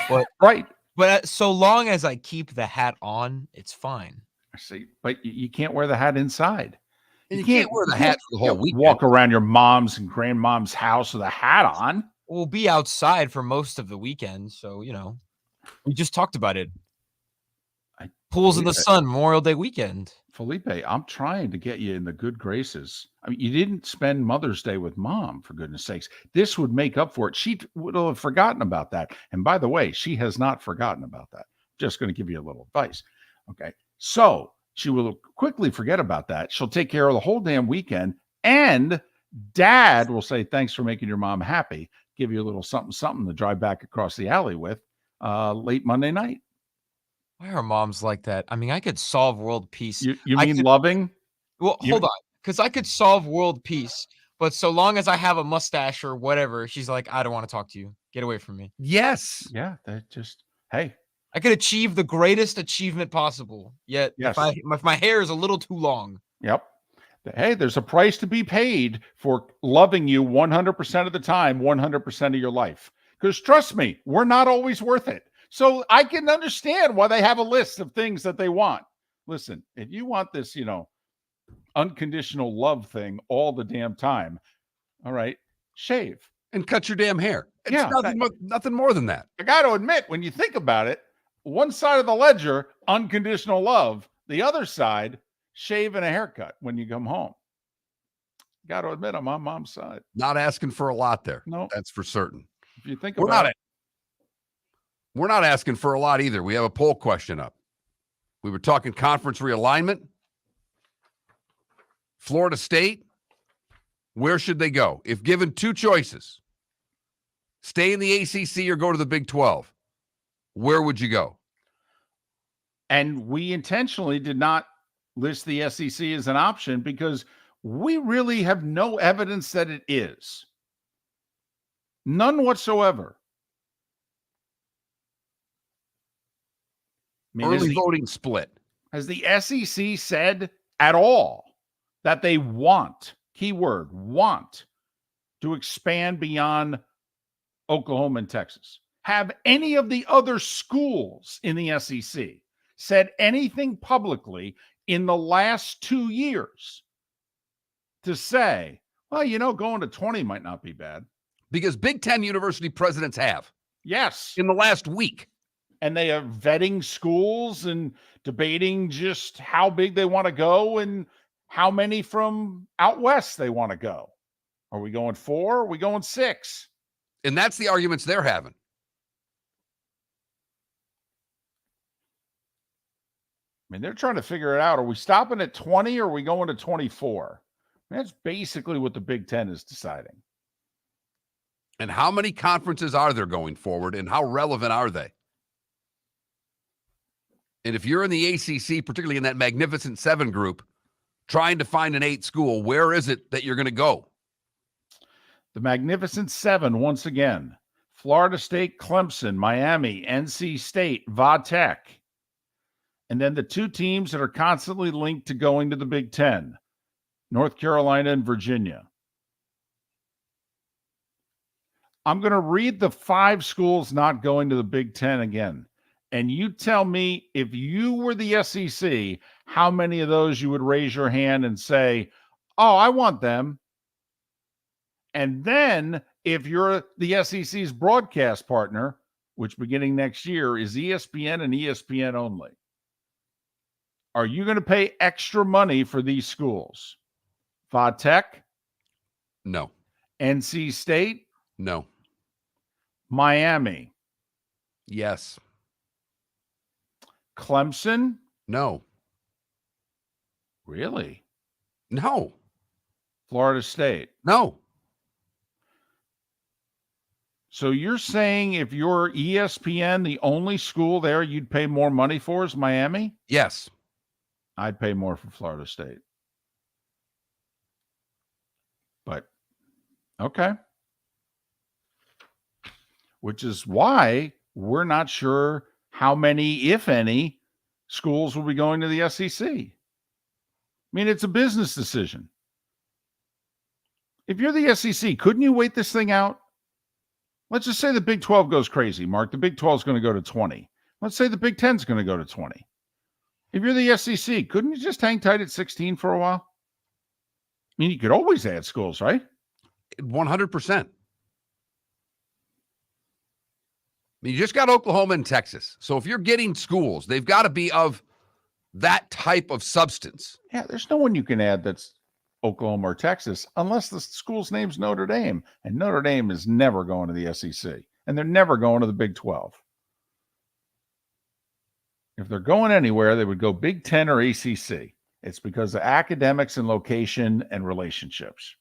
But, right. But so long as I keep the hat on, it's fine. See, but you can't wear the hat inside. And you can't wear the hat for the whole weekend. Walk around your mom's and grandmom's house with a hat on. We'll be outside for most of the weekend. So, we just talked about it. Pools in the sun, Memorial Day weekend. Felipe, I'm trying to get you in the good graces. I mean, you didn't spend Mother's Day with Mom, for goodness sakes. This would make up for it. She would have forgotten about that. And by the way, she has not forgotten about that. Just going to give you a little advice. Okay. So she will quickly forget about that. She'll take care of the whole damn weekend. And Dad will say, thanks for making your mom happy. Give you a little something to drive back across the alley with late Monday night. Why are moms like that? I mean, I could solve world peace. You mean loving? Well, hold on. Because I could solve world peace. But so long as I have a mustache or whatever, she's like, I don't want to talk to you. Get away from me. Yes. Yeah. That just Hey, I could achieve the greatest achievement possible. Yet, Yes. if my hair is a little too long. Yep. Hey, there's a price to be paid for loving you 100% of the time, 100% of your life. Because trust me, we're not always worth it. So I can understand why they have a list of things that they want. Listen, if you want this, unconditional love thing all the damn time, all right, shave. And cut your damn hair. It's Yeah, nothing more than that. I got to admit, when you think about it, one side of the ledger, unconditional love. The other side, shave and a haircut when you come home. Got to admit, I'm on mom's side. Not asking for a lot there. No, that's for certain. If you think We're about not. We're not asking for a lot either. We have a poll question up. We were talking conference realignment. Florida State, where should they go? If given two choices, stay in the ACC or go to the Big 12, where would you go? And we intentionally did not list the SEC as an option because we really have no evidence that it is. None whatsoever. Early voting split. Has the SEC said at all that they want, keyword, want, to expand beyond Oklahoma and Texas? Have any of the other schools in the SEC said anything publicly in the last 2 years to say, well, going to 20 might not be bad? Because Big Ten university presidents have. Yes. In the last week. And they are vetting schools and debating just how big they want to go and how many from out west they want to go. Are we going 4? Are we going 6? And that's the arguments they're having. I mean, they're trying to figure it out. Are we stopping at 20 or are we going to 24? That's basically what the Big Ten is deciding. And how many conferences are there going forward and how relevant are they? And if you're in the ACC, particularly in that Magnificent Seven group, trying to find an 8 school, where is it that you're going to go? The Magnificent Seven, once again, Florida State, Clemson, Miami, NC State, Va-Tech. And then the 2 teams that are constantly linked to going to the Big Ten, North Carolina and Virginia. I'm going to read the 5 schools not going to the Big Ten again. And you tell me, if you were the SEC, how many of those you would raise your hand and say, oh, I want them. And then if you're the SEC's broadcast partner, which beginning next year is ESPN and ESPN only, are you going to pay extra money for these schools? Va-Tech? No. NC State? No. Miami? Yes. Clemson? No. Really? No. Florida State? No. So you're saying if you're ESPN, the only school there you'd pay more money for is Miami? Yes. I'd pay more for Florida State. But, okay. Which is why we're not sure how many, if any, schools will be going to the SEC. I mean, it's a business decision. If you're the SEC, couldn't you wait this thing out? Let's just say the Big 12 goes crazy, Mark. The Big 12 is going to go to 20. Let's say the Big 10 is going to go to 20. If you're the SEC, couldn't you just hang tight at 16 for a while? I mean, you could always add schools, right? 100%. I mean, you just got Oklahoma and Texas. So if you're getting schools, they've got to be of that type of substance. Yeah, there's no one you can add that's Oklahoma or Texas unless the school's name's Notre Dame. And Notre Dame is never going to the SEC. And they're never going to the Big 12. If they're going anywhere, they would go Big 10 or ACC. It's because of academics and location and relationships.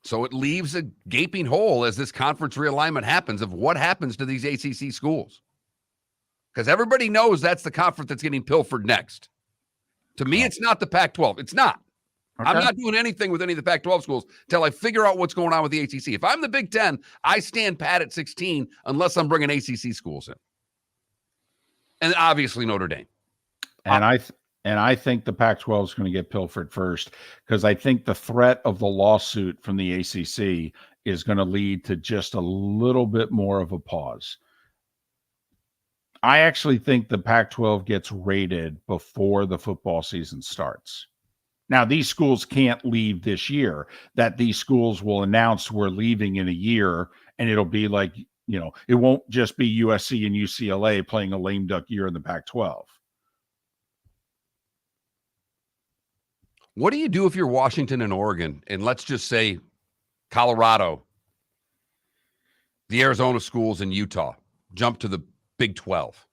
So it leaves a gaping hole as this conference realignment happens of what happens to these ACC schools. Because everybody knows that's the conference that's getting pilfered next. To me, it's not the Pac-12. It's not. I'm not doing anything with any of the Pac-12 schools till I figure out what's going on with the ACC. If I'm the Big Ten, I stand pat at 16 unless I'm bringing ACC schools in. And obviously Notre Dame. And I think the Pac-12 is going to get pilfered first because I think the threat of the lawsuit from the ACC is going to lead to just a little bit more of a pause. I actually think the Pac-12 gets raided before the football season starts. Now, these schools can't leave this year. That these schools will announce we're leaving in a year, and it'll be like, it won't just be USC and UCLA playing a lame duck year in the Pac-12. What do you do if you're Washington and Oregon, and let's just say Colorado, the Arizona schools, and Utah jump to the Big 12?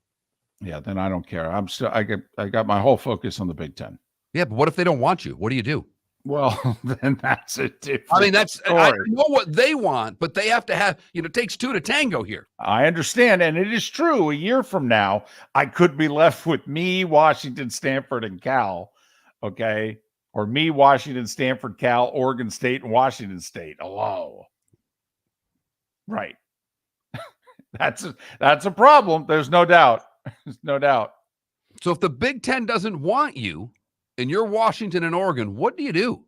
Yeah, then I don't care. I got my whole focus on the Big 10. Yeah, but what if they don't want you? What do you do? Well, then that's a different story. I know what they want, but they have to have, it takes two to tango here. I understand. And it is true. A year from now, I could be left with me, Washington, Stanford, and Cal. Okay. Or me, Washington, Stanford, Cal, Oregon State, and Washington State. Hello. Right. That's a problem. There's no doubt. There's no doubt. So if the Big Ten doesn't want you, and you're Washington and Oregon, what do you do?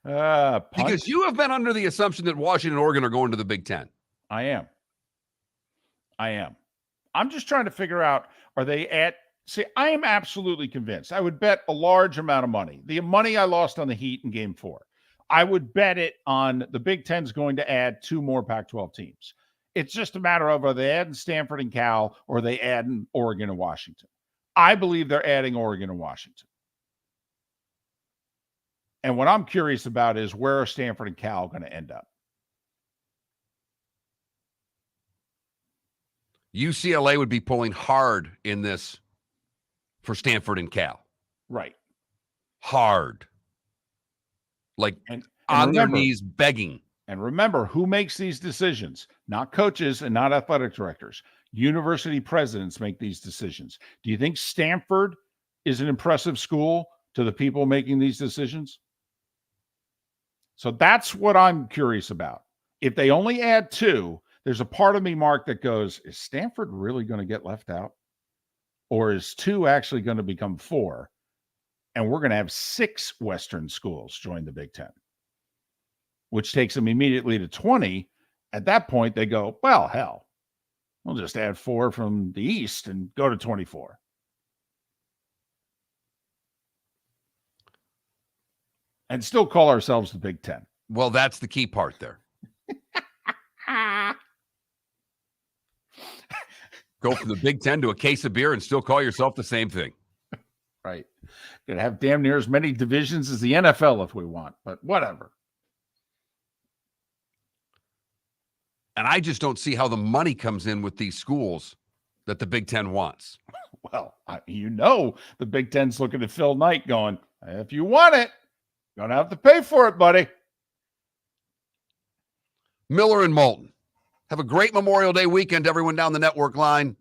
Because you have been under the assumption that Washington and Oregon are going to the Big Ten. I am. I'm just trying to figure out, are they I am absolutely convinced. I would bet a large amount of money. The money I lost on the Heat in Game 4. I would bet it on the Big Ten's going to add 2 more Pac-12 teams. It's just a matter of, are they adding Stanford and Cal, or are they adding Oregon and Washington? I believe they're adding Oregon and Washington. And what I'm curious about is, where are Stanford and Cal going to end up? UCLA would be pulling hard in this for Stanford and Cal. Right. Hard. Like on their knees begging. And remember, who makes these decisions? Not coaches and not athletic directors. University presidents make these decisions. Do you think Stanford is an impressive school to the people making these decisions? So that's what I'm curious about. If they only add 2, there's a part of me, Mark, that goes, is Stanford really going to get left out? Or is 2 actually going to become 4? And we're going to have 6 Western schools join the Big Ten, which takes them immediately to 20. At that point, they go, well, hell, we'll just add 4 from the East and go to 24. And still call ourselves the Big Ten. Well, that's the key part there. Go from the Big Ten to a case of beer and still call yourself the same thing. Right. Gonna have damn near as many divisions as the NFL if we want, but whatever. And I just don't see how the money comes in with these schools that the Big Ten wants. Well, the Big Ten's looking at Phil Knight going, if you want it, you're going to have to pay for it, buddy. Miller and Moulton. Have a great Memorial Day weekend, everyone down the network line.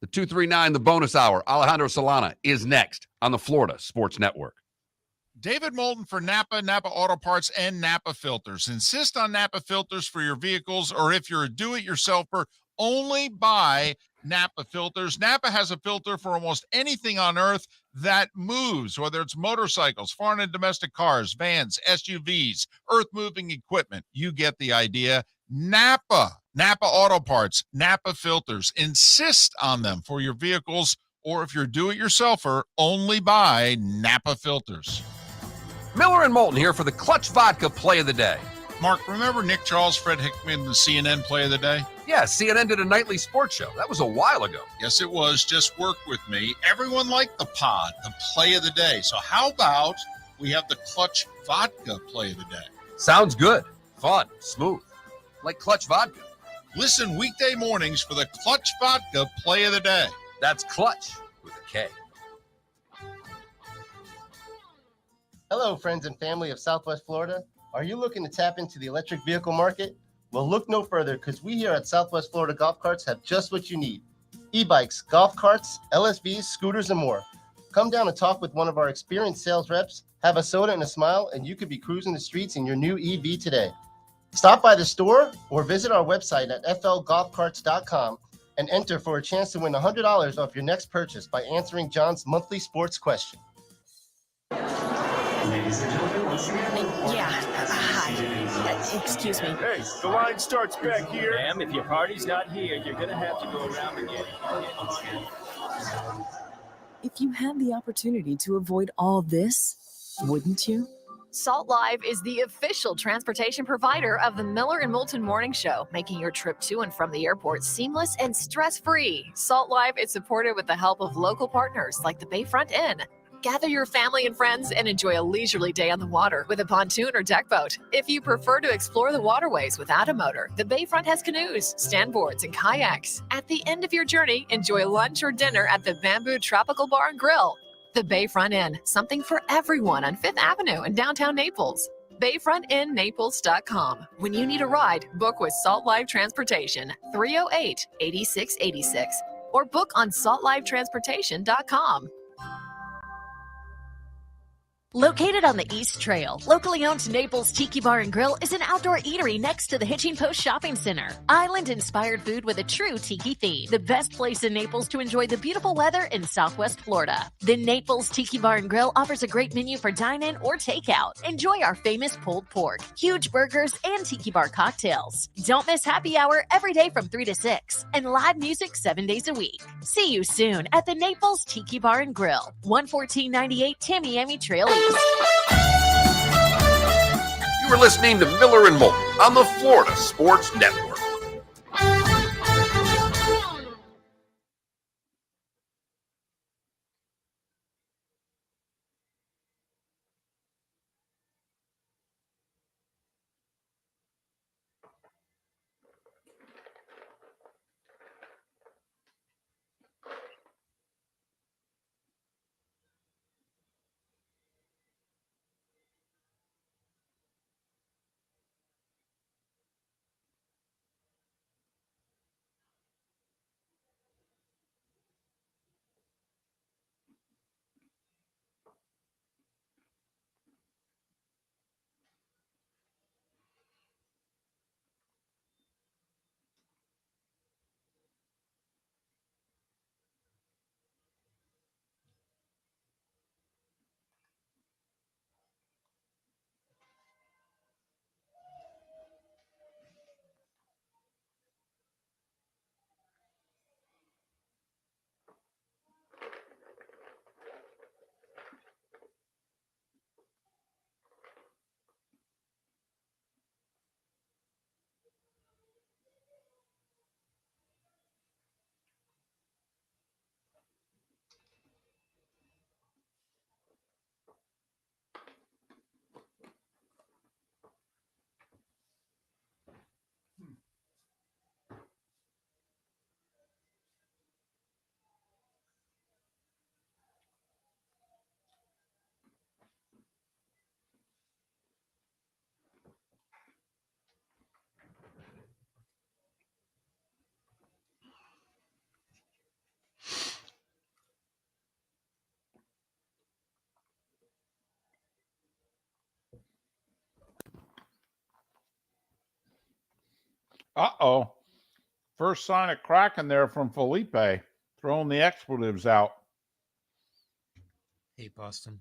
The 239, the bonus hour, Alejandro Solana, is next on the Florida Sports Network. David Moulton for Napa Auto Parts, and Napa Filters. Insist on Napa filters for your vehicles, or if you're a do-it-yourselfer, only buy Napa filters. Napa has a filter for almost anything on earth that moves, whether it's motorcycles, foreign and domestic cars, vans, SUVs, earth-moving equipment. You get the idea. Napa Auto Parts, Napa filters. Insist on them for your vehicles, or if you're a do-it-yourselfer, only buy Napa filters. Miller and Moulton here for the Clutch Vodka Play of the Day. Mark, remember Nick Charles, Fred Hickman, the CNN Play of the Day? Yeah, CNN did a nightly sports show. That was a while ago. Yes, it was. Just work with me. Everyone liked the pod, the Play of the Day. So how about we have the Clutch Vodka Play of the Day? Sounds good. Fun. Smooth. Like Clutch Vodka. Listen weekday mornings for the Clutch Vodka Play of the Day. That's Clutch with a K. Hello, friends and family of Southwest Florida. Are you looking to tap into the electric vehicle market? Well, look no further, because we here at Southwest Florida Golf Carts have just what you need. e-bikes, golf carts, LSVs, scooters, and more. Come down and talk with one of our experienced sales reps, have a soda and a smile, and you could be cruising the streets in your new EV today. Stop by the store or visit our website at flgolfcarts.com and enter for a chance to win $100 off your next purchase by answering John's monthly sports question. Ladies and gentlemen, once again. Yeah. Hi. Excuse me. Hey, the line starts back here. Ma'am, if your party's not here, you're gonna have to go around again. If you had the opportunity to avoid all this, wouldn't you? Salt Live is the official transportation provider of the Miller and Moulton Morning Show, making your trip to and from the airport seamless and stress-free. Salt Live is supported with the help of local partners like the Bayfront Inn. Gather your family and friends and enjoy a leisurely day on the water with a pontoon or deck boat. If you prefer to explore the waterways without a motor, the Bayfront has canoes, standboards, and kayaks. At the end of your journey, enjoy lunch or dinner at the Bamboo Tropical Bar and Grill. The Bayfront Inn, something for everyone on 5th Avenue in downtown Naples. BayfrontInNaples.com. When you need a ride, book with Salt Live Transportation, 308-8686, or book on saltlivetransportation.com. Located on the East Trail, locally owned Naples Tiki Bar and Grill is an outdoor eatery next to the Hitching Post Shopping Center. Island-inspired food with a true tiki theme. The best place in Naples to enjoy the beautiful weather in Southwest Florida. The Naples Tiki Bar and Grill offers a great menu for dine-in or takeout. Enjoy our famous pulled pork, huge burgers, and tiki bar cocktails. Don't miss happy hour every day from 3 to 6, and live music 7 days a week. See you soon at the Naples Tiki Bar and Grill, 11498 Tamiami Trail East. You were listening to Miller and Moulton on the Florida Sports Network. Uh-oh. First sign of cracking there from Felipe, throwing the expletives out. Hate Boston.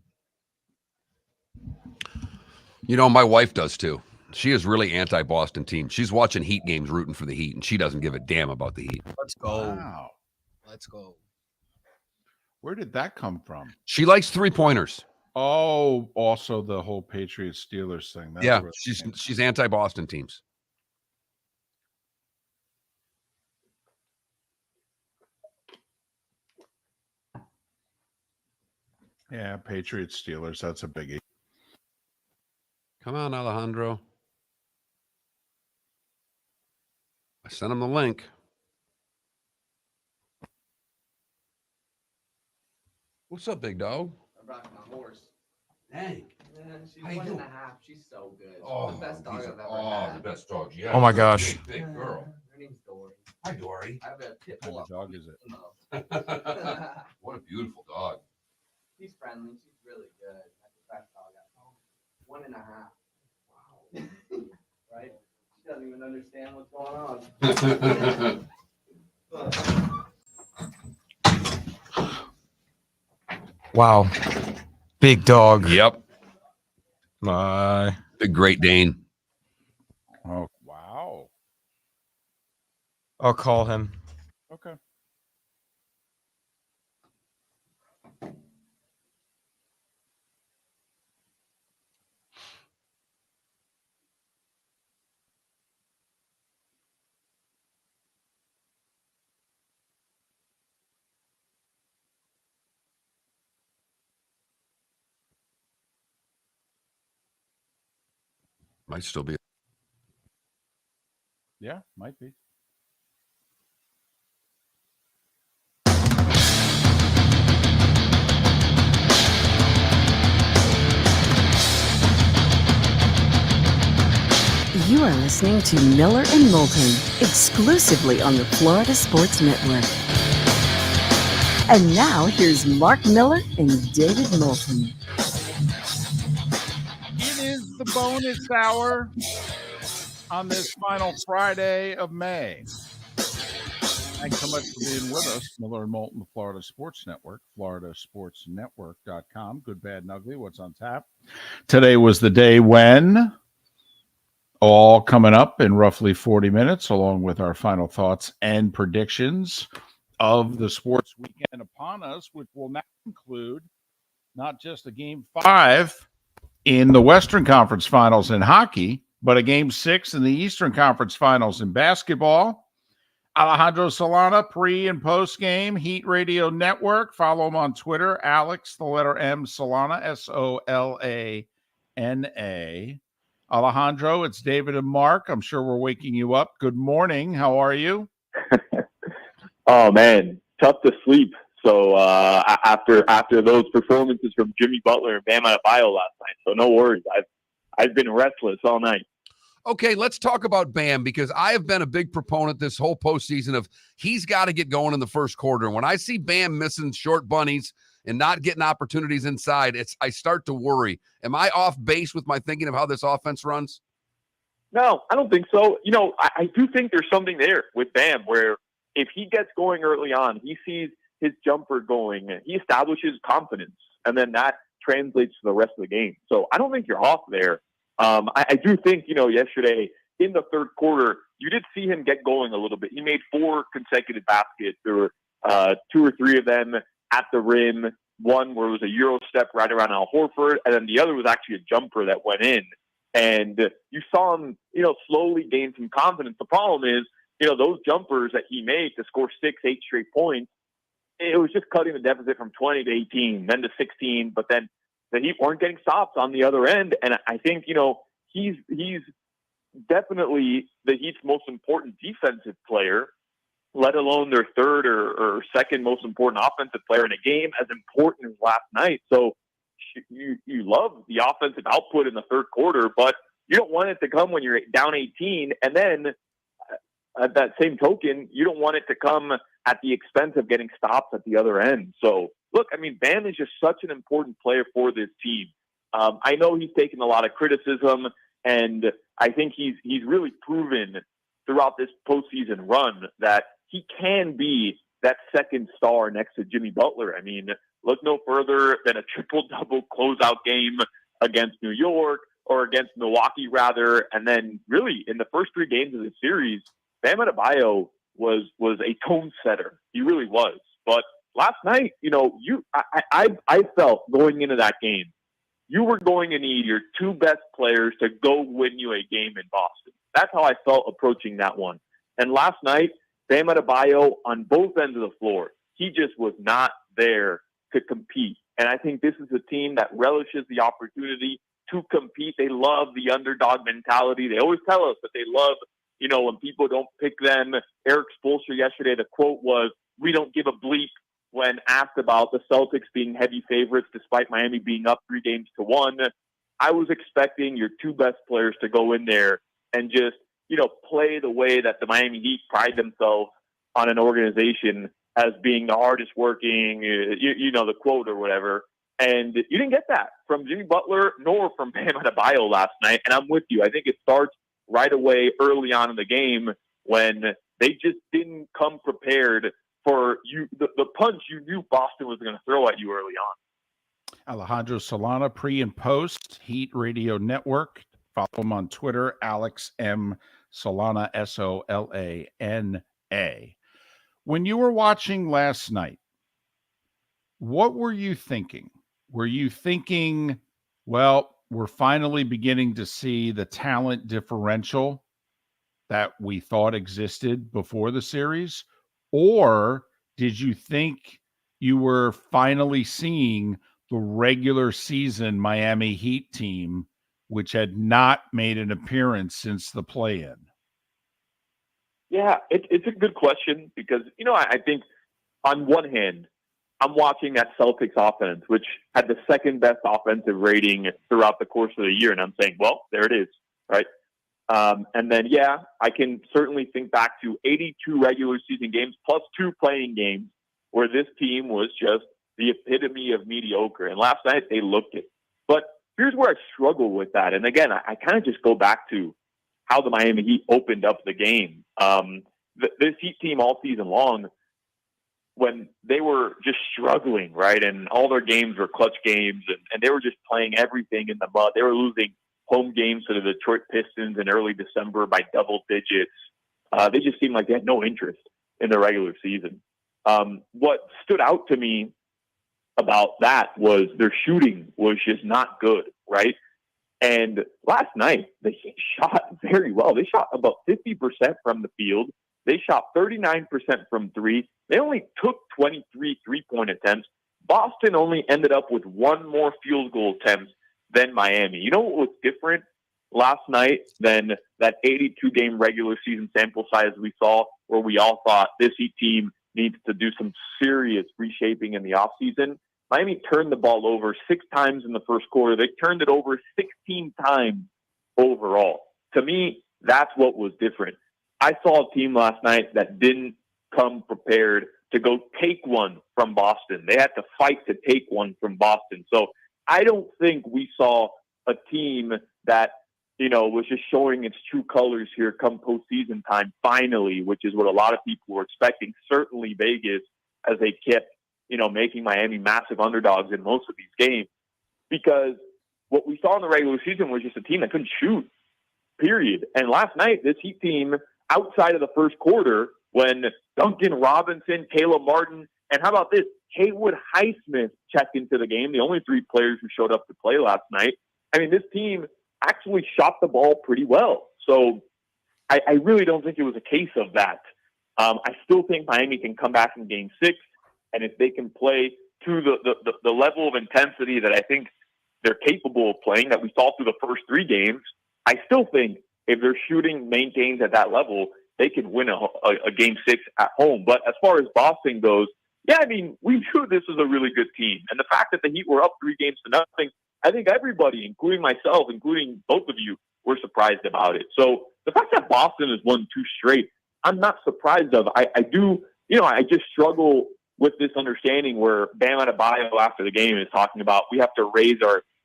You know, my wife does too. She is really anti-Boston team. She's watching Heat games rooting for the Heat, and she doesn't give a damn about the Heat. Let's go. Wow. Let's go. Where did that come from? She likes three-pointers. Oh, also the whole Patriots Steelers thing. That's Yeah, where it came she's anti-Boston teams. Yeah, Patriots Steelers. That's a biggie. Come on, Alejandro. I sent him the link. What's up, big dog? I brought my horse. Dang. Yeah, she's How you 1.5. doing? She's so good. She's Oh, the best dog I've ever oh, had. the best dog. Yeah. Oh my gosh. Big girl. Her name's Dwork. Hi, Dory. I have a pit What bull. kind of dog is it? What a beautiful dog. She's friendly. She's really good. That's the best dog at home. 1.5. Wow. Right? She doesn't even understand what's going on. Wow. Big dog. Yep. My. The Great Dane. Oh, wow. I'll call him. Okay. Might still be. Yeah, might be. You are listening to Miller and Moulton, exclusively on the Florida Sports Network. And now here's Mark Miller and David Moulton. It is the bonus hour on this final Friday of May. Thanks so much for being with us. Miller and Moulton, the Florida Sports Network, floridasportsnetwork.com. Good, bad, and ugly. What's on tap? Today was the day when, all coming up in roughly 40 minutes, along with our final thoughts and predictions of the sports weekend upon us, which will now include not just a Game 5 in the Western Conference Finals in hockey, but a Game 6 in the Eastern Conference Finals in basketball. Alejandro Solana, pre- and post-game, Heat Radio Network. Follow him on Twitter, Alex, the letter M, Solana, Solana. Alejandro, it's David and Mark. I'm sure we're waking you up. Good morning. How are you? Oh, man, tough to sleep. So after those performances from Jimmy Butler and Bam Adebayo last night, so no worries. I've been restless all night. Okay, let's talk about Bam, because I have been a big proponent this whole postseason of he's got to get going in the first quarter. When I see Bam missing short bunnies and not getting opportunities inside, I start to worry. Am I off base with my thinking of how this offense runs? No, I don't think so. You know, I do think there's something there with Bam where if he gets going early on, he sees his jumper going, he establishes confidence, and then that translates to the rest of the game. So I don't think you're off there. I do think, you know, yesterday in the third quarter, you did see him get going a little bit. He made 4 consecutive baskets. There were 2 or 3 of them at the rim. One where it was a Euro step right around Al Horford, and then the other was actually a jumper that went in. And you saw him, you know, slowly gain some confidence. The problem is, you know, those jumpers that he made to score 6-8 straight points, it was just cutting the deficit from 20 to 18, then to 16, but then the Heat weren't getting stops on the other end. And I think, you know, he's definitely the Heat's most important defensive player, let alone their third or second most important offensive player in a game as important as last night. So you love the offensive output in the third quarter, but you don't want it to come when you're down 18. And then at that same token, you don't want it to come at the expense of getting stops at the other end. So look, I mean, Bam is just such an important player for this team. I know he's taken a lot of criticism, and I think he's really proven throughout this postseason run that he can be that second star next to Jimmy Butler. I mean, look no further than a triple-double closeout game against New York, or against Milwaukee, rather. And then really in the first 3 games of the series, Bam Adebayo was a tone setter. He really was. But last night, you know, I felt going into that game, you were going to need your 2 best players to go win you a game in Boston. That's how I felt approaching that one. And last night, Bam Adebayo on both ends of the floor, he just was not there to compete. And I think this is a team that relishes the opportunity to compete. They love the underdog mentality. They always tell us that they love, you know, when people don't pick them. Eric Spoelstra yesterday, the quote was, "We don't give a bleep," when asked about the Celtics being heavy favorites despite Miami being up 3-1. I was expecting your 2 best players to go in there and just, play the way that the Miami Heat pride themselves on an organization as being the hardest working, the quote or whatever. And you didn't get that from Jimmy Butler nor from Bam Adebayo last night. And I'm with you. I think it starts right away early on in the game when they just didn't come prepared for the punch you knew Boston was going to throw at you early on. Alejandro Solana, pre and post, Heat Radio Network. Follow him on Twitter, Alex M. Solana, Solana. When you were watching last night, what were you thinking? Were you thinking, well, we're finally beginning to see the talent differential that we thought existed before the series? Or did you think you were finally seeing the regular season Miami Heat team, which had not made an appearance since the play-in? Yeah, it's a good question because, I think on one hand, I'm watching that Celtics offense, which had the second best offensive rating throughout the course of the year. And I'm saying, well, there it is, right? And then, I can certainly think back to 82 regular season games plus 2 playing games where this team was just the epitome of mediocre. And last night they looked it. But here's where I struggle with that. And again, I kind of just go back to how the Miami Heat opened up the game. This Heat team all season long, when they were just struggling, right? And all their games were clutch games and they were just playing everything in the mud. They were losing home games to the Detroit Pistons in early December by double digits. They just seemed like they had no interest in the regular season. What stood out to me about that was their shooting was just not good, right? And last night, they shot very well. They shot about 50% from the field. They shot 39% from 3. They only took 23 3-point attempts. Boston only ended up with 1 more field goal attempt than Miami. You know what was different last night than that 82-game regular season sample size we saw, where we all thought this Heat team needs to do some serious reshaping in the offseason? Miami turned the ball over 6 times in the first quarter. They turned it over 16 times overall. To me, that's what was different. I saw a team last night that didn't come prepared to go take one from Boston. They had to fight to take one from Boston. So I don't think we saw a team that, was just showing its true colors here come postseason time finally, which is what a lot of people were expecting. Certainly Vegas, as they kept, making Miami massive underdogs in most of these games, because what we saw in the regular season was just a team that couldn't shoot, period. And last night, this Heat team, outside of the first quarter, when Duncan Robinson, Caleb Martin, and how about this, Haywood Highsmith checked into the game, the only 3 players who showed up to play last night. I mean, this team actually shot the ball pretty well. So I really don't think it was a case of that. I still think Miami can come back in Game 6, and if they can play to the level of intensity that I think they're capable of playing, that we saw through the first 3 games, I still think if their shooting maintains at that level, they can win a Game 6 at home. But as far as Boston goes, we knew this was a really good team. And the fact that the Heat were up 3-0, I think everybody, including myself, including both of you, were surprised about it. So the fact that Boston has won 2 straight, I'm not surprised of. I just struggle with this understanding where Bam Adebayo after the game is talking about we have to raise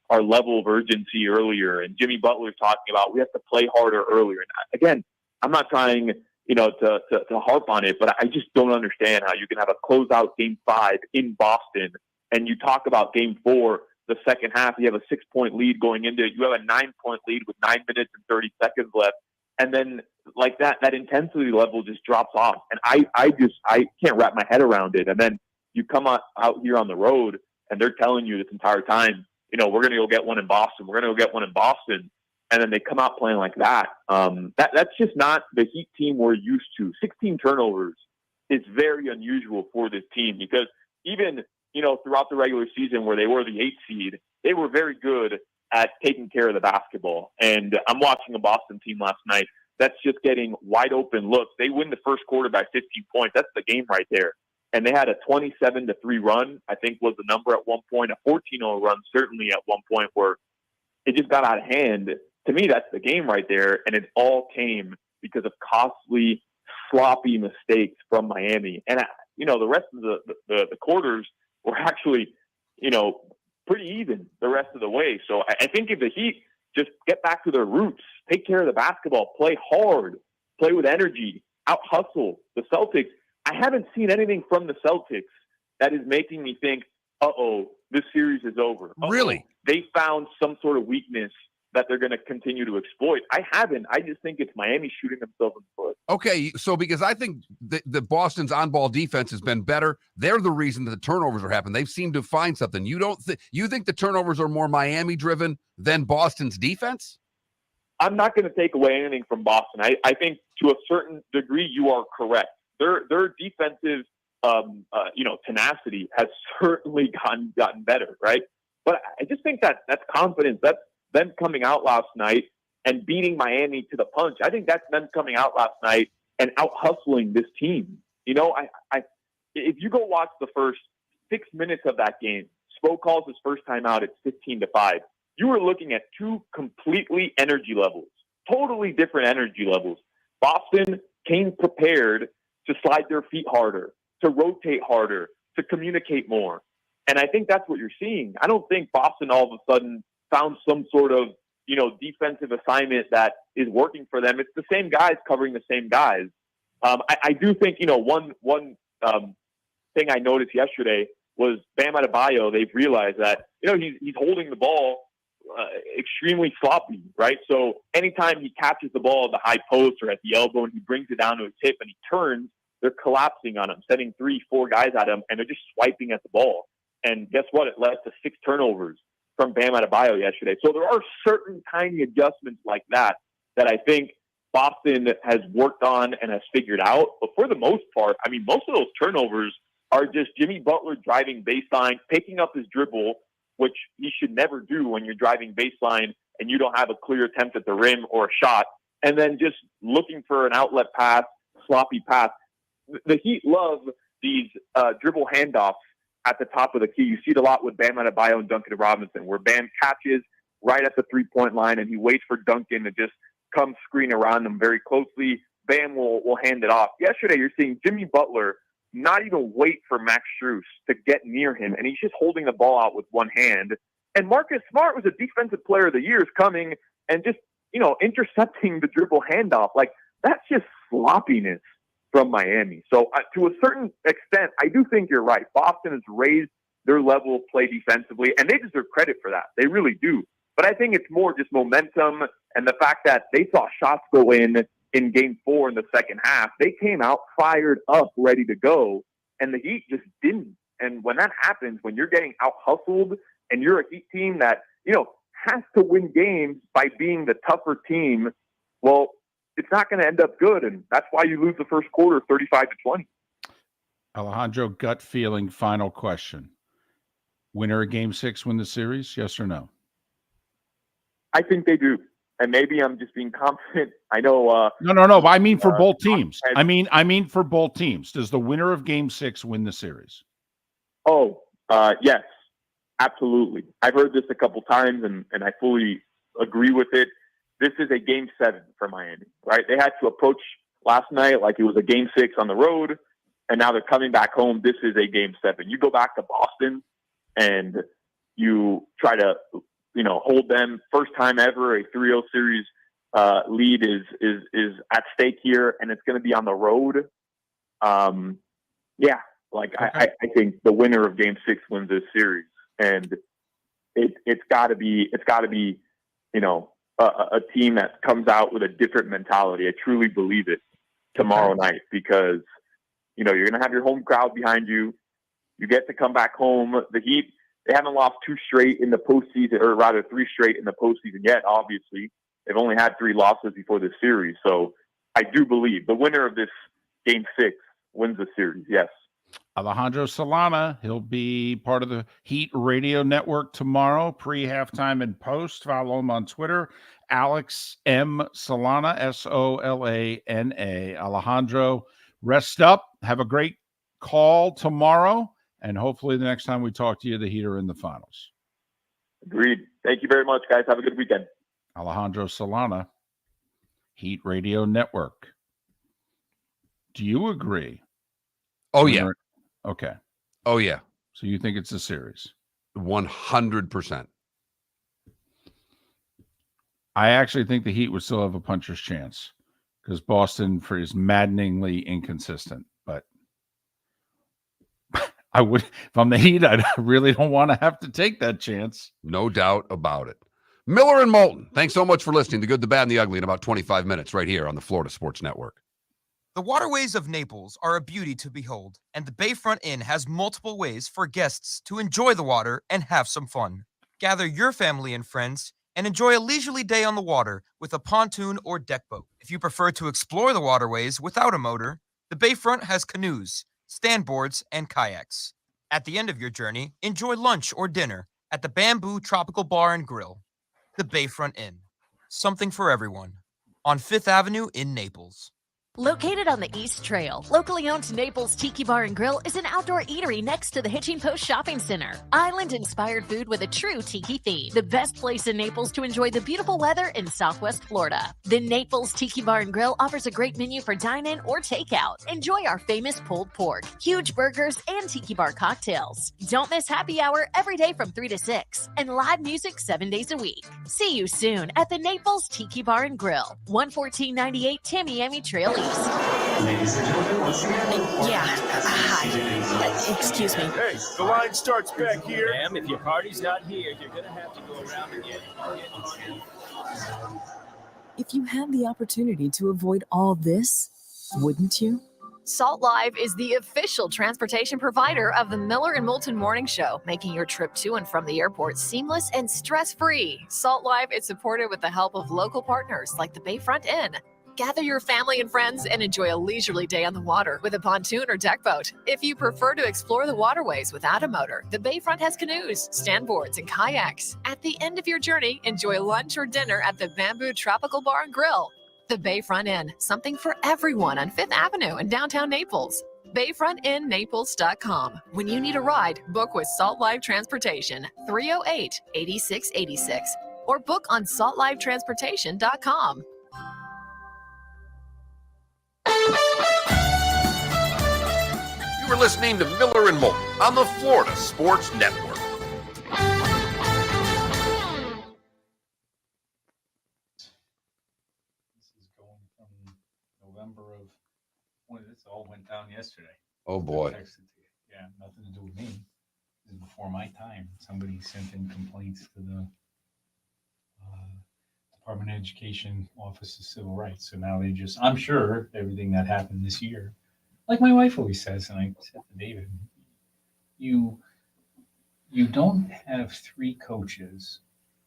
our level of urgency earlier, and Jimmy Butler is talking about we have to play harder earlier. And again, I'm not trying to harp on it, but I just don't understand how you can have a closeout Game 5 in Boston, and you talk about Game 4, the second half, you have a 6-point lead going into it. You have a 9-point lead with 9 minutes and 30 seconds left. And then like that intensity level just drops off. And I can't wrap my head around it. And then you come out here on the road and they're telling you this entire time, we're going to go get one in Boston. We're going to go get one in Boston. And then they come out playing like that. That's just not the Heat team we're used to. 16 turnovers is very unusual for this team because even, throughout the regular season where they were the 8th seed, they were very good at taking care of the basketball. And I'm watching a Boston team last night that's just getting wide open looks. They win the first quarter by 15 points. That's the game right there. And they had a 27-3 run, I think was the number at one point, a 14-0 run certainly at one point where it just got out of hand. To me, that's the game right there. And it all came because of costly, sloppy mistakes from Miami. And, the rest of the quarters were actually, pretty even the rest of the way. So I think if the Heat just get back to their roots, take care of the basketball, play hard, play with energy, out-hustle the Celtics, I haven't seen anything from the Celtics that is making me think, this series is over. Really? They found some sort of weakness that they're going to continue to exploit. I haven't. I just think it's Miami shooting themselves in the foot. Okay, so because I think the Boston's on-ball defense has been better, they're the reason that the turnovers are happening. They've seemed to find something. You think the turnovers are more Miami-driven than Boston's defense? I'm not going to take away anything from Boston. I think to a certain degree you are correct. Their defensive tenacity has certainly gotten better, right? But I just think that's confidence. That's them coming out last night and beating Miami to the punch. I think that's them coming out last night and out hustling this team. If you go watch the first 6 minutes of that game, Spo calls his first time out at 15-5. You were looking at two completely energy levels, totally different energy levels. Boston came prepared to slide their feet harder, to rotate harder, to communicate more. And I think that's what you're seeing. I don't think Boston all of a sudden found some sort of, defensive assignment that is working for them. It's the same guys covering the same guys. I do think, one thing I noticed yesterday was Bam Adebayo. They've realized that, he's holding the ball extremely sloppy, right? So anytime he catches the ball at the high post or at the elbow and he brings it down to his hip and he turns, they're collapsing on him, sending 3-4 guys at him, and they're just swiping at the ball. And guess what? It led to 6 turnovers from Bam Adebayo yesterday. So there are certain tiny adjustments like that I think Boston has worked on and has figured out. But for the most part, most of those turnovers are just Jimmy Butler driving baseline, picking up his dribble, which he should never do when you're driving baseline and you don't have a clear attempt at the rim or a shot, and then just looking for an outlet pass, sloppy pass. The Heat love these dribble handoffs at the top of the key. You see it a lot with Bam Adebayo and Duncan Robinson, where Bam catches right at the three-point line and he waits for Duncan to just come screen around him very closely. Bam will hand it off. Yesterday, you're seeing Jimmy Butler not even wait for Max Strus to get near him, and he's just holding the ball out with one hand. And Marcus Smart was a defensive player of the year, coming and just, intercepting the dribble handoff. Like, that's just sloppiness from Miami. So to a certain extent, I do think you're right. Boston has raised their level of play defensively, and they deserve credit for that. They really do. But I think it's more just momentum and the fact that they saw shots go in Game 4 in the second half. They came out fired up, ready to go, and the Heat just didn't. And when that happens, when you're getting out-hustled and you're a Heat team that, has to win games by being the tougher team, well, it's not going to end up good, and that's why you lose the first quarter 35-20. Alejandro, gut feeling, final question. Winner of Game 6 win the series, yes or no? I think they do. And maybe I'm just being confident. I know. No. I mean for both teams. I mean for both teams. Does the winner of Game 6 win the series? Yes, absolutely. I've heard this a couple times, and I fully agree with it. This is a Game 7 for Miami, right? They had to approach last night like it was a Game 6 on the road, and now they're coming back home. This is a Game 7. You go back to Boston, and you try to hold them. First time ever, a 3-0 series lead is at stake here, and it's going to be on the road. I think the winner of Game 6 wins this series, and it's got to be a team that comes out with a different mentality. I truly believe it tomorrow night, because you're going to have your home crowd behind you. You get to come back home. The Heat, they haven't lost 2 straight in the postseason, or rather 3 straight in the postseason yet. Obviously, they've only had 3 losses before this series. So I do believe the winner of this Game 6 wins the series. Yes. Alejandro Solana, he'll be part of the Heat Radio Network tomorrow, pre-halftime and post. Follow him on Twitter, Alex M. Solana, Solana. Alejandro, rest up. Have a great call tomorrow, and hopefully the next time we talk to you, the Heat are in the finals. Agreed. Thank you very much, guys. Have a good weekend. Alejandro Solana. Heat Radio Network. Do you agree? Oh, yeah. Okay. Oh, yeah. So you think it's a series? 100%. I actually think the Heat would still have a puncher's chance because Boston is maddeningly inconsistent. But I would, if I'm the Heat, I really don't want to have to take that chance. No doubt about it. Miller and Moulton, thanks so much for listening. The Good, the Bad, and the Ugly in about 25 minutes right here on the Florida Sports Network. The waterways of Naples are a beauty to behold, and the Bayfront Inn has multiple ways for guests to enjoy the water and have some fun. Gather your family and friends and enjoy a leisurely day on the water with a pontoon or deck boat. If you prefer to explore the waterways without a motor, the Bayfront has canoes, standboards, and kayaks. At the end of your journey, enjoy lunch or dinner at the Bamboo Tropical Bar and Grill. The Bayfront Inn, something for everyone, on 5th Avenue in Naples. Located on the East Trail, locally owned Naples Tiki Bar and Grill is an outdoor eatery next to the Hitching Post Shopping Center. Island-inspired food with a true tiki theme. The best place in Naples to enjoy the beautiful weather in Southwest Florida. The Naples Tiki Bar and Grill offers a great menu for dine-in or takeout. Enjoy our famous pulled pork, huge burgers, and tiki bar cocktails. Don't miss happy hour every day from 3 to 6, and live music 7 days a week. See you soon at the Naples Tiki Bar and Grill, 11498 Tamiami Trail East. Ladies and gentlemen, once again. Yeah. Hi. Excuse me. Hey, the line starts back here. Ma'am, if your party's not here, you're going to have to go around and get it. If you had the opportunity to avoid all this, wouldn't you? Salt Live is the official transportation provider of the Miller and Moulton Morning Show, making your trip to and from the airport seamless and stress-free. Salt Live is supported with the help of local partners like the Bayfront Inn. Gather your family and friends and enjoy a leisurely day on the water with a pontoon or deck boat. If you prefer to explore the waterways without a motor, the Bayfront has canoes, standboards, and kayaks. At the end of your journey, enjoy lunch or dinner at the Bamboo Tropical Bar and Grill. The Bayfront Inn, something for everyone on 5th Avenue in downtown Naples. BayfrontInNaples.com. When you need a ride, book with Salt Live Transportation, 308-8686, or book on saltlivetransportation.com. You were listening to Miller and Moulton on the Florida Sports Network. This is going from November of when this all went down yesterday. Oh, boy. Yeah, nothing to do with me. This is before my time. Somebody sent in complaints to the Department of Education Office of Civil Rights. So now they just, I'm sure everything that happened this year, like my wife always says, and I said to David, you don't have 3 coaches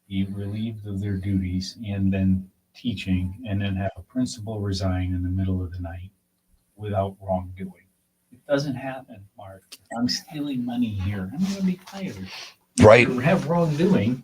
be relieved of their duties and then teaching, and then have a principal resign in the middle of the night without wrongdoing. It doesn't happen, Mark. If I'm stealing money here, I'm going to be fired. Right. If you have wrongdoing.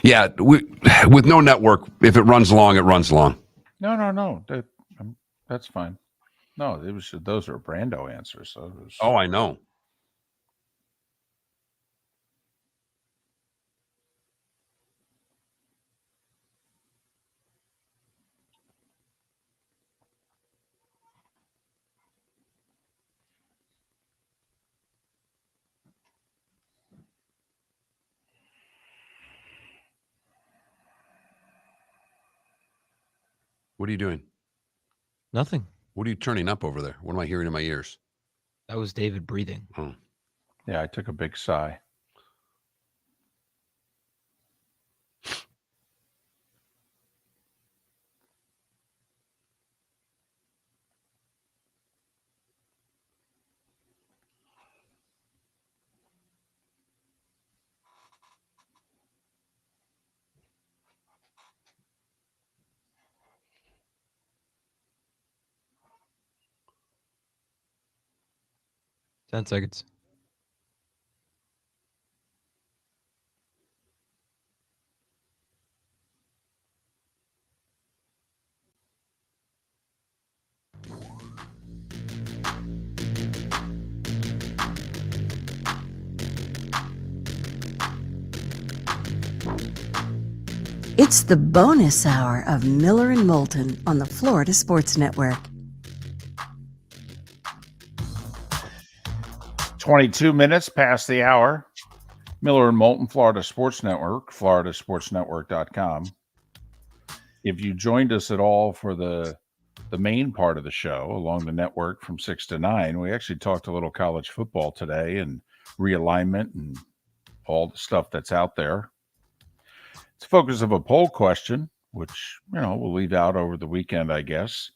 Yeah, with no network, if it runs long, it runs long. No. That's fine. No, those are Brando answers. So Oh, I know. What are you doing? Nothing. What are you turning up over there? What am I hearing in my ears? That was David breathing. Oh. Yeah, I took a big sigh. Ten seconds. It's the bonus hour of Miller and Moulton on the Florida Sports Network. 22 minutes past the hour. Miller and Moulton, Florida Sports Network, floridasportsnetwork.com. If you joined us at all for the main part of the show along the network from 6 to 9, we actually talked a little college football today and realignment and all the stuff that's out there. It's the focus of a poll question, which, we'll leave out over the weekend, I guess.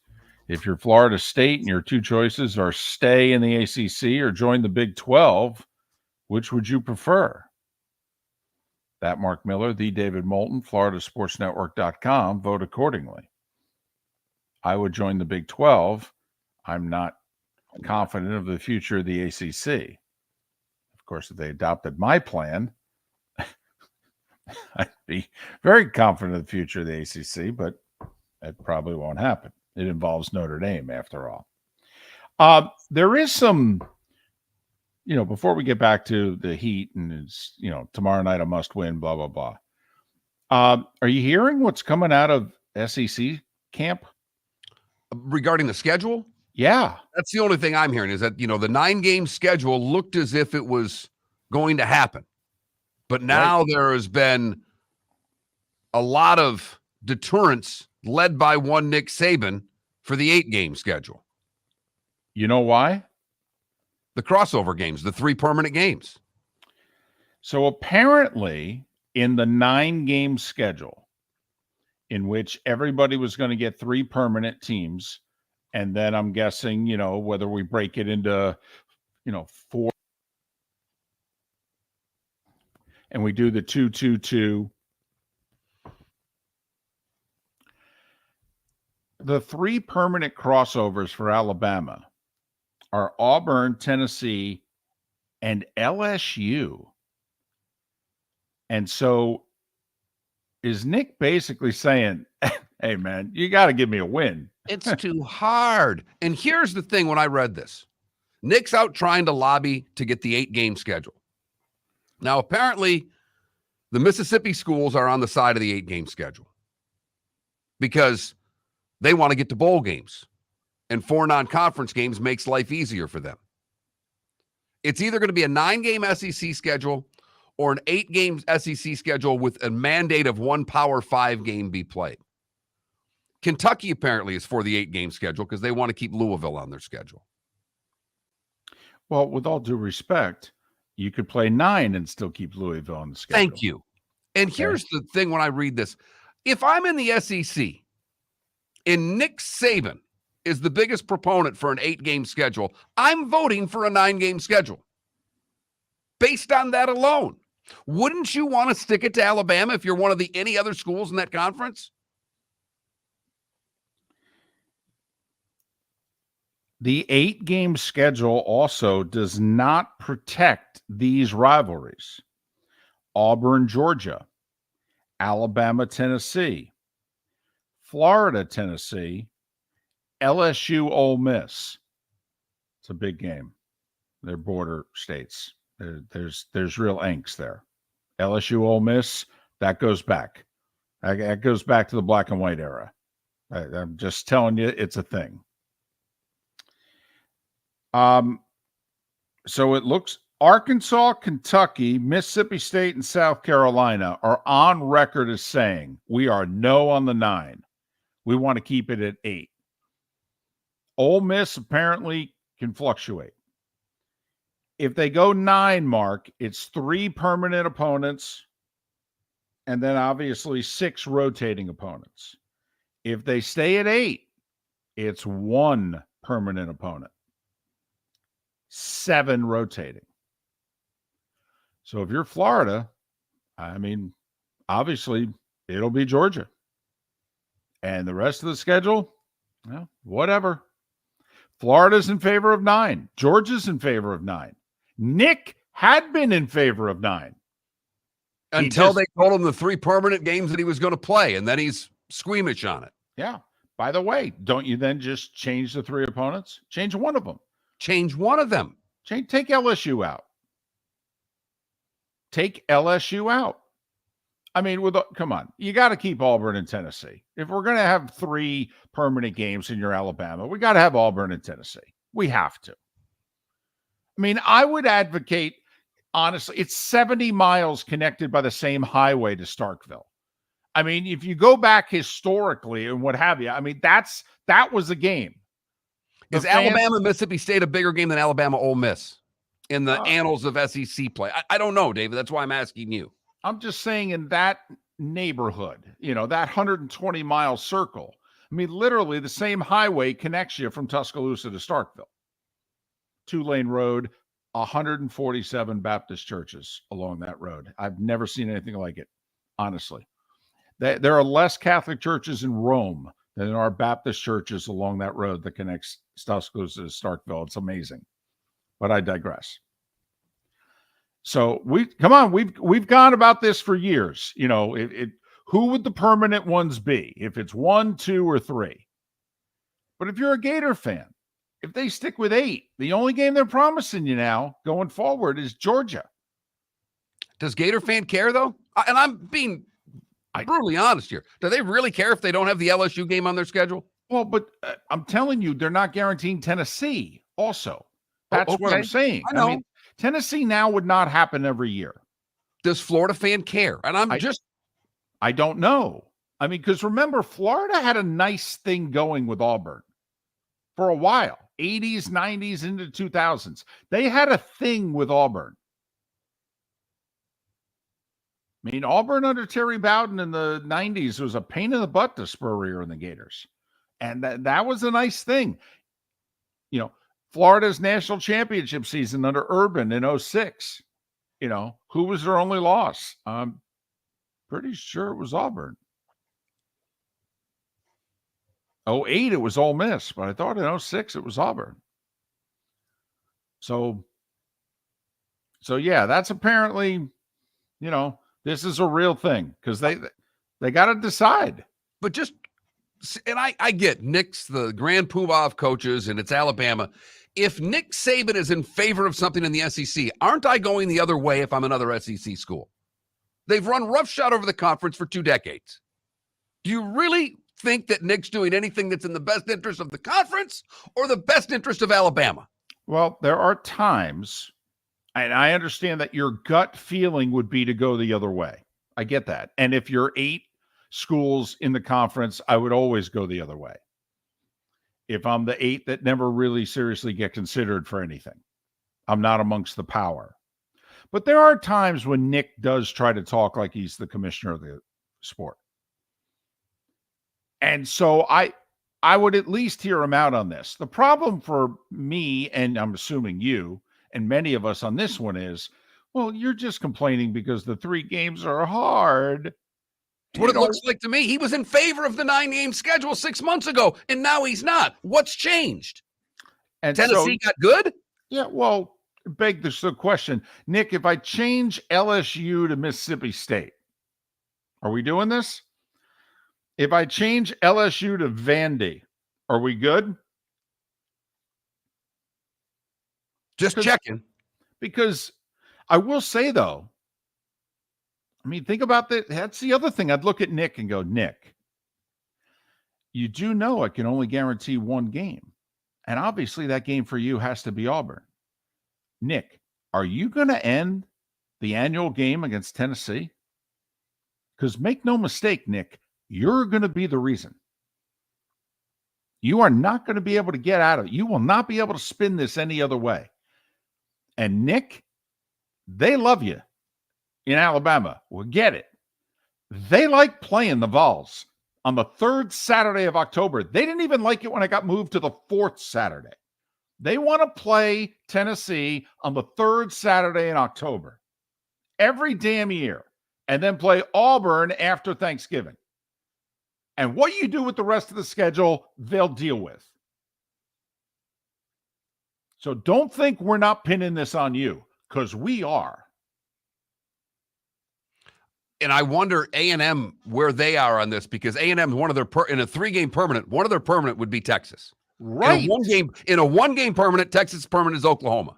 If you're Florida State and your two choices are stay in the ACC or join the Big 12, which would you prefer? That Mark Miller, the David Moulton, floridasportsnetwork.com. Vote accordingly. I would join the Big 12. I'm not confident of the future of the ACC. Of course, if they adopted my plan, I'd be very confident of the future of the ACC, but that probably won't happen. It involves Notre Dame, after all. There is some, before we get back to the Heat and it's, tomorrow night a must win, blah, blah, blah. Are you hearing what's coming out of SEC camp? Regarding the schedule? Yeah. That's the only thing I'm hearing is that, the 9-game schedule looked as if it was going to happen. But now there has been a lot of deterrence led by one Nick Saban for the 8-game schedule. You know why? The crossover games, the 3 permanent games. So apparently in the 9-game schedule, in which everybody was going to get 3 permanent teams, and then I'm guessing, whether we break it into, 4, and we do the 2-2-2. The 3 permanent crossovers for Alabama are Auburn, Tennessee, and LSU. And so is Nick basically saying, hey, man, you got to give me a win? It's too hard. And here's the thing when I read this. Nick's out trying to lobby to get the 8-game schedule. Now, apparently, the Mississippi schools are on the side of the 8-game schedule because they want to get to bowl games, and 4 non-conference games makes life easier for them. It's either going to be a 9-game SEC schedule or an 8-game SEC schedule with a mandate of 1 Power 5 game be played. Kentucky apparently is for the 8-game schedule because they want to keep Louisville on their schedule. Well, with all due respect, you could play 9 and still keep Louisville on the schedule. Thank you. And here's the thing when I read this. If I'm in the SEC and Nick Saban is the biggest proponent for an 8-game schedule, I'm voting for a 9-game schedule. Based on that alone, wouldn't you want to stick it to Alabama if you're one of the any other schools in that conference? The 8-game schedule also does not protect these rivalries. Auburn, Georgia, Alabama, Tennessee, Florida, Tennessee, LSU, Ole Miss. It's a big game. They're border states. There's real angst there. LSU, Ole Miss, that goes back. That goes back to the black and white era. I'm just telling you, it's a thing. So it looks Arkansas, Kentucky, Mississippi State, and South Carolina are on record as saying we are no on the 9. We want to keep it at 8. Ole Miss apparently can fluctuate. If they go 9, Mark, it's 3 permanent opponents and then obviously 6 rotating opponents. If they stay at 8, it's 1 permanent opponent, 7 rotating. So if you're Florida, I mean, obviously it'll be Georgia. And the rest of the schedule, well, whatever. Florida's in favor of 9. Georgia's in favor of 9. Nick had been in favor of 9. Until they told him the 3 permanent games that he was going to play, and then he's squeamish on it. Yeah. By the way, don't you then just change the 3 opponents? Change one of them. Change one of them. Take LSU out. Take LSU out. I mean, come on. You got to keep Auburn and Tennessee. If we're going to have 3 permanent games in your Alabama, we got to have Auburn and Tennessee. We have to. I mean, I would advocate, honestly, it's 70 miles connected by the same highway to Starkville. I mean, if you go back historically and what have you, I mean, that was a game. Is Alabama, Mississippi State a bigger game than Alabama, Ole Miss in the annals of SEC play? I don't know, David. That's why I'm asking you. I'm just saying in that neighborhood, that 120-mile circle. I mean, literally the same highway connects you from Tuscaloosa to Starkville. 2-lane road, 147 Baptist churches along that road. I've never seen anything like it, honestly. There are less Catholic churches in Rome than there are Baptist churches along that road that connects Tuscaloosa to Starkville. It's amazing. But I digress. So we've gone about this for years. Who would the permanent ones be? If it's 1, 2, or 3. But if you're a Gator fan, if they stick with 8, the only game they're promising you now going forward is Georgia. Does Gator fan care though? And I'm being brutally honest here. Do they really care if they don't have the LSU game on their schedule? Well, but I'm telling you, they're not guaranteeing Tennessee also. That's what I'm saying. I know. I mean, Tennessee now would not happen every year. Does Florida fan care? And I don't know. I mean, because remember, Florida had a nice thing going with Auburn for a while, 80s, 90s, into 2000s. They had a thing with Auburn. I mean, Auburn under Terry Bowden in the 90s was a pain in the butt to Spurrier and the Gators. And that was a nice thing. Florida's national championship season under Urban in 2006. Who was their only loss? I'm pretty sure it was Auburn. 2008, it was Ole Miss, but I thought in 2006 it was Auburn. So yeah, that's apparently, this is a real thing because they got to decide. But and I get Nick's the grand poobah of coaches and it's Alabama. If Nick Saban is in favor of something in the SEC, aren't I going the other way if I'm another SEC school? They've run roughshod over the conference for 2 decades. Do you really think that Nick's doing anything that's in the best interest of the conference or the best interest of Alabama? Well, there are times, and I understand that your gut feeling would be to go the other way. I get that. And if you're 8 schools in the conference, I would always go the other way. If I'm the 8 that never really seriously get considered for anything, I'm not amongst the power. But there are times when Nick does try to talk like he's the commissioner of the sport. And so I would at least hear him out on this. The problem for me, and I'm assuming you and many of us on this one is, well, you're just complaining because the 3 games are hard. That's what it looks like to me. He was in favor of the 9-game schedule 6 months ago, and now he's not. What's changed? And Tennessee got good? Yeah, well, beg the question. Nick, if I change LSU to Mississippi State, Are we doing this? If I change LSU to Vandy, are we good? Just checking. Because I will say, though, I mean, think about that. That's the other thing. I'd look at Nick and go, Nick, you do know I can only guarantee one game. And obviously that game for you has to be Auburn. Nick, are you going to end the annual game against Tennessee? Because make no mistake, Nick, you're going to be the reason. You are not going to be able to get out of it. You will not be able to spin this any other way. And Nick, they love you in Alabama. Well, get it. They like playing the Vols on the 3rd Saturday of October. They didn't even like it when I got moved to the 4th Saturday. They want to play Tennessee on the 3rd Saturday in October every damn year, and then play Auburn after Thanksgiving. And what you do with the rest of the schedule, they'll deal with. So don't think we're not pinning this on you, because we are. And I wonder A&M where they are on this, because A&M, one of their in a 3-game permanent, one of their permanent would be Texas. Right. In a one-game permanent, Texas permanent is Oklahoma.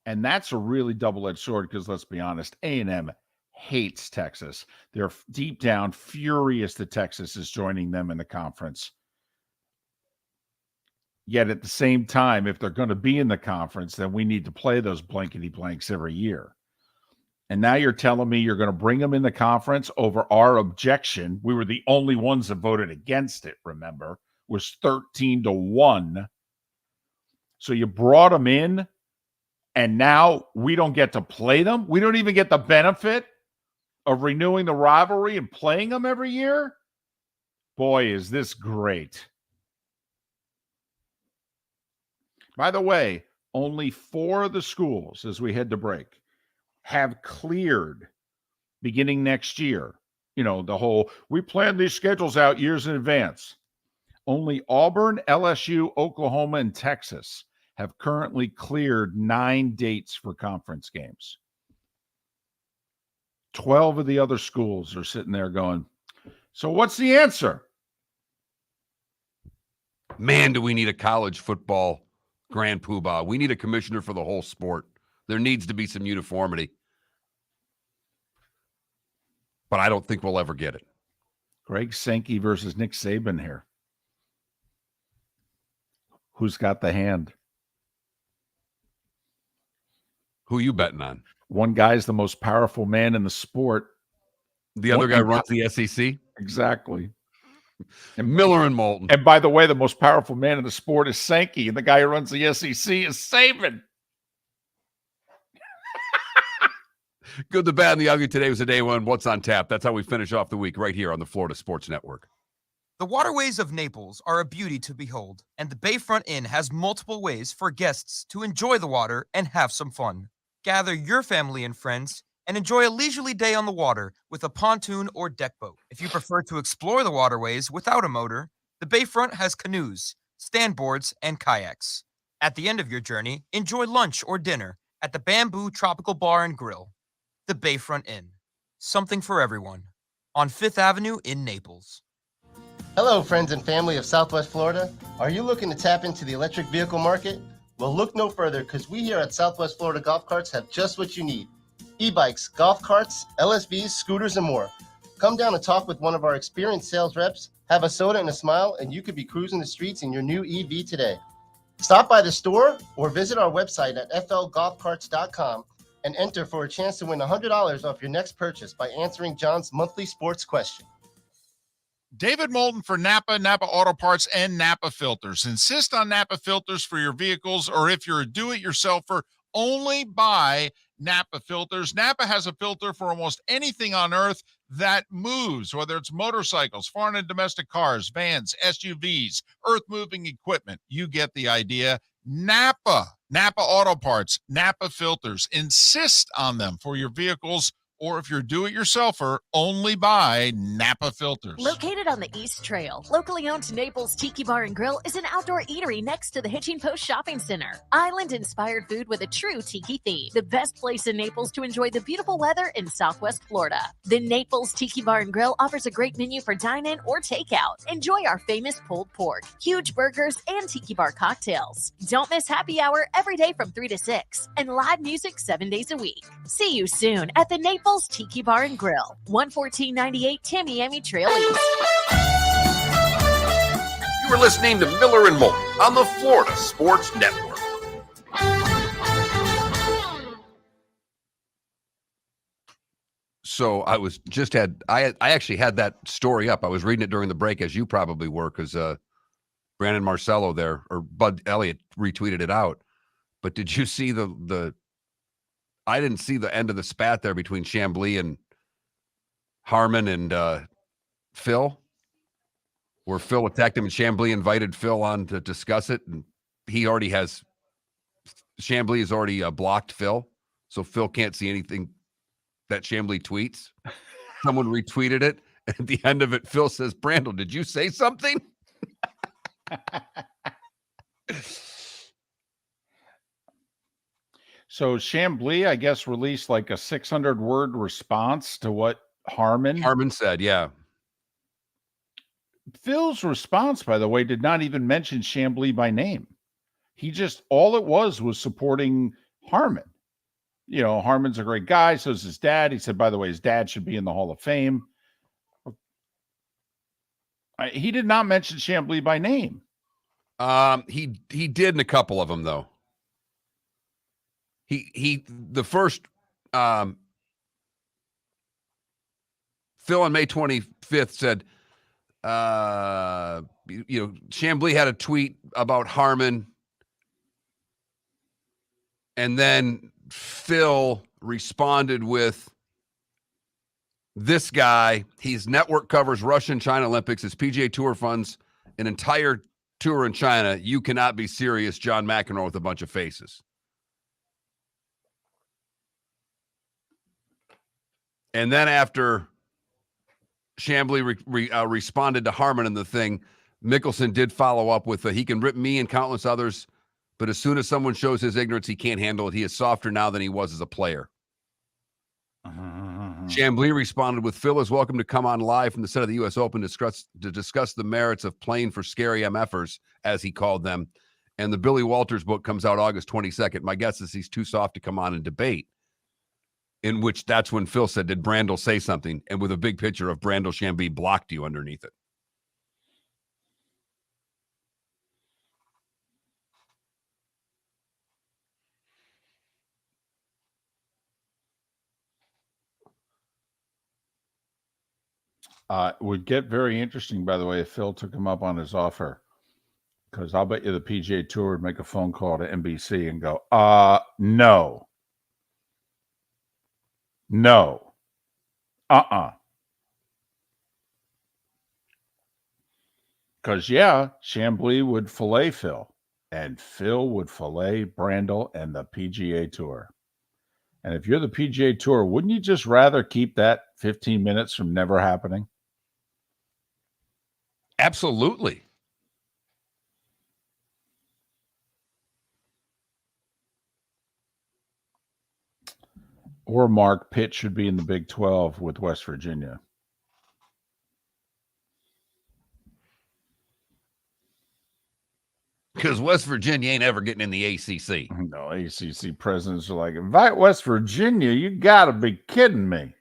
And that's a really double-edged sword, because let's be honest, A&M hates Texas. They're deep down furious that Texas is joining them in the conference. Yet at the same time, if they're going to be in the conference, then we need to play those blankety blanks every year. And now you're telling me you're going to bring them in the conference over our objection. We were the only ones that voted against it, remember, was 13-1. So you brought them in, and now we don't get to play them. We don't even get the benefit of renewing the rivalry and playing them every year. Boy, is this great. By the way, only 4 of the schools, as we head to break, have cleared beginning next year. You know, the whole, we plan these schedules out years in advance. Only Auburn, LSU, Oklahoma, and Texas have currently cleared 9 dates for conference games. 12 of the other schools are sitting there going, so what's the answer? Man, do we need a college football grand poobah. We need a commissioner for the whole sport. There needs to be some uniformity. But I don't think we'll ever get it. Greg Sankey versus Nick Saban here. Who's got the hand? Who you betting on? One guy's the most powerful man in the sport. The other guy runs the SEC? Exactly. And Miller and Moulton. And by the way, the most powerful man in the sport is Sankey, and the guy who runs the SEC is Saban. Good, the bad, and the ugly. Today was a day one. What's on tap? That's how we finish off the week right here on the Florida Sports Network. The waterways of Naples are a beauty to behold, and the Bayfront Inn has multiple ways for guests to enjoy the water and have some fun. Gather your family and friends and enjoy a leisurely day on the water with a pontoon or deck boat. If you prefer to explore the waterways without a motor, the Bayfront has canoes, standboards, and kayaks. At the end of your journey, enjoy lunch or dinner at the Bamboo Tropical Bar and Grill. The Bayfront Inn. Something for everyone. On 5th Avenue in Naples. Hello, friends and family of Southwest Florida. Are you looking to tap into the electric vehicle market? Well, look no further, because we here at Southwest Florida Golf Carts have just what you need. E-bikes, golf carts, LSVs, scooters, and more. Come down and talk with one of our experienced sales reps, have a soda and a smile, and you could be cruising the streets in your new EV today. Stop by the store or visit our website at flgolfcarts.com and enter for a chance to win $100 off your next purchase by answering John's monthly sports question. David Moulton for Napa, Napa Auto Parts, and Napa Filters. Insist on Napa filters for your vehicles, or if you're a do-it-yourselfer, only buy Napa filters. Napa has a filter for almost anything on earth that moves, whether it's motorcycles, foreign and domestic cars, vans, SUVs, earth-moving equipment. You get the idea. Napa Auto Parts, Napa filters. Insist on them for your vehicles or if you're a do-it-yourselfer, only buy Napa filters. Located on the East Trail, locally owned Naples Tiki Bar and Grill is an outdoor eatery next to the Hitching Post Shopping Center. Island-inspired food with a true tiki theme. The best place in Naples to enjoy the beautiful weather in Southwest Florida. The Naples Tiki Bar and Grill offers a great menu for dine-in or takeout. Enjoy our famous pulled pork, huge burgers, and tiki bar cocktails. Don't miss happy hour every day from 3 to 6 and live music 7 days a week. See you soon at the Naples Tiki Bar and Grill, 11498 Tamiami Trail East. You are listening to Miller and Moulton on the Florida Sports Network. So I actually had that story up. I was reading it during the break, as you probably were, because Brandon Marcello there, or Bud Elliott, retweeted it out. But did you see the I didn't see the end of the spat there between Chambly and Harmon and Phil, where Phil attacked him and Chambly invited Phil on to discuss it. And Chambly has already blocked Phil. So Phil can't see anything that Chambly tweets. Someone retweeted it. And at the end of it, Phil says, "Brandel, did you say something?" So Chambly, I guess, released like a 600-word response to what Harmon said. Yeah. Phil's response, by the way, did not even mention Chambly by name. He just, all it was supporting Harmon. You know, Harmon's a great guy. So is his dad. He said, by the way, his dad should be in the Hall of Fame. He did not mention Chambly by name. He did in a couple of them, though. The first Phil on May 25th said, Chambly had a tweet about Harmon, and then Phil responded with, "This guy, his network covers Russia and China Olympics. His PGA Tour funds an entire tour in China. You cannot be serious, John McEnroe," with a bunch of faces. And then after Chambly responded to Harmon in the thing, Mickelson did follow up with, "He can rip me and countless others, but as soon as someone shows his ignorance, he can't handle it. He is softer now than he was as a player." Chambly responded with, "Phil is welcome to come on live from the set of the U.S. Open to discuss the merits of playing for scary MFers, as he called them. And the Billy Walters book comes out August 22nd. My guess is he's too soft to come on and debate." In which that's when Phil said, "Did Brandel say something?" And with a big picture of Brandel Chambly blocked you underneath it. It would get very interesting, by the way, if Phil took him up on his offer. Because I'll bet you the PGA Tour would make a phone call to NBC and go, no. No. Because, Chambly would fillet Phil. And Phil would fillet Brandel and the PGA Tour. And if you're the PGA Tour, wouldn't you just rather keep that 15 minutes from never happening? Absolutely. Or Mark, Pitt should be in the Big 12 with West Virginia. Because West Virginia ain't ever getting in the ACC. No, ACC presidents are like, invite West Virginia? You got to be kidding me.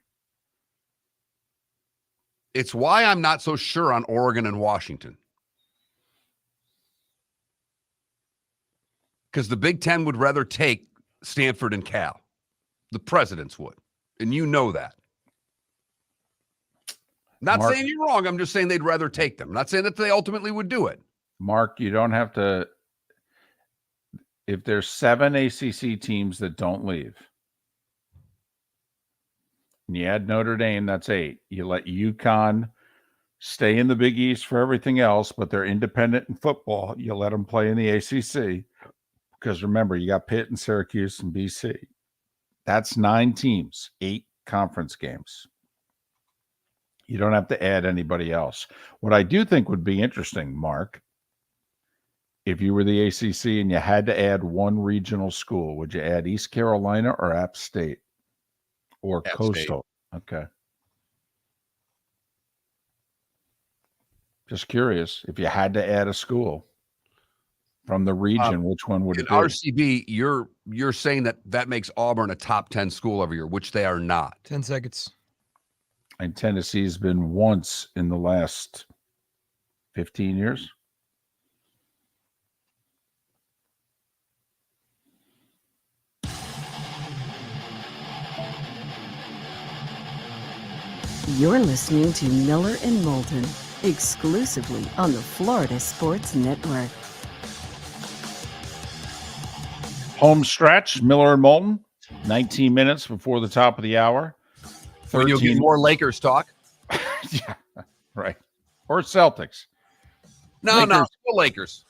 It's why I'm not so sure on Oregon and Washington. Because the Big Ten would rather take Stanford and Cal. The presidents would. And you know that. Not Mark, saying you're wrong. I'm just saying they'd rather take them. Not saying that they ultimately would do it. Mark, you don't have to. If there's 7 ACC teams that don't leave, and you add Notre Dame, that's 8. You let UConn stay in the Big East for everything else, but they're independent in football. You let them play in the ACC. Because remember, you got Pitt and Syracuse and BC. That's 9 teams. 8 conference games. You don't have to add anybody else. What I do think would be interesting, Mark, if you were the ACC and you had to add one regional school, would you add East Carolina or App State or App Coastal? Okay. Just curious, if you had to add a school from the region, which one would it be? RCB, you're saying that makes Auburn a top 10 school every year, which they are not. 10 seconds. And Tennessee's been once in the last 15 years. You're listening to Miller and Moulton, exclusively on the Florida Sports Network. Home stretch, Miller and Moulton, 19 minutes before the top of the hour. When you'll get more Lakers talk. Yeah, right. Or Celtics. No, still Lakers.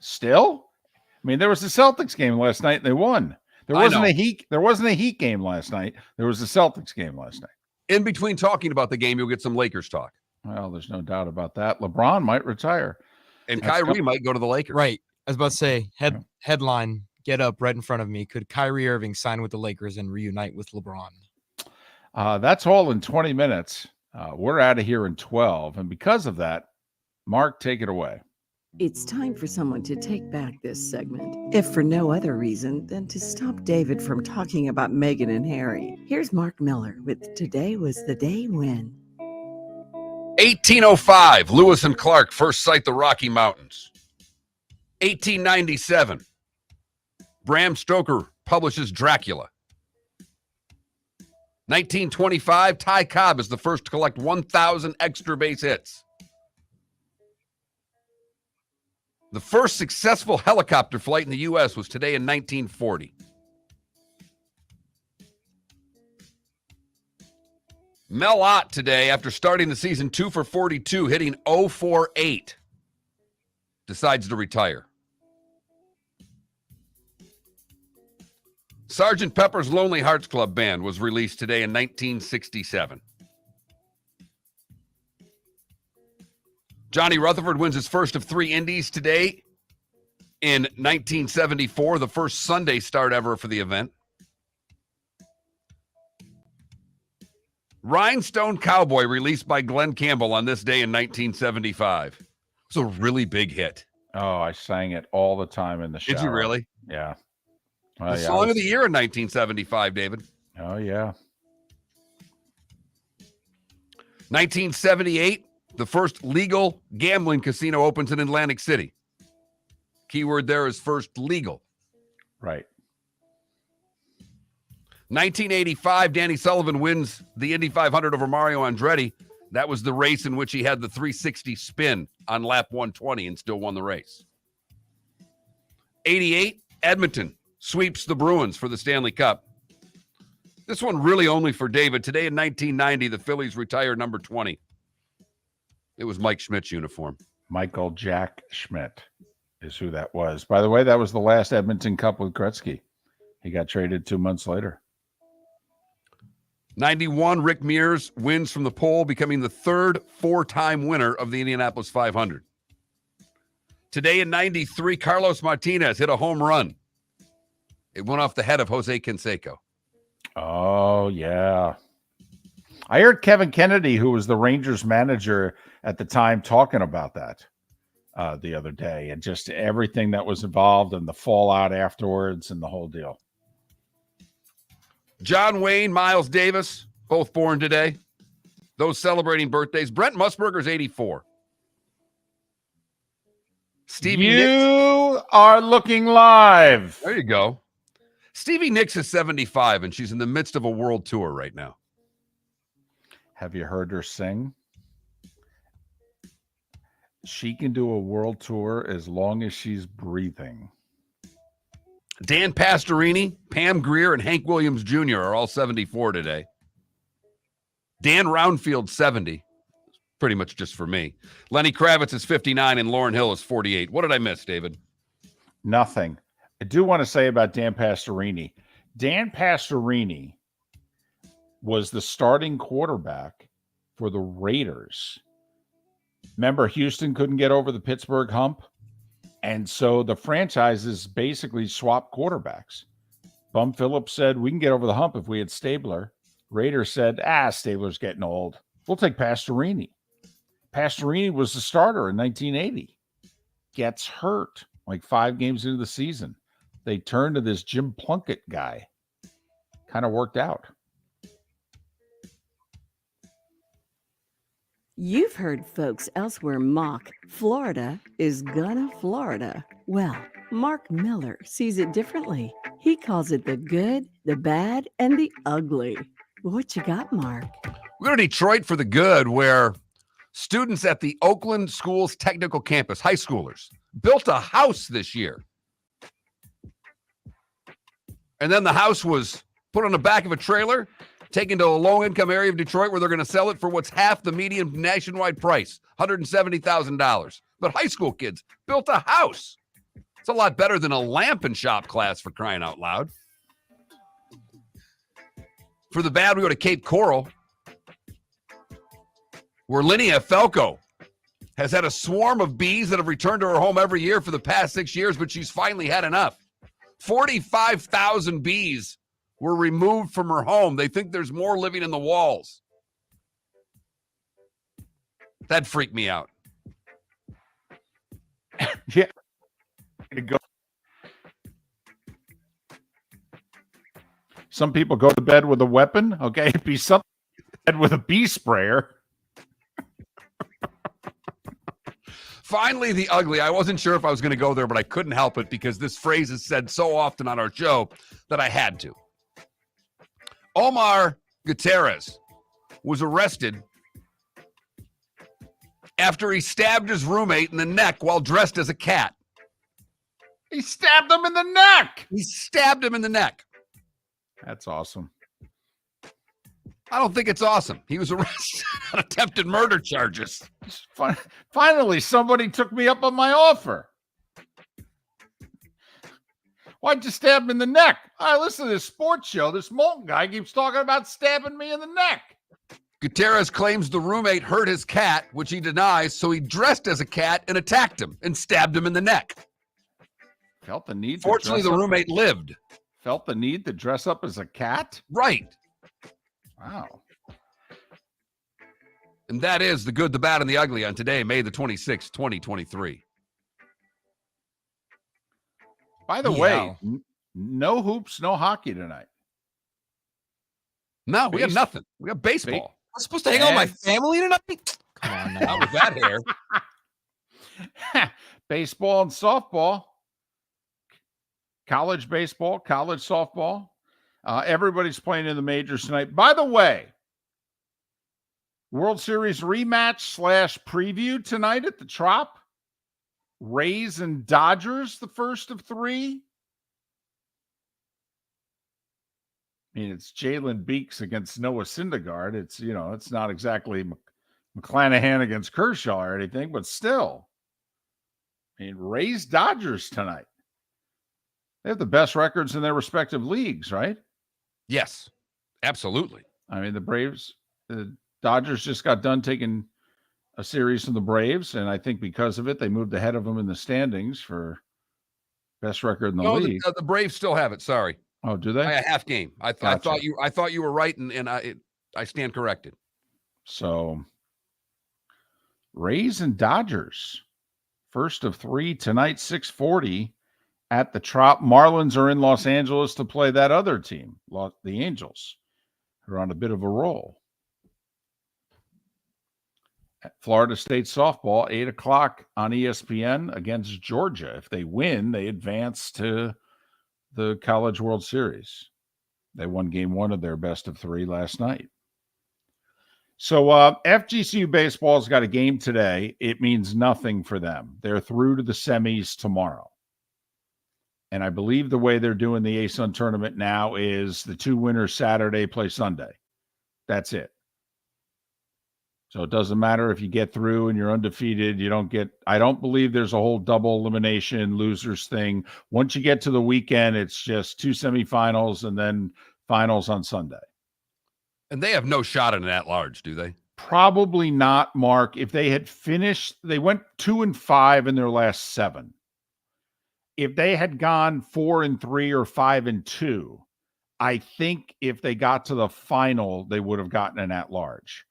Still? I mean, there was the Celtics game last night and they won. There wasn't a Heat game last night. There was the Celtics game last night. In between talking about the game, you'll get some Lakers talk. Well, there's no doubt about that. LeBron might retire. And Kyrie might go to the Lakers. Right. I was about to say, headline, get up right in front of me. Could Kyrie Irving sign with the Lakers and reunite with LeBron? That's all in 20 minutes. We're out of here in 12. And because of that, Mark, take it away. It's time for someone to take back this segment, if for no other reason than to stop David from talking about Meghan and Harry. Here's Mark Miller with Today Was the Day When. 1805, Lewis and Clark first sight the Rocky Mountains. 1897, Bram Stoker publishes Dracula. 1925, Ty Cobb is the first to collect 1,000 extra base hits. The first successful helicopter flight in the U.S. was today in 1940. Mel Ott today, after starting the season 2 for 42, hitting 0 for 8, decides to retire. Sgt. Pepper's Lonely Hearts Club Band was released today in 1967. Johnny Rutherford wins his first of 3 Indies today in 1974, the first Sunday start ever for the event. Rhinestone Cowboy, released by Glenn Campbell on this day in 1975. It was a really big hit. Oh, I sang it all the time in the shower. Did you really? Yeah. The song of the year in 1975, David. Oh, yeah. 1978, the first legal gambling casino opens in Atlantic City. Keyword there is first legal. Right. 1985, Danny Sullivan wins the Indy 500 over Mario Andretti. That was the race in which he had the 360 spin on lap 120 and still won the race. 88, Edmonton sweeps the Bruins for the Stanley Cup. This one really only for David. Today in 1990, the Phillies retired number 20. It was Mike Schmidt's uniform. Michael Jack Schmidt is who that was. By the way, that was the last Edmonton Cup with Gretzky. He got traded 2 months later. 91, Rick Mears wins from the pole, becoming the third 4-time winner of the Indianapolis 500. Today in 93, Carlos Martinez hit a home run. It went off the head of Jose Canseco. Oh, yeah. I heard Kevin Kennedy, who was the Rangers manager at the time, talking about that the other day, and just everything that was involved and the fallout afterwards and the whole deal. John Wayne, Miles Davis, both born today. Those celebrating birthdays. Brent Musburger's 84. Stevie Nicks are looking live. There you go. Stevie Nicks is 75, and she's in the midst of a world tour right now. Have you heard her sing? She can do a world tour as long as she's breathing. Dan Pastorini, Pam Grier, and Hank Williams Jr. are all 74 today. Dan Roundfield, 70. Pretty much just for me. Lenny Kravitz is 59, and Lauryn Hill is 48. What did I miss, David? Nothing. I do want to say about Dan Pastorini. Dan Pastorini was the starting quarterback for the Raiders. Remember, Houston couldn't get over the Pittsburgh hump? And so the franchises basically swapped quarterbacks. Bum Phillips said, we can get over the hump if we had Stabler. Raiders said, Stabler's getting old. We'll take Pastorini. Pastorini was the starter in 1980. Gets hurt like 5 games into the season. They turned to this Jim Plunkett guy. Kind of worked out. You've heard folks elsewhere mock Florida is gonna Florida. Well, Mark Miller sees it differently. He calls it the good, the bad, and the ugly. What you got, Mark? We're going to Detroit for the good, where students at the Oakland Schools Technical Campus, high schoolers, built a house this year. And then the house was put on the back of a trailer, taken to a low-income area of Detroit where they're going to sell it for what's half the median nationwide price, $170,000. But high school kids built a house. It's a lot better than a lamp and shop class, for crying out loud. For the bad, we go to Cape Coral, where Linnea Falco has had a swarm of bees that have returned to her home every year for the past 6 years, but she's finally had enough. 45,000 bees were removed from her home. They think there's more living in the walls. That freaked me out. Yeah. Go. Some people go to bed with a weapon. Okay. It'd be something bed with a bee sprayer. Finally, the ugly. I wasn't sure if I was going to go there, but I couldn't help it because this phrase is said so often on our show that I had to. Omar Gutierrez was arrested after he stabbed his roommate in the neck while dressed as a cat. He stabbed him in the neck. He stabbed him in the neck. That's awesome. I don't think it's awesome. He was arrested on attempted murder charges. Finally, somebody took me up on my offer. Why'd you stab him in the neck? I listen to this sports show. This Moulton guy keeps talking about stabbing me in the neck. Gutierrez claims the roommate hurt his cat, which he denies, so he dressed as a cat and attacked him and stabbed him in the neck. Felt the need. Fortunately, the roommate lived. Felt the need to dress up as a cat? Right. Wow. And that is the good, the bad, and the ugly on today, May the 26th, 2023. By the way, no hoops, no hockey tonight. No, we got nothing. We got baseball. I'm supposed to hang out with my family tonight? Come on now. How was that hair? Baseball and softball. College baseball, college softball. Everybody's playing in the majors tonight. By the way, World Series rematch / preview tonight at the Trop. Rays and Dodgers, the first of 3. I mean, it's Jalen Beeks against Noah Syndergaard. It's, it's not exactly McClanahan against Kershaw or anything, but still. I mean, Rays Dodgers tonight. They have the best records in their respective leagues, right? Yes, absolutely. I mean, the Dodgers just got done taking a series from the Braves, and I think because of it, they moved ahead of them in the standings for best record in the league. The Braves still have it. Sorry. Oh, do they? A half game. I thought you were right, and I stand corrected. So, Rays and Dodgers, first of 3 tonight, 6:40 at the Trop. Marlins are in Los Angeles to play that other team, the Angels, who are on a bit of a roll. Florida State softball, 8 o'clock on ESPN against Georgia. If they win, they advance to the College World Series. They won game 1 of their best of 3 last night. So FGCU baseball's got a game today. It means nothing for them. They're through to the semis tomorrow. And I believe the way they're doing the ASUN tournament now is the 2 winners Saturday play Sunday. That's it. So it doesn't matter if you get through and you're undefeated. I don't believe there's a whole double elimination losers thing. Once you get to the weekend, it's just 2 semifinals and then finals on Sunday. And they have no shot at an at-large, do they? Probably not, Mark. If they had finished, they went 2-5 in their last 7. If they had gone 4-3 or 5-2, I think if they got to the final, they would have gotten an at-large.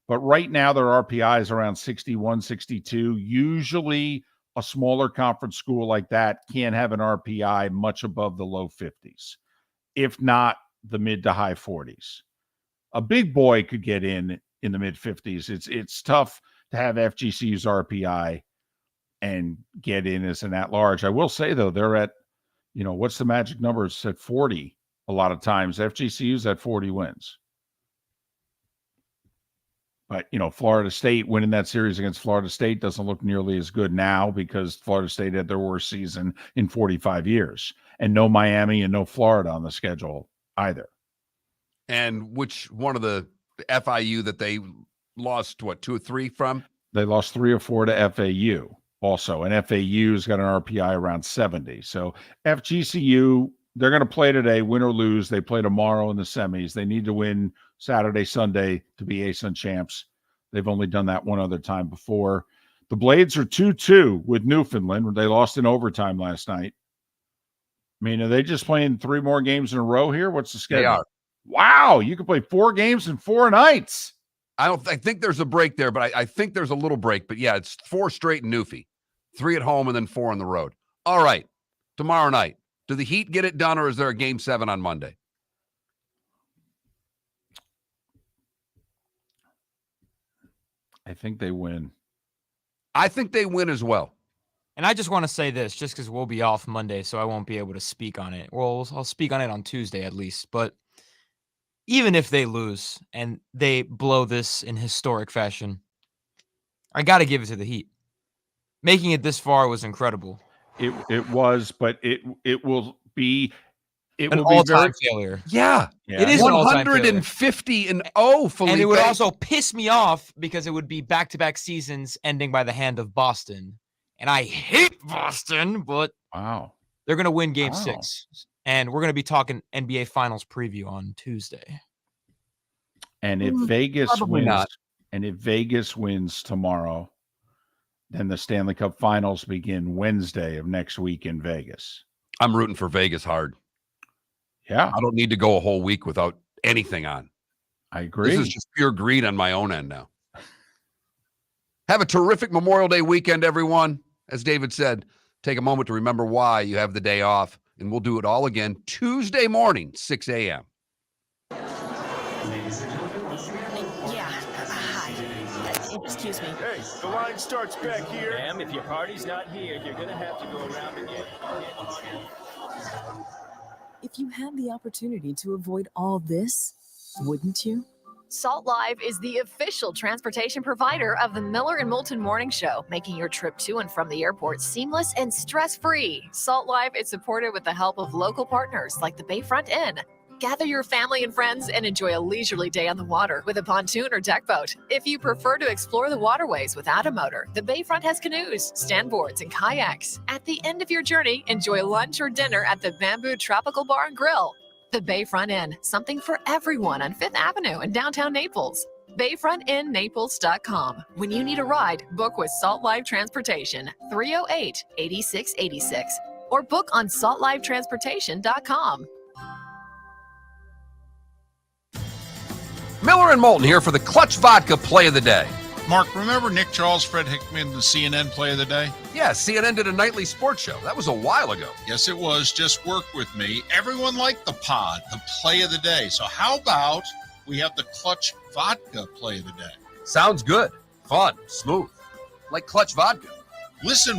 But right now, their RPI is around 61, 62. Usually, a smaller conference school like that can have an RPI much above the low 50s, if not the mid to high 40s. A big boy could get in the mid 50s. It's tough to have FGCU's RPI and get in as an at-large. I will say, though, they're at, what's the magic number? It's at 40 a lot of times. FGCU's at 40 wins. But, Florida State winning that series against Florida State doesn't look nearly as good now because Florida State had their worst season in 45 years. And no Miami and no Florida on the schedule either. And which one of the FIU that they lost, 2 or 3 from? They lost 3 or 4 to FAU also. And FAU's got an RPI around 70. So FGCU, they're going to play today, win or lose. They play tomorrow in the semis. They need to win Saturday, Sunday to be ASUN champs. They've only done that one other time before. The Blades are 2-2 with Newfoundland. They lost in overtime last night. I mean, are they just playing 3 more games in a row here? What's the schedule? They are. Wow, you can play 4 games in 4 nights. I think there's a break there, but I think there's a little break. But yeah, it's 4 straight in Newfie, 3 at home and then 4 on the road. All right, tomorrow night. Do the Heat get it done, or is there a Game 7 on Monday? I think they win. I think they win as well. And I just want to say this, just because we'll be off Monday, so I won't be able to speak on it. Well, I'll speak on it on Tuesday at least. But even if they lose and they blow this in historic fashion, I got to give it to the Heat. Making it this far was incredible. It was, but it will be an all-time failure. Yeah, it is 150 and 0, Felipe. And it would also piss me off because it would be back-to-back seasons ending by the hand of Boston. And I hate Boston, but wow, they're going to win Game 6. And we're going to be talking NBA Finals preview on Tuesday. And if Vegas wins tomorrow, then the Stanley Cup Finals begin Wednesday of next week in Vegas. I'm rooting for Vegas hard. Yeah. I don't need to go a whole week without anything on. I agree. This is just pure greed on my own end now. Have a terrific Memorial Day weekend, everyone. As David said, take a moment to remember why you have the day off, and we'll do it all again Tuesday morning, 6 a.m. Ladies and gentlemen, once again. Yeah. Hi. Excuse me. Hey, the line starts back here. Ma'am, if your party's not here, you're going to have to go around again. If you had the opportunity to avoid all this, wouldn't you? Salt Live is the official transportation provider of the Miller and Moulton Morning Show, making your trip to and from the airport seamless and stress-free. Salt Live is supported with the help of local partners like the Bayfront Inn. Gather your family and friends and enjoy a leisurely day on the water with a pontoon or deck boat. If you prefer to explore the waterways without a motor, the Bayfront has canoes, standboards, and kayaks. At the end of your journey, enjoy lunch or dinner at the Bamboo Tropical Bar and Grill. The Bayfront Inn, something for everyone on 5th Avenue in downtown Naples. BayfrontInNaples.com. When you need a ride, book with Salt Live Transportation, 308-8686, or book on saltlivetransportation.com. Miller and Moulton here for the Clutch Vodka Play of the Day. Mark, remember Nick Charles, Fred Hickman, the CNN Play of the Day? Yeah, CNN did a nightly sports show. That was a while ago. Yes, it was. Just work with me. Everyone liked the pod, the Play of the Day. So how about we have the Clutch Vodka Play of the Day? Sounds good. Fun. Smooth. Like Clutch Vodka. Listen